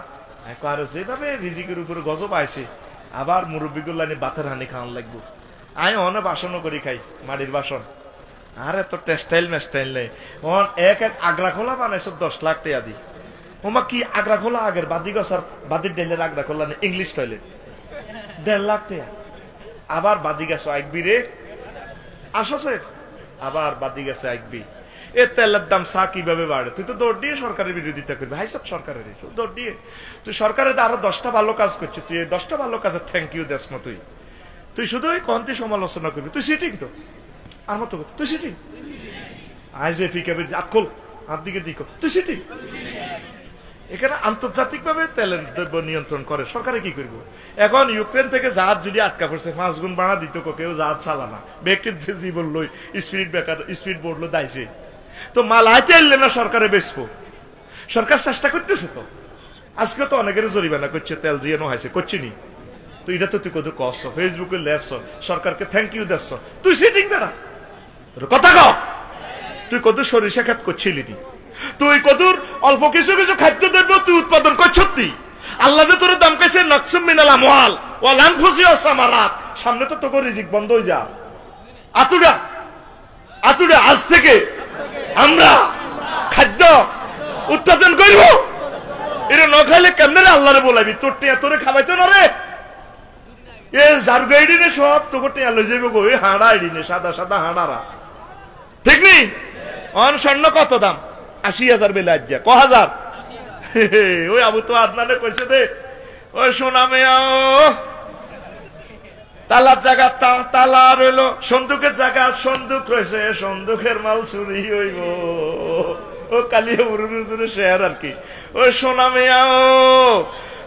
আর যেভাবে রিজিকের উপরে গজব আইছে আবার মুরব্বীগুলা নিয়ে বাতের হানি খাওয়ান লাগবো। আমি অনেক বাসনও করি খাই, মাটির বাসন। আরে তোর টেক্সটাইল মেস্টাইল নেই। এক এক আগ্রা খোলা বানাইছ 10 লাখ টাকা দি। ওমা কি আগ্রা খোলা আগের বাদি গছার বাদির ডেলের আগ্রা খোলা নেই, ইংলিশ টয়লেট 1.5 লাখ টাকা। আবার বাদি গেছো আইকবি রে, আসছে আবার বাদি গেছে আইকবি। এ তেলের দাম চা কিভাবে বাড়ে? তুই তো দৌড় দিয়ে সরকারের বিরোধিতা করবি। হাই সব সরকারের দৌড় দিয়ে তুই সরকারের আরো 10টা ভালো কাজ করছিস, তুই 10টা ভালো কাজে থ্যাংক ইউ দেস না। তুই শুধু ওই কন্তি সমালোচনা করবি। তুই সিটিং তো আর মতো তুই সিটিং আজ এ ফিকাবি আতকল হাত দিকে দিকো তুই সিটিং। এখানে আন্তর্জাতিক ভাবে তেলের দ্রব্য নিয়ন্ত্রণ করে সরকারে কি করবো? এখন ইউক্রেন থেকে জাহাজ যদি আটকা পড়ছে 5 গুণ বাড়া দিত, কেউ জাহাজ চালানা ব্যক্তির যে জীবন লই স্পিড বোর্ড লো দাইছে তো মাল আইতে এলে না সরকারে বেচবো। সরকার চেষ্টা করতেছে তো, আজকে তো অনেকের জরিমানা করছে, তেল জিয়ানো হয়েছে করছি নি। তো এটা তো তুই কত কষ্ট ফেসবুকে লেস সরকারকে থ্যাংক ইউ দেশ, তুই সিটিং বেড়া কথা ক। তুই কত সরিষা খাত করছিলি নি, তুই কদুর অল্প কিছু কিছু খাদ্য দ্রব্য তুই উৎপাদন করছতি। আল্লাহ যে তোর দাম কাছে নকসুম মিনাল আমওয়াল ওয়াল আনফুসি ওয়াস সামারাত, সামনে তো তোর রিজিক বন্ধ হয়ে যা। আতুডা আতুডা আজ থেকে আমরা খাদ্য উৎপাদন করব। এটা ন খাইলে কেমনে আল্লাহরে বলাবি? তোর টিয়া তোরে খাওয়াইতো না রে। এ যার গাইডিনে সব তোকে টিয়া লই যাইব গো, এই হাঁড়া আইডিনে সাদা সাদা হাঁড়ারা, ঠিক নি? অন স্বর্ণ কত দাম? 80,000 বেলে আজ ক হাজার। ওই আবু তো আদনানে কইছে দে ওই সোনা মেয়া তালার জায়গা তালা রইল, সন্দুকের জায়গা সন্দুক রয়েছে, সন্দুকের মাল চুরি হইব। ও কালিয়া উড়ুরে শেয়ার আর কি। ওই সোনা মেয়া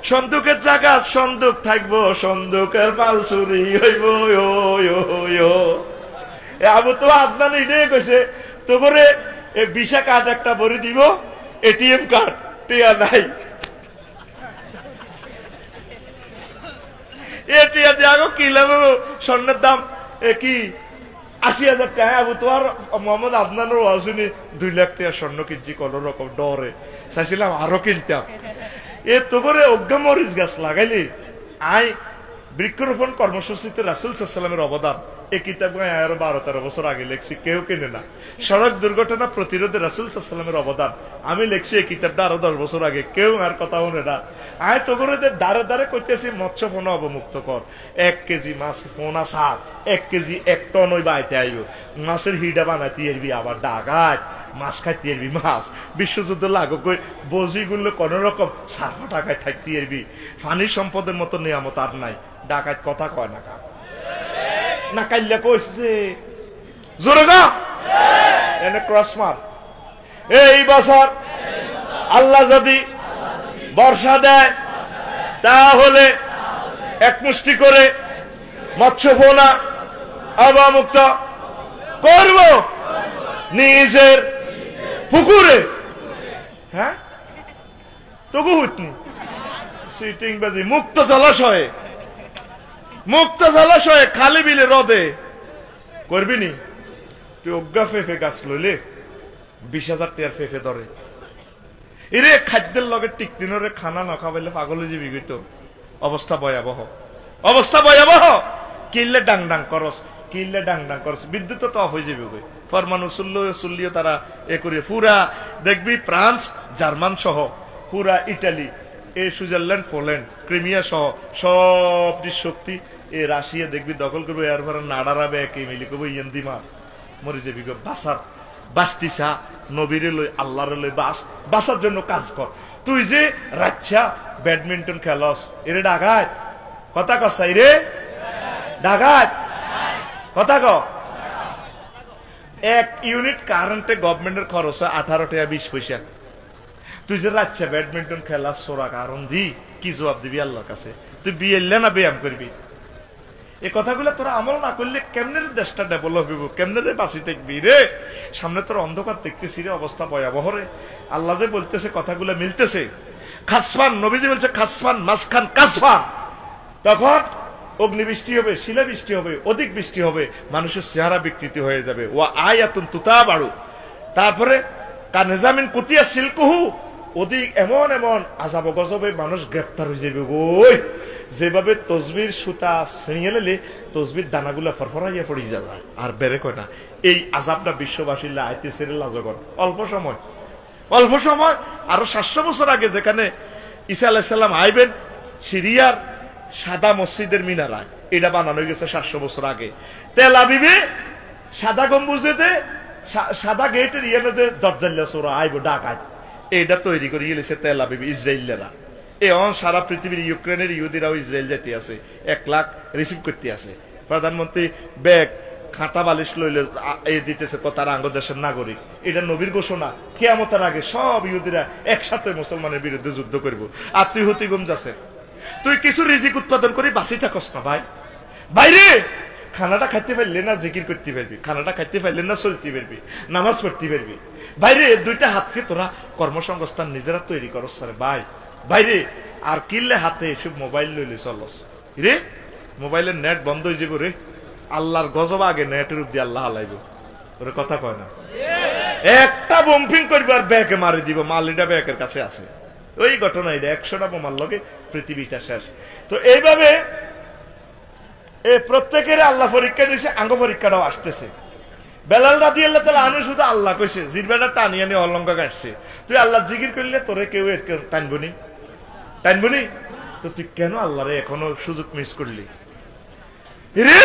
সন্দুকের জায়গা সন্দুক থাকবো, সন্দুকের মাল চুরি হইব। আবু তো আদনান এটাই কইছে তো করে ভিসা কার্ড একটা ভরে দিব, এটিএম কার্ড টিয়া নাই, টিয়া দিয়ে কি লাগবে? স্বর্ণের দাম কি 80,000 টাকা। আবু তো আর মোহাম্মদ আদনানের ওয়াজুনি 2 লাখ টাকা স্বর্ণ কিনছি কোন রকম ডরে, চাইছিলাম আরো কিনতাম। এ তো করে অজ্ঞা মরিচ গাছ লাগাইলি। আই বৃক্ষরোপণ কর্মসূচিতে রাসূল সাল্লাল্লাহু আলাইহি ওয়াসাল্লামের অবদান এই কিতাব আরো 12-13 বছর আগে লেখছি, কেউ কেনে না। সড়ক দুর্ঘটনা প্রতিরোধে রাসূল সাল্লাল্লাহু আলাইহি ওয়াসাল্লামের অবদান আমি লেখছি এই কিতাবটা আরো 10 বছর আগে, কেউ আর কথা শুনে না। আয় তো করে দাঁড়ে দাঁড়ে করতেছি মৎস্য পণ্য অবমুক্ত কর। 1 কেজি মাছ পোনা সার 1 কেজি 1 টন ওই বাইতে আইব, মাছের হিডা বানাইতে এরবি, আবার ডাকাত মাছ খাইতে এরবি, মাছ বিশ্বযুদ্ধ লাগো কই বজিগুলো কোন রকম সাফা টাকায় থাকতে এরবি। পানি সম্পদের মতো নিয়ামত আর নাই, ডাকাত কথা কয় না কা না কাইল্লা কইছে জোরে গা এনে ক্রস মার। এই বছর আল্লাহ যদি বর্ষা দেয় তাহলে 1 মুষ্টি করে মৎস্য পোনা অবমুক্ত করব নিজের পুকুরে। হ্যাঁ তবু হইতনি সিটিং বাজি মুক্ত জলাশয়ে, মুক্ত জলাশয়ে খালি বিলে রদে করবি নি। তুই অজ্ঞা ফেফে গাছ লইলে 20,000 টাকার ফেফে ধরে। এরে খাদ্যের লগে টিকদিনরে খানা না খাবাইলে পাগল হয়ে যাবি তো। অবস্থা ভয়াবহ, অবস্থা ভয়াবহ। কিনলে ডাং ডাং করস, কিনলে ডাং ডাং করস, বিদ্যুৎ তো অফ হয়ে যাবে। ফরমানু চুল্লিও তারা এ করে পুরা দেখবি ফ্রান্স জার্মান সহ পুরা ইটালি সুইজারল্যান্ড পোল্যান্ড ক্রিমিয়া সহ সব শক্তি এ রাশিয়া দেখবি দখল করবো। এর পরে নাড়ারাবে একে মিলি করবো ইয়েন দিমা মরে যাবি গো। বাসার বাস্তিসা নবীরে লই আল্লাহরে লই বাসার জন্য কাজ কর। তুই যে রাচ্ছা ব্যাডমিন্টন খেলস এরে ডাকাত কথা কসাই রে, ডাকাত কথা ক। 1 ইউনিট কারেন্টে গভর্নমেন্টের খরচ হয় 18 টাকা 20 পয়সা। তুই যে রাচ্ছা ব্যাডমিন্টন খেলাস সোরা কারণ দি কি জবাব দিবি আল্লাহর কাছে? তুই বিয়েলে না ব্যায়াম করবি? এই কথাগুলো তোরা আমল না করলে কেমনে দেশটা ডেভেলপ হইব, কেমনে রে বাঁচি থাকবি রে? সামনে তোর অন্ধকার দেখতেছি রে, অবস্থা ভয়াবহ রে। আল্লাহ যে বলতেছে কথাগুলো মিলতেছে। খাসফান নবীজি বলছে খাসফান মাসখান কাসফান, তখন অগ্নিবৃষ্টি হবে, শিলাবৃষ্টি হবে, অধিক বৃষ্টি হবে, মানুষের চেহারা বিকৃতি হয়ে যাবে। ওয়া আয়াতুন তুতাবারু, তারপরে কানেজামিন কুতিয়া সিলকুহু অধিক এমন এমন আযাব গজবে মানুষ গ্রেপ্তার হয়ে যাবে ওই যেভাবে তসবির সুতা ছিঁড়িয়ে নিলে তসবির দানাগুলা ফরফরাইয়া পড়ে যায় আর বেড়ে কয় না। এই আযাবটা বিশ্ববাসীর আইতেছে লাজগর। অল্প সময় আরো 700 বছর আগে যেখানে ঈসা আলাইহিস সালাম আইবেন সিরিয়ার সাদা মসজিদের মিনারায়, এটা বানানো গেছে 700 বছর আগে। তেল আবিবে সাদা গম্বুজেতে সাদা গেটের ইয়ানতে দরজাল্লা সোরা আইব ডাকাত, এটা তৈরি করে গেলেছে তেল আবিবে ইসরায়েলরা। এখন সারা পৃথিবীর ইউক্রেনের ইহুদিরাও ইসরায়েল যেতে আছে, 1 লাখ রিসিভ করতে আছে। প্রধানমন্ত্রী ব্যাগ খাতা বালিশ লইলে দিতেছে তারা আঙ্গ দেশের নাগরিক। এটা নবীর ঘোষণা, কিয়ামতের আগে সব ইহুদিরা একসাথে মুসলমানের বিরুদ্ধে যুদ্ধ করব। আর তুই হতিগুম যাচ্ছে, তুই কিছু রিজিক উৎপাদন করে বাঁচি থাকস না ভাই। বাইরে খানাটা খাইতে পারলে না জিকির করতে পারবি, খানাটা খাইতে পারলে না চলতে পারবি, নামাজ পড়তে পারবি। বাইরে 2টা হাতকে তোরা কর্মসংস্থান নিজেরা তৈরি করস ভাই। বাইরে আর কিনলে হাতে এসব মোবাইল লইলে চলস রে, মোবাইলের নেট বন্ধ হয়ে যাবো রে। আল্লাহর গজব আগে নেটের উপর দিয়ে আল্লাহ হালাইব, ওরে কথা কয় না। একটা বম্পিং করবে আর ব্যাগে মারি দিব, মালিটা ব্যাগের কাছে আছে। ওই ঘটনা এটা 100টা বোমার লগে পৃথিবীটা শেষ। তো এইভাবে প্রত্যেকের আল্লাহ পরীক্ষা দিয়েছে, আঙ্গ পরীক্ষাটাও আসতেছে। বেলাল রাদিয়াল্লাহু তাআলা আনহু শুধু আল্লাহ কইছে, জিরবাটা টানিয়ে নিয়ে অলঙ্কা কাটছে। তুই আল্লাহ জিকির করলে তোরে কেউ টানবনি তো তুই কেন আল্লাহরে এখনো সুযোগ মিস করলি রে?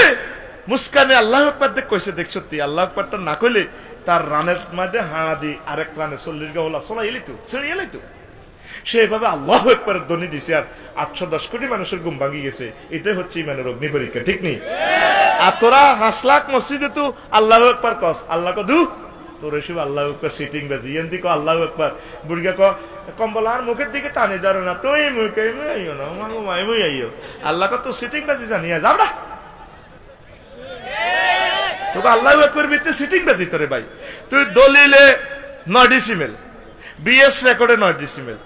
মুস্কানে আল্লাহু আকবার দেখ কইছে, দেখছ তুই আল্লাহু আকবারটা না কইলে তার রানের মধ্যে হাঁ দি আরেক রানে 40 গা হলা চলা এলি তো ছেড়ে এলি তো। সেভাবে আল্লাহু আকবারের ধ্বনি দিছে আর 810 কোটি মানুষের ঘুম ভাঙি গেছে। এটাই হচ্ছে ইমানের অগ্নি পরীক্ষা, ঠিক নেই? আর তোরা 5 লাখ মসজিদে তো আল্লাহু আকবার কস, আল্লাহ কদু তোর এসব আল্লাহু আকবার সিটিং বাজি এন্দি কো আল্লাহু আকবার, বুড়িয়া ক কম্বল আর মুখের দিকে টানে ধরো না, তুই মুখে আইও না মাই আইও, আল্লাহ কত সিটিং বাজি জানিয়া যাব না। তোকে আল্লাহু আকবার বিতে সিটিং বাজি তোরে ভাই। তুই দলিলে 9 ডেসিমেল, বিএস রেকর্ডে 9 ডেসিমেল,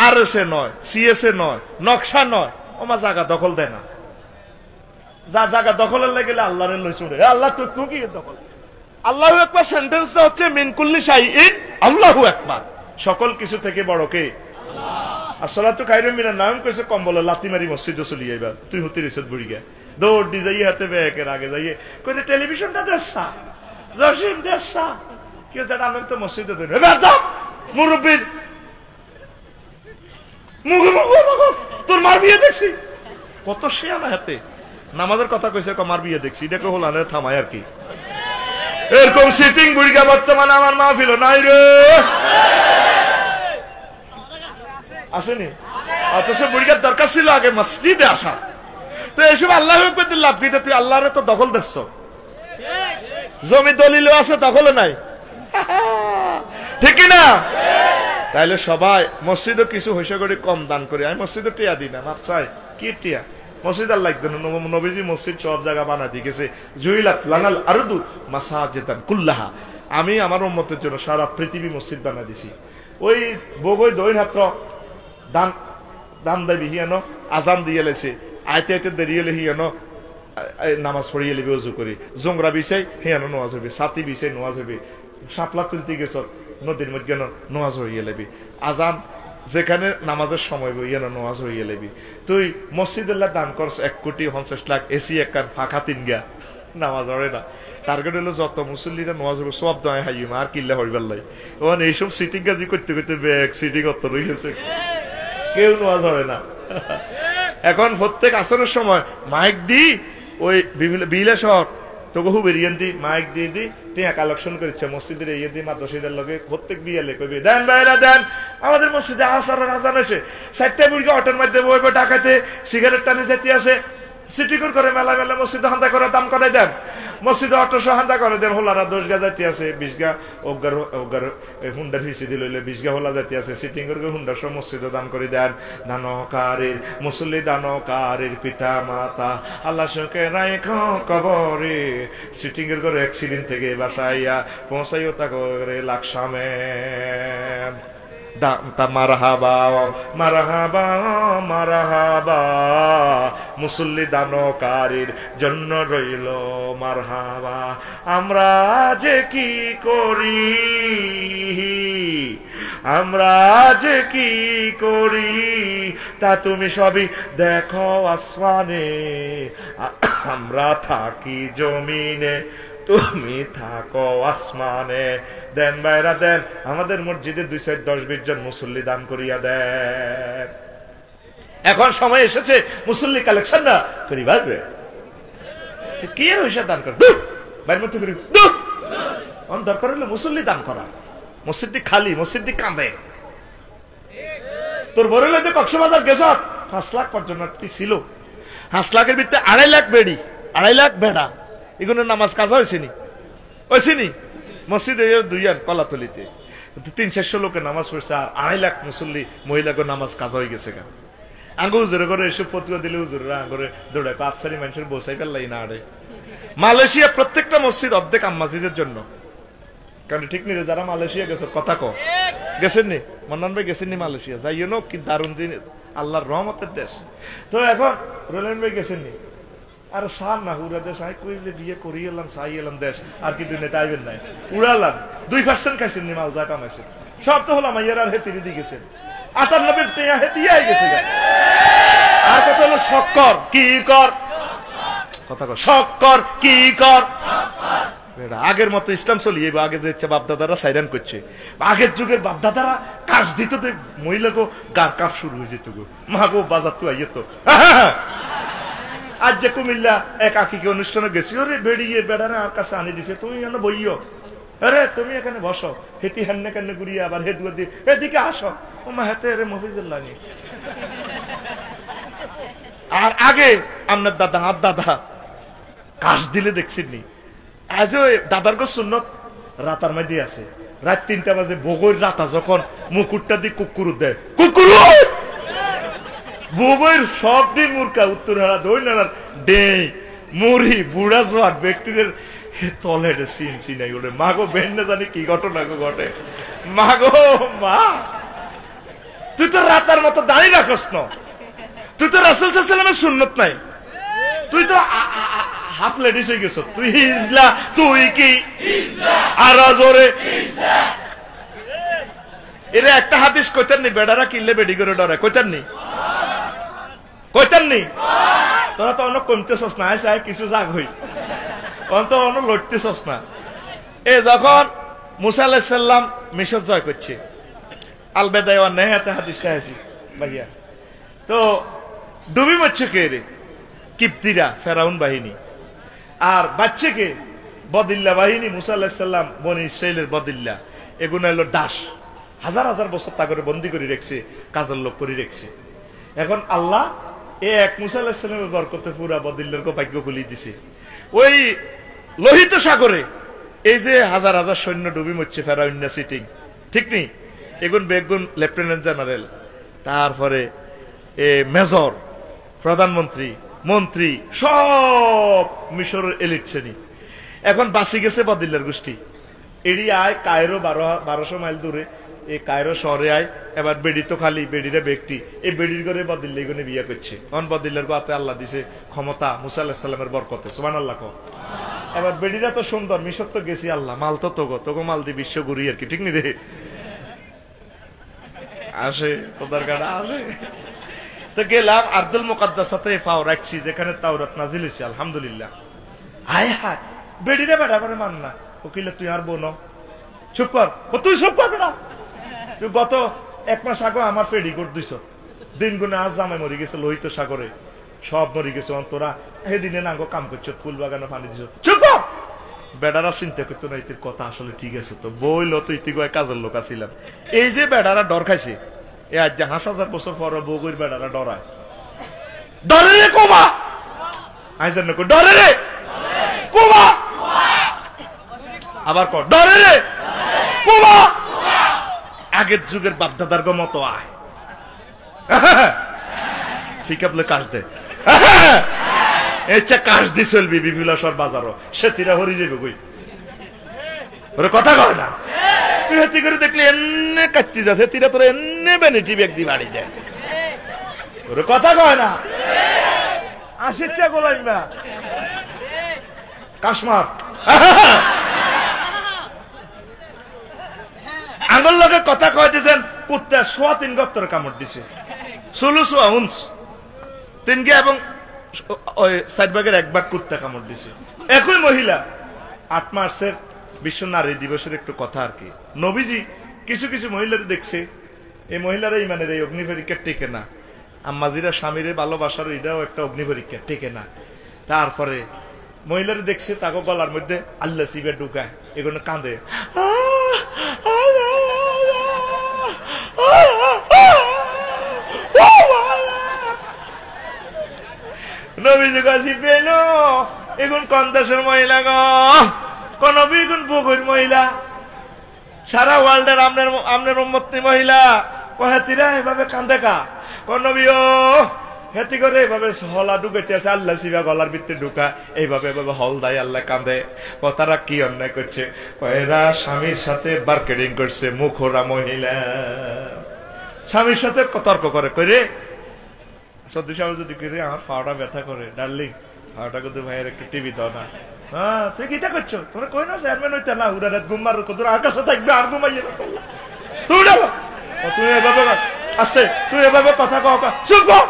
আরএসএ 9, সিএসএ 9, নকশা 9, ওমা জায়গা দখল দেয় না। যা জায়গা দখলের লাগলে আল্লাহরে লই চড়ে, আল্লাহ তো তুই কি দখল। আল্লাহু আকবার সেন্টেন্সটা হচ্ছে মিন কুল্লি শাইইন আল্লাহু আকবার, সকল কিছু থেকে বড় কে আল্লাহ। আসসালাতু খায়রুম মিনান নাওম কইছে কম্বল লাতি মারি মসজিদে চলি যাইবা, তুই হতে রিসত বুড়ি গা দৌড় দি যাই হাতে ব্যাগের আগে যাইয়ে কইতে টেলিভিশনটা দেশা জসিম দেশা কি যেটা আমি তো মসজিদে ধরে বেদব মুরব্বির তোর মার বিয়ে দেখছি, কত শিয়ানা হাতে নামাজের কথা কইছে, মার বিয়ে দেখছি, এটাকে হল আনে থামায় আর কি। এরকম সিটিং বুড়িগা বর্তমানে আমার মাহফিল নাই রে, আসেনি। অথচ বুড়িগার দরকার ছিল আগে মসজিদে আসা। তো এইসব আল্লাহ লাভ কি? তুই আল্লাহরে তো দখল দিচ্ছ, জমি দলিল আছে দখল নাই, ঠিক না? তাইলে সবাই মসজিদও কিছু হইসা করে কম দান করি। আমি মসজিদও টিয়া দিই না, মাপ চাই কি টিয়া মসজিদ আর লাগতো না। নবীজি মসজিদ সব জায়গা বানা দিয়ে গেছে, জুইলাত লানাল আরদু মাসাজিদান কুল্লাহা, আমি আমার উম্মতের জন্য সারা পৃথিবী মসজিদ বানা দিছি। ওই বগই দইন হাত্র দান দান দেবি হিয়ানো আজান দিয়ে লেছে, আইতে আইতে দেরি হলে হিয়ানো নামাজ পড়িয়ে লেবে উজু করি, জোংরা বিছাই হিয়ানো নোয়াজ হইবে, ছাতি বিছাই নোয়াজ হইবে, শাপলা তুলতে গেছ নদীর মধ্যে নোয়াজ হইয়ে লেবি, আজান যেখানে নামাজের সময় ইয়ানো নোয়াজ হইয়ে লেবি। তুই মসজিদুল্লাহ দান করছ 1,50,00,000 এসি একখান ফাঁকা 3 গা নামাজ হরে না। টার্গেট হলো যত মুসল্লিরা নোয়াজ হবে সব দয় হাইম আর কিল্লা হইবার লাই। ওখানে এইসব সিটিং গাজি করতে করতে ব্যাগ সিটিং অত রয়েছে, কেউ নোয়াজ হবে না। এখন প্রত্যেক আসরের সময় মাইক দি ওই বিলে শহর তোকে খুব এরিয়ান্তি মাইক দিয়ে দি টিয়া কালেকশন করেছে মসজিদের ইয়েদি মাদ্রাসাদের লগে প্রত্যেক বিয়ালে কবি দেন ভাইরা দেন, আমাদের মসজিদে আসরের আজান আছে, 4টা বুড়ি অটোর মধ্যে বইবে ডাকাতে সিগারেট টানে যেতে আছে, সিটি করে মেলা মেলা মসজিদে হান্দা করে দাম করে দেন, মসজিদে 800 হান্দা করে দেন, হোলারা 10 গা যাইতে আছে, 20 গা ওগার হুন্ডার হিসি দিল 20 গা হোলা যাইতে আছে, সিটিং করে হুন্ডার সব মসজিদে দান করে দেন। দানকারীর মুসল্লি দানকারীর পিতা মাতা আল্লাহ সকে রাইখো কবরে, সিটিং এর করে অ্যাক্সিডেন্ট থেকে বাঁচাইয়া পৌঁছাইও তা করে লাকসামে। মারহাবা মারহাবা মারহাবা মুসল্লি দানকারীর জন্য রইল মারহাবা। আমরা যে কি করি আমরা যে কি করি তা তুমি সবই দেখো আসমানে, আমরা থাকি জমিনে তুমি থাকো আসমানে। দেন ভাইরা দেন, আমাদের মসজিদে 2-10-20 জন মুসল্লি দান করিয়া দেন। এখন সময় এসেছে মুসল্লি কালেকশন না করি ভাববে কি হয়েছে দান কর বাইর মতো করি দরকার হলে মুসল্লি দান করার। মসজিদটি খালি, মসজিদটি কাঁদে। তোর বড় হলে কক্সবাজার গেছ 5 লাখ পর্যন্ত ছিল, 5 লাখের ভিতরে 2.5 লাখ বেড়ি, 2.5 লাখ বেড়া, এগুলো নামাজ কাজা হয়েছেনি হয়েছেনি মসজিদে 2 কলাতলিতে 300-400 লোকের নামাজ পড়ছে, আর 2.5 লাখ মুসল্লি মহিলাকে নামাজ কাজা হয়ে গেছে। গা আঙ্গু হুজুরে করে এসব পত্রিকা দিলে হুজুররা আঙ্গুরে দৌড়ায় 5-6 মানুষের বসাই ফেললাই না আড়ে। মালয়েশিয়া প্রত্যেকটা মসজিদ অর্ধেক আম্মাজিদের জন্য, কারণ ঠিক নেই যারা মালয়েশিয়া গেছে কথা কো গেছেন নি, মন্নান ভাই গেছেন নি মালয়েশিয়া, যাইও না কি দারুণ দিন, আল্লাহর রহমতের দেশ। তো এখন রোলেন ভাই গেছেন নি, আর সার না উড়া দেশ, আই কইলে বিয়ে করি এলাম সাই এলাম দেশ, আর কি দুনিয়া টাইবেন নাই উড়ালাম 2% খাইছেন নি মাল যা কামাইছে সব তো হলাম আইয়ার আর হেতিরি দিয়ে গেছেন 98 হেতিয়ে গেছে। আর কত হলো শক্কর কি কর কথা কর, শক্কর কি কর। আগের মতো ইসলাম চলিয়ে আগে যে বাপদাদারা সাইরান করছে, আগের যুগের বাপদাদারা কাজ দিত, মহিলাকে গার কাপ শুরু হয়ে যেত, গো মা গো বাজার তো আইয়ে তো। আজ যে কুমিল্লা এক আকিকে অনুষ্ঠানে গেছি, ওরে বেড়িয়ে বেড়ারে আর কাছে আনি দিছে, তুমি এখানে বইও, আরে তুমি এখানে বসো, হেতি হান্নে কান্নে ঘুরিয়ে আবার হেদ দিয়ে এদিকে আসো, ও মা হেতে রে মফিজুল্লাহ নি। আর আগে আপনার দাদা আর দাদা কাজ দিলে দেখছেন নি, আজও দাদার গো সুন্নত রাতার মধ্যে আছে, রাত 3টা বাজে বগৈর রাতা যখন মুকুটটা দিয়ে কুকুর দেয়, কুকুর বগৈর সব দিন মুরকা উত্তর হারা দৈনার ডে মুড়ি বুড়া জোয়ার ব্যক্তিদের তলে সিন চিনাই ওরে মাগো বেন না জানি কি ঘটনা গো ঘটে। মাগো মা তুই তো রাতার মতো দাঁড়িয়ে রাখস না, তুই তো রাসূল সাল্লাল্লাহু আলাইহি ওয়াসাল্লামের সুন্নত নাই, তুই তো হাফ লেডিস হয়ে গেছ, তুই হিজলা তুই কি আর জোরে এরা একটা হাদিস কইতেন নি, বেড়ারা কিনলে বেডি করে ডরে কইতেন নি, কইতেন নি। তোরা তো অনেক কমতেছস না, আয় কিছু জাগ হই অন্ত অনেক লড়তেছস না। এ যখন মুসা আলাইহিস সালাম মিশর জয় করছে, আল বেদায় ওয়ান নেহাতে হাদিসটা আছে ভাইয়া, তো ডুবি মরছে কে রে, কিপ্তিরা ফেরাউন বাহিনী, আর বাচ্চাকে বদিল্লা বাহিনী, মুসা আলাইহিস সালাম বনি ইসরাইলের বদিল্লা, এগুলো হলো দাস, হাজার হাজার বছর তা করে বন্দি করে রেখেছে, কাজের লোক করে রেখেছে। এখন আল্লাহ এক মুসা আলাইহিস সালামের বরকতে পুরা বদিল্লার ভাগ্য খুলিয়ে দিছে। ওই লোহিত সাগরে এই যে হাজার হাজার সৈন্য ডুবি মরছে, ফেরাউন সিটিং ঠিক নেই, এগুন বেগুন লেফটেন্যান্ট জেনারেল, তারপরে মেজর, প্রধানমন্ত্রী, মন্ত্রী, সব মিশরের এলিট শ্রেণী। এখন বাঁচি গেছে বদিল্লার গোষ্ঠী, এড়ি আয় কায়রো 1200 মাইল দূরে, এই কায়রো শহরে আয়, এবার বেড়ি তো খালি, বেড়িরা ব্যক্তি, এই বেড়ির ঘরে বদিল্লা এগুলো বিয়ে করছে। এখন বদিল্লার গাতে আল্লাহ দিছে ক্ষমতা মুসা আলাইহিস সালামের বরকতে, সুবহানাল্লাহ। এবার বেড়িরা তো সুন্দর, মিশর তো গেছি আল্লাহ, মাল তো তোগো মাল দি বিশ্ব ঘুরি আর কি, ঠিক নি রে আসে তোদের গাড়া আসে। তো গেলাম আব্দুল মুকাদ্দাসাতে পাও রাখছি, যেখানে তাওরাত নাজিল হয়েছে, আলহামদুলিল্লাহ। হায় হায় বেড়িরে বেড়া করে মান না, ওকিলে তুই আর বোন চুপ কর, তুই চুপ কর বেড়া, তুই গত 1 মাস আগে আমার ফেডি করে দিছ, দিন গুনে আজ জামাই মরি গেছে লোহিত সাগরে, সব মরি গেছে, তোরা সেদিনে না গো কাম করছো, ফুল বাগানে পানি দিছ, চুপ কর। বেড়ারা চিন্তা করতো না, ইতির কথা আসলে ঠিক আছে, তো বইল তো ইতি কাজের লোক আছিলাম। এই যে বেড়ারা ডর খাইছে, এ আজ 5,000 বছর পর বউগির বেড়ারা ডরায়, ডরে রে কোমা আইজান না ডরে রে কোমা, আবার কর ডরে রে কোমা। আগের যুগের বাপদাদার গো মতো আয় ফিকাপলে কাজ দে, এচ্ছা কাজ দি চলবি বিবিলাসর বাজারও, সেতিরা হরি যাবে কই, ওরে কথা কয় না, তুই হেতি করে দেখলি এনে কাচ্চি যাচ্ছে, তিরা তোর এনে বেনিটি ব্যক্তি বাড়ি যায়, ওরে কথা কয় না, আসিচ্ছা গোলাম না কাশমার আগর লগে কথা কইতেছেন কুত্তা সোয়া 3 গত্তর কামড় দিছে সুলুসু আউন্স 3 গে এবং ওই 7 ভাগের 1 ভাগ কুত্তা কামড় দিছে। একই মহিলা 8 মার্চের বিশ্ব নারী দিবসের একটু কথা আর কি, নবীজি কিছু কিছু মহিলার দেখছে এই মহিলারা ইমানের এই অগ্নি পরীক্ষা টেকে না, আম্মাজিরা স্বামীরে ভালোবাসার এটাও একটা অগ্নি পরীক্ষা টেকে না। তারপরে মহিলারা দেখছে তাকে গলার মধ্যে আল্লাহ সিবে ঢুকায়, এগুলো কাঁদে, নবীজি কাছে পেল এগুন কন্দাসের মহিলা কোন বিগুন বগুর মহিলা সারা ওয়ার্ল্ডের আপনার উম্মতি মহিলা কহেতিরা এভাবে কান্দে কা কোন নবী ও হেতি করে এভাবে হলা ঢুকাইতে আছে আল্লাহ সিবা গলার ভিতরে ঢুকা এইভাবে এভাবে হল দেয় আল্লাহ কান্দে। কথারা কি অন্যায় করছে? এরা স্বামীর সাথে মার্কেটিং করছে, মুখরা মহিলা স্বামীর সাথে তর্ক করে করে সত্যি সাহেব যদি করে আমার ফাওটা ব্যথা করে, ডার্লিং ফাওটা কিন্তু ভাইয়ের একটু টিভি দাও না। হ্যাঁ তুই কিটা করছো? তোমরা কই না চেয়ারম্যান হইতে না হুড়া রাত ঘুমার তোর আকাশে থাকবে আর ঘুমাইয়ে তুই এভাবে আস্তে তুই এভাবে কথা কও চুপ কর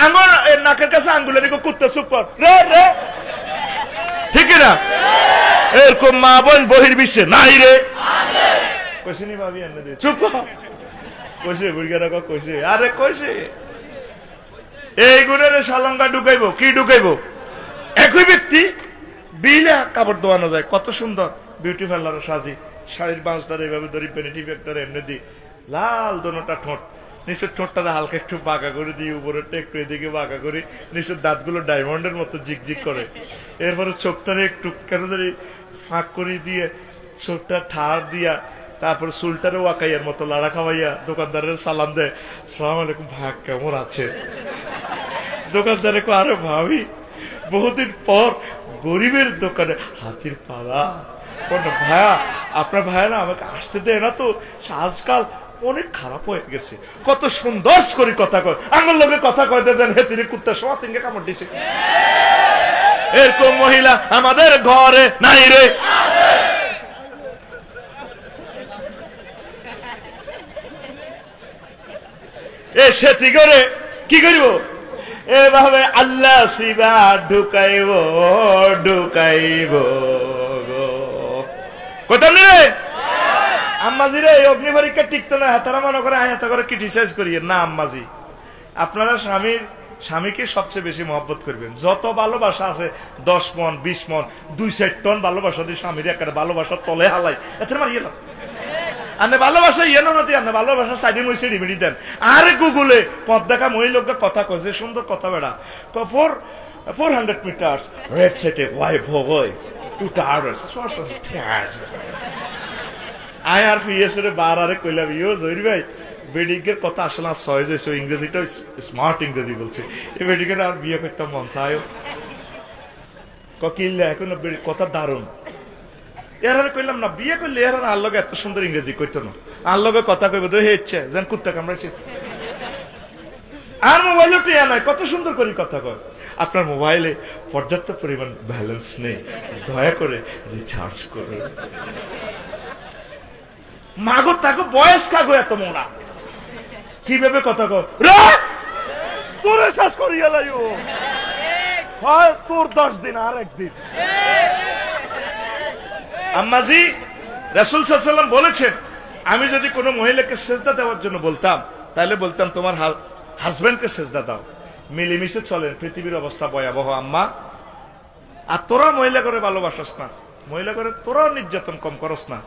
আমার নাকের কাছে আঙ্গুলের কুত্তে চুপ কর রে রে ঠিক না? এরকম মা বোন বহির্বিশ্বে নাই রে কইছে নি ভাবি এনে দে চুপ কর কইছে বুড়িয়ারা কইছে আরে কইছে এই গুণের সালঙ্গা ঢুকাইবো কি ঢুকাইবো? একই ব্যক্তি বিলা কাপড় ধোয়ানো যায়, কত সুন্দর বিউটি পার্লার সাজি শাড়ির বাঁশটার এইভাবে ধরি পেনিটি ব্যাগটার এমনি দি লাল দোনোটা ঠোঁট, নিচের ঠোঁটটা হালকা একটু বাঁকা করে দিই, উপরেরটা একটু এদিকে বাঁকা করি, নিচের দাঁতগুলো ডায়মন্ডের মতো জিকজিক করে, এরপরে চোখটারে একটু কেন ধরি ফাঁক করে দিয়ে চোখটা ঠাড় দিয়া তারপরে চুলটারে ওয়াকাইয়ার মতো লাড়া খাওয়াইয়া দোকানদারের সালাম দেয়, সালাম আলাইকুম ভাগ কেমন আছে? দোকানদারে কো আরে ভাবি বহুদিন পর গরিবের দোকানে হাতির পালা ভাইয়া আপনার ভাইয়া না আমাকে আসতে দেয় না তো আজকাল অনেক খারাপ হয়ে গেছে। কত সুন্দর করে কথা কয়, আঙুল লোকে কথা কয় দেন হেতির কুত্তা সব তিনকে কামড় দিছে। এরকম মহিলা আমাদের ঘরে নাই রে। এ সেটি করে কি করব? এভাবে আল্লাহ সিবা ঢুকাইব ঢুকাইব কোথাও রে আম্মাজি রে অগ্নি পরীক্ষা টিকতো না, তারা মনে করে হাতে করে ক্রিটিসাইজ করি না। আম্মাজি আপনারা স্বামীকে সবচেয়ে বেশি মহব্বত করবেন, যত ভালোবাসা আছে 10 মন 20 মন 2-4 টন ভালোবাসা দিয়ে স্বামীর একটা ভালোবাসার তলে হালাই এতে মারিয়ে লাভ। আপনি ভালোবাসা ইয়ে না দিয়ে আপনি ভালোবাসা সাইডে মই সিঁড়ি মিড়ি দেন। আরে গুগলে পথ দেখা মহিলা কথা কয়েছে সুন্দর কথা বেড়া 400 মিটার্স রেড সেটে ওয়াই ভোগই 2 টাওয়ার্স আই আর পিএসের বার আরে কইলাম ইও জহির ভাই বেডিকের কথা আসলে না সহজ হয়েছে, ইংরেজিটা স্মার্ট ইংরেজি বলছে, এই বেডিকের আর বিয়ে করতাম মন চায় কিনলে এখন কথা দারুণ। এর কইলাম না বিয়ে করলে এর আর লগে এত সুন্দর ইংরেজি কইতো না, আর লগে কথা কইব তো হচ্ছে যেন কুত্তা কামড়াইছে। আর মোবাইলে টিয়া নাই, কত সুন্দর করে কথা কয়। আপনার মোবাইলে পর্যাপ্ত পরিমাণ ব্যালেন্স নেই, দয়া করে রিচার্জ করুন। মাগো তাকে বয়স কাগো এত মোড়া কিভাবে কথা কয় তোরে শেষ করিয়া লাইও হয় তোর 10 দিন আর একদিন। আম্মাজি রাসূল সাল্লাল্লাহু আলাইহি ওয়াসাল্লাম বলেছেন আমি যদি কোনো মহিলাকে সেজদা দেওয়ার জন্য বলতাম তাহলে বলতাম তোমার হাজবেন্ডকে সেজদা দাও। মিলেমিশে চলেন, পৃথিবীর অবস্থা ভয়াবহ আম্মা। আর তোরা মহিলা করে ভালোবাসস না, মহিলা করে তোরাও নির্যাতন কম করস না,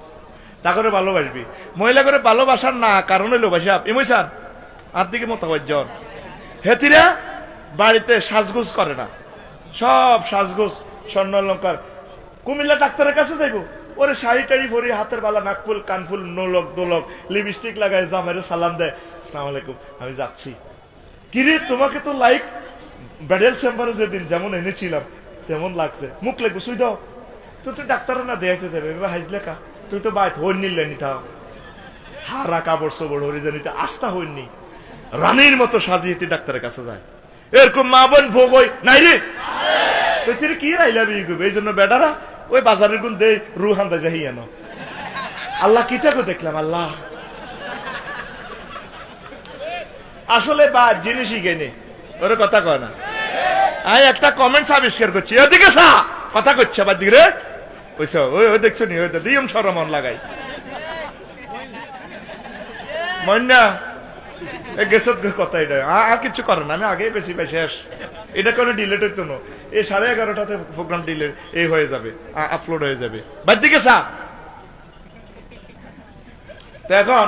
তা করে ভালোবাসবি। মহিলা করে ভালোবাসার না কারণ হইল ভাইসাব ইমইসান আর দিকে মোতাবজ্জন হেতিরা বাড়িতে সাজগুজ করে না, সব সাজগুজ স্বর্ণ অলংকার। কুমিল্লা ডাক্তারের কাছে যাইব ওরে শাড়ি টাড়ি ভরি হাতের বালা নাকফুল কানফুল নোলক দোলক লিপস্টিক লাগায় জামাইরে সালাম দেয় আসসালামু আলাইকুম আমি যাচ্ছি। কিরে তোমাকে তো লাইক ব্যাডেল চেম্বারে যেদিন যেমন এনেছিলাম তেমন লাগছে, মুখ লাগবে সুই দাও। তুই তো ডাক্তার না দেখতে যাবে হাইজলে কা তুই তো বাইত হইন নিলে নিতাও হারা কাপড় সবড় হরি জানিতে আস্থা হইনি রানীর মতো সাজিয়ে ডাক্তারের কাছে যায়। এরকম মা বোন ভোগ হই নাই রে তুই তুই কি রাইলাবি এই জন্য বেডারা ওই বাজারের গুণ দে রুহান্দা যাই এনো আল্লাহ কি থেকে দেখলাম আল্লাহ আসলে বা জিনিসই গেনি ওর কথা কয় না আমি একটা কমেন্টস আবিষ্কার করছি এদিকে সা কথা করছে আবার দিকে রে ওইসব ওই দেখছো নি ওই তো দিয়ম সরমন লাগাই মন্না গেছে কথা এটা আর কিছু করে না আমি আগে বেশি পাই শেষ এটা কোনো ডিলেট হইতো না এই 11:30টাতে প্রোগ্রাম ডিলেট এই হয়ে যাবে আপলোড হয়ে যাবে বাদ দিকে সা তো এখন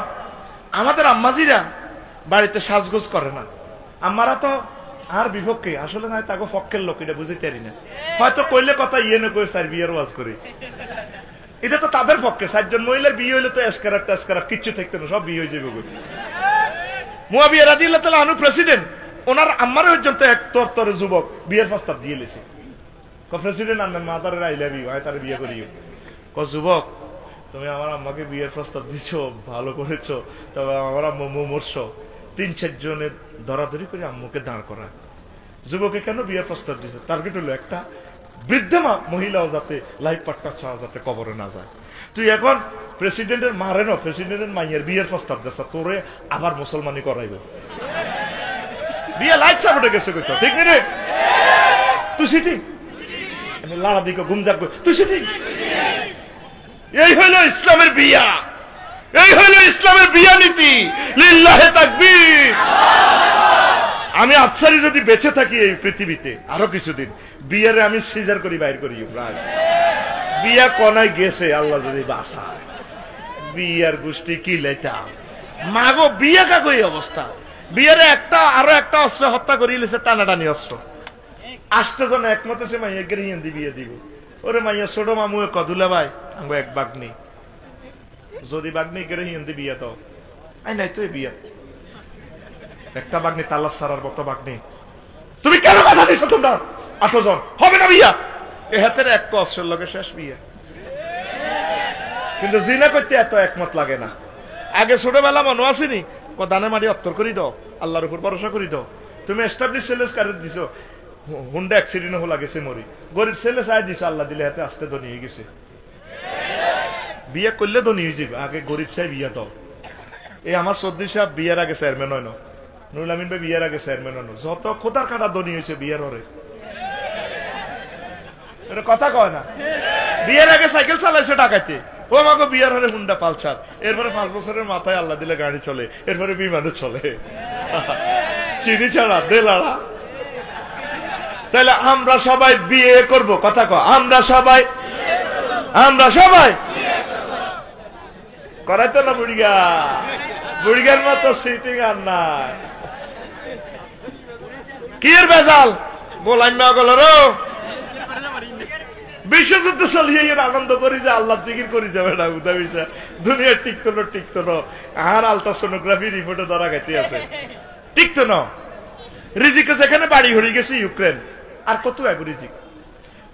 আমাদের আম্মাজিরা বাড়িতে সাজগোজ করে না আমারা তো আর বিপক্ষে আসলে না তাকে পক্ষের লোক এটা বুঝতে পারি না হয়তো কইলে কথা ইয়ে না কই স্যার বিয়ের ওয়াজ করি এটা তো তাদের পক্ষে 4জন মহিলার বিয়ে হইলে তো এসকারাপ কিচ্ছু থাকতো না সব বিয়ে হয়ে যাবে মুয়াবিয়া রাদিয়াল্লাহু তাআলা আনহু প্রেসিডেন্ট ওনার আম্মার পর্যন্ত এক তরতরে যুবক বিয়ের প্রস্তাব দিয়ে লেছে প্রেসিডেন্ট আনবেন মাদারের আই লাভ ইউ তার বিয়ে করিও যুবক তুমি আমার আম্মাকে বিয়ের প্রস্তাব দিছো ভালো করেছো তবে আমার আম্মু মরছো 3-4 জনের ধরাধরি করে আম্মুকে দাঁড় করা যুবকে কেন বিয়ের প্রস্তাব দিছে টার্গেট হলো একটা বৃদ্ধা মহিলাও যাতে লাইফ পার্টনার ছাড়া যাতে কবরে না যায় তুই এখন প্রেসিডেন্টের মারে না প্রেসিডেন্টের মাইয়ের বিয়ের প্রস্তাব দিছ তোরে আবার মুসলমানি করাইবে বিয়ে লাইট সাপোর্টে গেছে কইতো ঠিক না রে তুই সিটি লাড়া দিকে গুমজাক তুই সিটি এই হইল ইসলামের বিয়া এই হইল ইসলামের বিয়া নীতি লিল্লাহে তাকবীর আমি আফসারি যদি বেঁচে থাকি এই পৃথিবীতে আরো কিছুদিন বিয়ারে আমি সিজার করি বাইর করি ইউরাজ বিয়া কোনায় গেছে আল্লাহ যদি বাঁচায় বিয়ার গোষ্ঠী কি লেটা মাগো বিয়া কাকো এই অবস্থা বিয়ারে আরো একটা অস্ত্র হত্যা করিয়ে লেছে টানাটানি অস্ত্র 8 জন একমত আছে মাইয়া গিয়ে বিয়ে দিব ওরে মাইয়া ছোট মামু কদুলা ভাই আঙ্গো এক বাগনি যদি বাগনি গেরে হিন্দি বিয়া দাও আই নাই তো বিয়া একটা বাগনি তাল্লা সারার মতো বাগনি তুমি কেন কথা দিছো তোমরা 8 জন হবে না বিয়া এ হাতের এক অস্ত্রের লগে শেষ বিয়া কিন্তু জিনা করতে এত একমত লাগে না আগে ছোটবেলা মনে আসেনি দানে মারি অত্তর করি দাও আল্লাহর উপর ভরসা করি দাও তুমি এস্টাবলিশ সেলেস কারে দিছো হুন্ডা অ্যাক্সিডেন্ট হলো গেছে মরি গরিব ছেলে চাই দিছে আল্লাহ দিলে হাতে আসতে ধনী হয়ে গেছে বিয়ে করলে ধনী হয়ে যাবে আগে গরিব চাই বিয়া দাও এই আমার সর্দি সাহেব বিয়ের আগে চেয়ারম্যান হয় না নুরুল আমিন ভাই বিয়ের আগে চেয়ারম্যান হয় না যত খোদার কাটা ধনী হয়েছে বিয়ের হরে কথা কয় না বিয়ের আগে সাইকেল চালাইছে ডাকাইতে ও আমাকে বিয়ের হরে হুন্ডা পালসার এরপরে 5 বছরের মাথায় আল্লাহ দিলে গাড়ি চলে এরপরে বিমানও চলে চিনি ছাড়া দেলাড়া তাহলে আমরা সবাই বিয়ে করব কথা কয় আমরা সবাই করাইতো না বুড়িগার মতো সিটিং আর নাই কি এর বেজাল গোলাম গলরো বিশ্বযুদ্ধ চলিয়ে আনন্দ করি যে আল্লাহ জিকির করি যাবে না উদাবিসা দুনিয়া টিকতো না আর আলট্রাসোনোগ্রাফি রিপোর্টে ধরা খাইতে আছে টিকতো না রিজিকে যেখানে বাড়ি হয়ে গেছে ইউক্রেন আর কত আইব রিজিক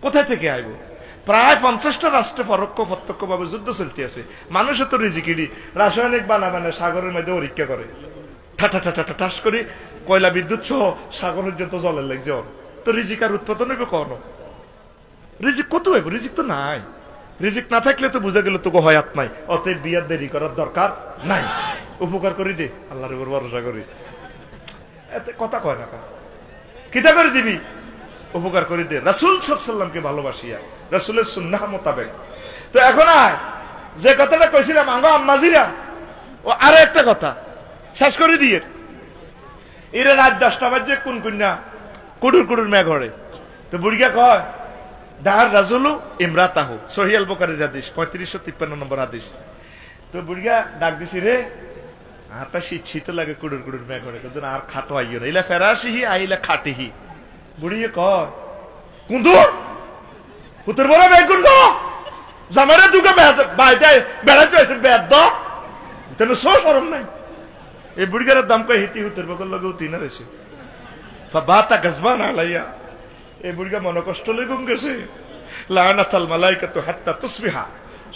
কোথায় থেকে আইব প্রায় 50টা রাষ্ট্রে পরোক্ষ প্রত্যক্ষ ভাবে যুদ্ধ চলতে আছে মানুষের তো রিজিকিডি রাসায়নিক বানাবানে সাগরের মধ্যে পরীক্ষা করে ঠাস করে কয়লা বিদ্যুৎ সহ সাগর পর্যন্ত জলের লাগছে তো রিজিক আর উৎপাদন হইবে কখনো রিজিক কত হইব রিজিক তো নাই রিজিক না থাকলে তো বুঝা গেল তোকে হয়াত নাই অতএব বিয়ার দেরি করার দরকার নাই উপকার করি দে আল্লাহর উপর ভরসা করি এতে কথা কয় না কিতা করে দিবি উপকার করে দে রাসূল সাল্লাল্লাহু আলাইহি ওয়াসাল্লামকে ভালোবাসিয়া রাসূলের সুন্নাহ মোতাবেক তো এখন যে কথাটা কইছিলাম আঙ্গো আম্মাজিরা ও আরো একটা কথা শেষ করে দিয়ে এরা রাত 10টা বাজে কোন কন্যা কুডুর মেঘ ঘরে তো বুড়িয়া কয় দার রাজুলু ইমরাতাহু সহিহ আল বুখারীর হাদিস 3553 নম্বর হাদিস তো বুড়িয়া ডাক দিছি রে আটা শীত লাগে কুডুর মেঘ ঘরে কিন্তু আর খাটো আইও না ইলা ফেরাসিহি আইলা খাটিহি বুড়িয়ে কয় কুন্দু পুত্র বড় মেঘ কুন্দু জামারে দুকে বাইতে বেড়াতে আছে বেদ তেন সো শরম নাই এই বুড়িগার দাম কই হিতি উত্তর বগল লগে উতিনা রইছে ফাবাতা গজবান আলাইয়া এই বুড়িগা মন কষ্ট লেগুম গেছে লানাতাল মালাইকাতু হাত্তা তুসবিহা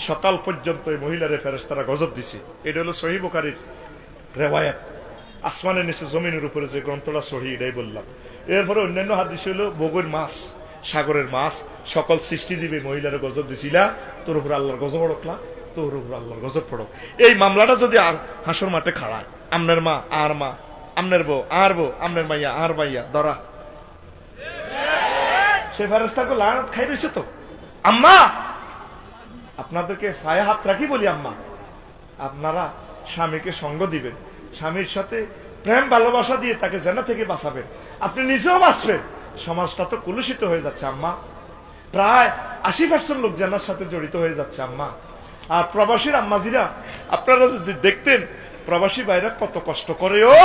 সকাল পর্যন্ত এই মহিলারে ফেরেশতারা গজব দিছে এটা হলো সহিহ বুখারীর রিওয়ায়াত আসমানের নিচে জমিনের উপরে যে গ্রন্থটা সহিহ এটাই বললাম এরপরে অন্যান্য হাদিস হলো বগর মাছ সাগরের মাছ সকল সৃষ্টি জীবে মহিলারে গজব দিছিলা তোর উপর আল্লাহর গজব রকলা তোর উপর আল্লাহর গজব পড়ো। এই মামলাটা যদি আর হাসর মাঠে খাড়ায়, আমনের মা আর মা, আমনের বউ আর বউ, আমনের মাইয়া আর মাইয়া ধরা, সে ফেরেশতাকে লানত খাই রয়েছে। তো আম্মা আপনাদেরকে পায়ে হাত রাখি বলি, আম্মা আপনারা স্বামীকে সঙ্গ দিবেন, স্বামীর সাথে প্রেম ভালোবাসা দিয়ে তাকে জেনা থেকে বাঁচাবেন, আপনি নিজেও বাঁচবেন, সমাজটা তো কলুষিত হয়ে যাচ্ছে আম্মা। প্রায় 80% লোক জেনার সাথে জড়িত হয়ে যাচ্ছে আম্মা। আর প্রবাসীর আম্মাজিরা আপনারা যদি দেখতেন প্রবাসী ভাইরা কত কষ্ট করে, ও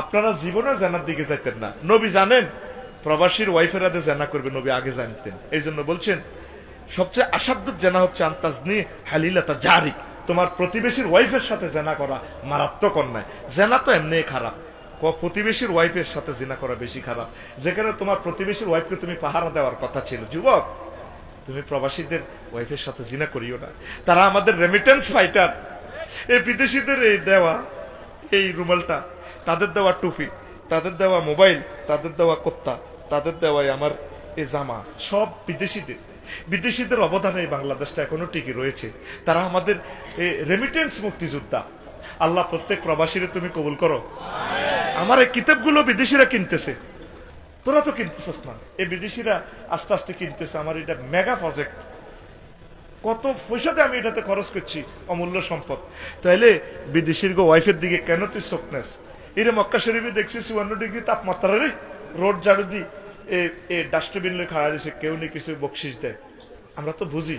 আপনারা জীবনে জেনার দিকে যাইতেন না। নবী জানেন প্রবাসীর ওয়াইফেরা জেনা করবে, নবী আগে জানতেন। এই জন্য বলছেন সবচেয়ে আসাধ্য জেনা হচ্ছে আন্তাজনি হালিলাতা জারিক, তোমার প্রতিবেশীর ওয়াইফের সাথে জেনা করা মারাত্মক অন্যায়। জেনা তো এমনি খারাপ, প্রতিবেশীর ওয়াইফের সাথে জিনা করা বেশি খারাপ। যেখানে তোমার প্রতিবেশীর ওয়াইফকে তুমি পাহারা দেওয়ার কথা ছিল, যুবক তুমি প্রবাসীদের ওয়াইফের সাথে জিনা করিও না। তারা আমাদের রেমিটেন্স ফাইটার। এই বিদেশিদের এই দেওয়া এই রুমালটা, তাদের দেওয়া টুপি, তাদের দেওয়া মোবাইল, তাদের দেওয়া কুত্তা, তাদের দেওয়াই আমার এই জামা, সব বিদেশিদের। বিদেশিদের অবদানে এই বাংলাদেশটা এখনো টিকে রয়েছে। তারা আমাদের রেমিটেন্স মুক্তিযোদ্ধা। আল্লাহ প্রত্যেক প্রবাসীরে তুমি কবুল করো। আমার এই কিতাবগুলো বিদেশিরা কিনতেছে, তোরা তো কিনতেছিস না, এই বিদেশিরা আস্তে আস্তে কিনতেছে। আমার এটা মেগা প্রজেক্ট, কত পয়সা দিয়ে আমি এটাতে খরচ করছি, অমূল্য সম্পদ। তাইলে বিদেশির ওয়াইফের দিকে কেন তুই চোখনেস? এর মক্কা শরীফে দেখছি 54 ডিগ্রি তাপমাত্রা রে, রোড ঝাড়ু দি ডাস্টবিন লই খাড়া দিছে, কেউ নেই কিছু বকশিস দেয়। আমরা তো বুঝি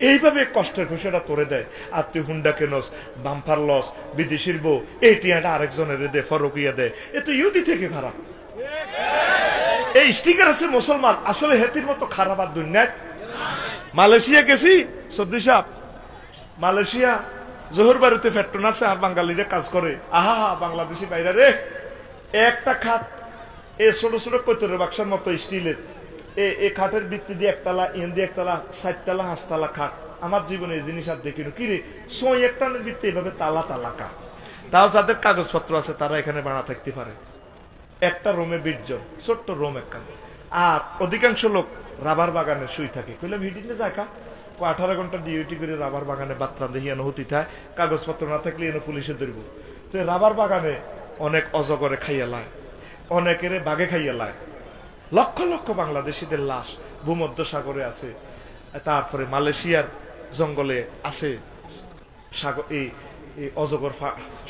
এইভাবে কষ্টের ঘোষণা তোরে দেয়। আর তুই হুন্ডা কেনস, বাম্পার লস, বিদেশির বউ এই টিয়াটা আরেকজনের দে, ফরকিয়া দেয়। এ তো ইহুদি থেকে খারাপ। এই স্টিকার আছে মুসলমান, আসলে হেতির মতো খারাপ আর দুনিয়ায়। মালয়েশিয়া গেছি সর্দি সাহেব, মালয়েশিয়া জোহর বাড়িতে ফ্যাক্টন আছে আর বাঙালিরা কাজ করে। আহা বাংলাদেশি বাইরে রে, একটা খাট এ ছোট ছোট কৈতরের বাক্সার মতো স্টিলের, এই খাটের ভিত্তি দিয়ে একতলা, ইন দিয়ে একতলা, 4 তলা 5 তলা খাট। আমার জীবনে এই জিনিস আর দেখিনি। কি রে, সোয় একটানের ভিত্তি এভাবে তালা তালা কাঠ। তাও যাদের কাগজপত্র আছে তারা এখানে ভাড়া থাকতে পারে। একটা রুমে 20 জন, ছোট্ট রুম একটা। আর অধিকাংশ লোক রাবার বাগানে শুই থাকে। কইলাম হিডিনে জায়গা 18 ঘন্টা ডিউটি করে রাবার বাগানে বাত্রা দেখি এনে হতি থাকে, কাগজপত্র না থাকলে এনে পুলিশে ধরব। তো রাবার বাগানে অনেক অজগরে খাইয়া লায়, অনেকের বাঘে খাইয়া লায়। লক্ষ লক্ষ বাংলাদেশিদের লাশ ভূমধ্য সাগরে আছে। তারপরে মালয়েশিয়ার জঙ্গলে আছে এই অজগর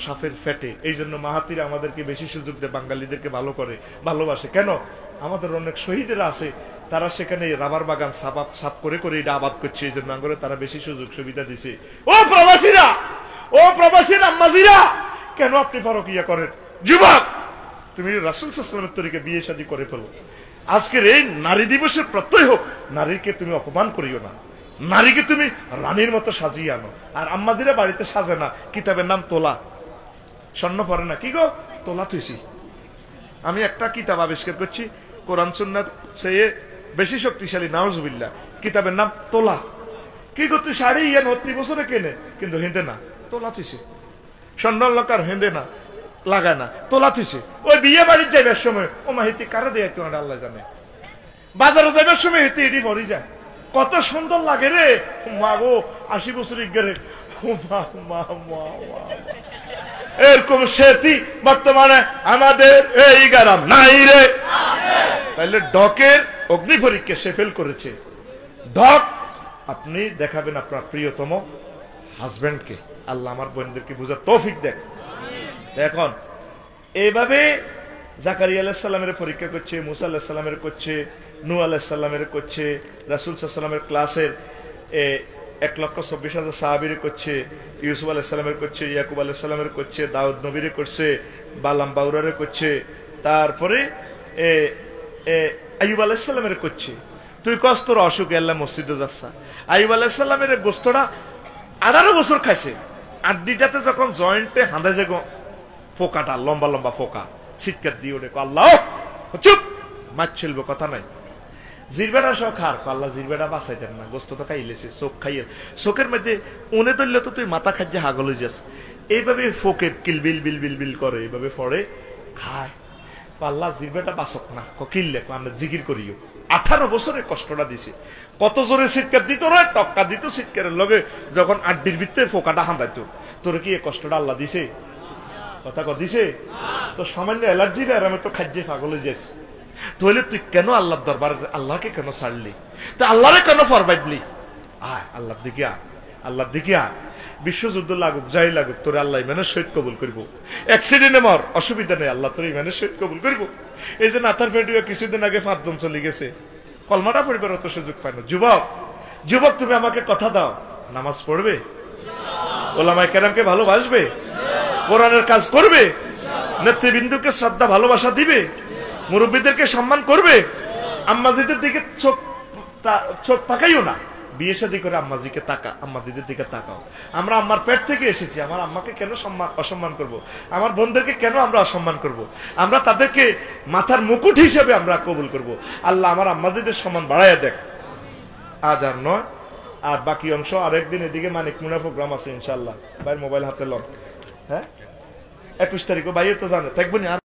সাপের ফেটে। এই জন্য মাহাতিরা আমাদেরকে বেশি সুযোগ দেয়, বাঙালিদেরকে ভালো করে, ভালোবাসে। কেন? আমাদের অনেক শহীদেরা আছে, তারা সেখানে রাবার বাগান সাপ করে করে এটা আবাদ করছে। এই জন্য তারা বেশি সুযোগ সুবিধা দিছে। ও প্রবাসীরা, ও প্রবাসীর আম্মাজিরা, কেন আপনি ফরকিয়া করেন? যুবক, তুমি রাসূল সাল্লাল্লাহু আলাইহি ওয়াসাল্লামের তরিকে বিয়ে শাদী করে ফেলো। আজকের এই নারী দিবসের প্রত্যয় হোক, নারীকে তুমি অপমান করিও না, নারীকে তুমি রানীর মতো সাজিয়ে আনো। আর আম্মাজিরা বাড়িতে সাজে না, কিতাবের নাম তোলা, স্বর্ণ পরে না, কি গো তোলা থুইছি। আমি একটা কিতাব আবিষ্কার করছি, কোরআন সুন্নাত চেয়ে বেশি শক্তিশালী, নাউজুবিল্লাহ, কিতাবের নাম তোলা। কি গো তুই শাড়ি 29 বছরে কেনে, কিন্তু হেঁদে না, তোলা থুইছে। স্বর্ণ লকার হেঁদে না, লাগায় না, তোলা থুইছে। ওই বিয়ে বাড়ির যাইবার সময় ও মাহিতি কারা দেয় তোমার আল্লাহ জানে। বাজারে যাইবার সময় হেঁটে এটি ভরি যায়, কত সুন্দর লাগে রে। মা গো 80 বছর গেলে এরকম সেটি বর্তমানে আমাদের এই গ্রাম নাই রে। তাইলে ডকের অগ্নি পরীক্ষা সে ফেল করেছে। ডক আপনি দেখাবেন আপনার প্রিয়তম হাজবেন্ডকে। আল্লাহ আমার বোনদেরকে বুঝার তৌফিক দেখ। এখন এইভাবে জাকারিয়া আলাইহিস সালামের পরীক্ষা করছে, মুসা আলাইহিস সালামের করছে, নূহ আলাইহিস সালামের করছে, রাসূল সাল্লাল্লাহু আলাইহি ওয়াসাল্লামের ক্লাসের 1,24,000 সাহাবীর করছে, ইউসুফ আলাইহিস সালামের করছে, ইয়াকুব আলাইহিস সালামের করছে, দাউদ নবীর করছে, বালাম বাউরারে করছে, তারপরে আইয়ুব আলাইহিস সালামের করছে। তুই কস তোর অসুখ, আল্লাহ মসজিদে যাচ্ছা। আইয়ুব আলাইহিস সালামের গোস্তটা 18 বছর খাইছে। আড্ডিটাতে যখন জয়েন্টে হাঁদা যে পোকাটা, লম্বা লম্বা পোকা, ছিটকার দিয়ে ওঠে, আল্লাহ চুপ, মাছ ছিলবো, কথা নাই। জিরবেটা সব খার, আল্লাহ জিরবেটা বাঁচাই দেন না, গোস্ত তো খাইলেছে, চোখ খাইয়ে, চোখের মধ্যে উনে ধরলে তো তুই মাথা খাইয়ে হাগল হয়ে যাস। এইভাবে ফোকে কিল বিল বিল বিল বিল করে, এইভাবে পড়ে খায়। আল্লাহ জিরবেটা বাসক না কিনলে আমরা জিকির করিও। 18 বছরে কষ্টটা দিছে, কত জোরে চিৎকার দিত রে, টক্কা দিত চিৎকারের লগে, যখন আড্ডির ভিতরে ফোকাটা হাঁদাইতো। তোর কি এই কষ্টটা আল্লাহ দিছে? কথা দিছে? তো সামান্য অ্যালার্জি আর আমি তো খাদ্যে পাগল হয়ে যাচ্ছি। তাহলে তুই কেন আল্লাহর দরবারে আল্লাহকে কেন ছাড়লি? তা আল্লাহরে কেন ফরমাইবলি? আয় আল্লাহর দিকে আয়, আল্লাহর দিকে আয়। বিশ্বযুদ্ধ লাগুক, যাই লাগুক, তোর আল্লাহ ইমানের সহিত কবুল করবো। অ্যাক্সিডেন্টে মর, অসুবিধা নেই, আল্লাহ তোর ইমানের সহিত কবুল করবো। এই যে নাথার ফেটিও কিছুদিন আগে 5 জন চলে গেছে, কলমাটা পড়বার অত সুযোগ পায় না। যুবক, যুবক তুমি আমাকে কথা দাও, নামাজ পড়বে, ওলামায়ে কেরামকে ভালোবাসবে, কোরআনের কাজ করবে, নেতৃবৃন্দকে শ্রদ্ধা ভালোবাসা দিবে, মুরব্বীদেরকে সম্মান করবে, আম্মাজিদের দিকে চোখ তাকাইও না। বিয়ে শাদী করে আম্মাজিকে তাকা, আম্মাজিদের দিকে তাকাও। আমরা আম্মার পেট থেকে এসেছি, আমার আম্মাকে কেন অসম্মান করব? আমার বোনদেরকে কেন আমরা অসম্মান করব? আমরা তাদেরকে মাথার মুকুট হিসেবে আমরা কবুল করব। আল্লাহ আমার আম্মাজিদের সম্মান বাড়াইয়া দেখ। আজ আর নয়, আর বাকি অংশ আরেকদিন। এদিকে মানিক মুনা প্রোগ্রাম আছে ইনশাল্লাহ, ভাই মোবাইল হাতে লন। হ্যাঁ 21 তারিখও ভাইও তো জানে, থাকবো না।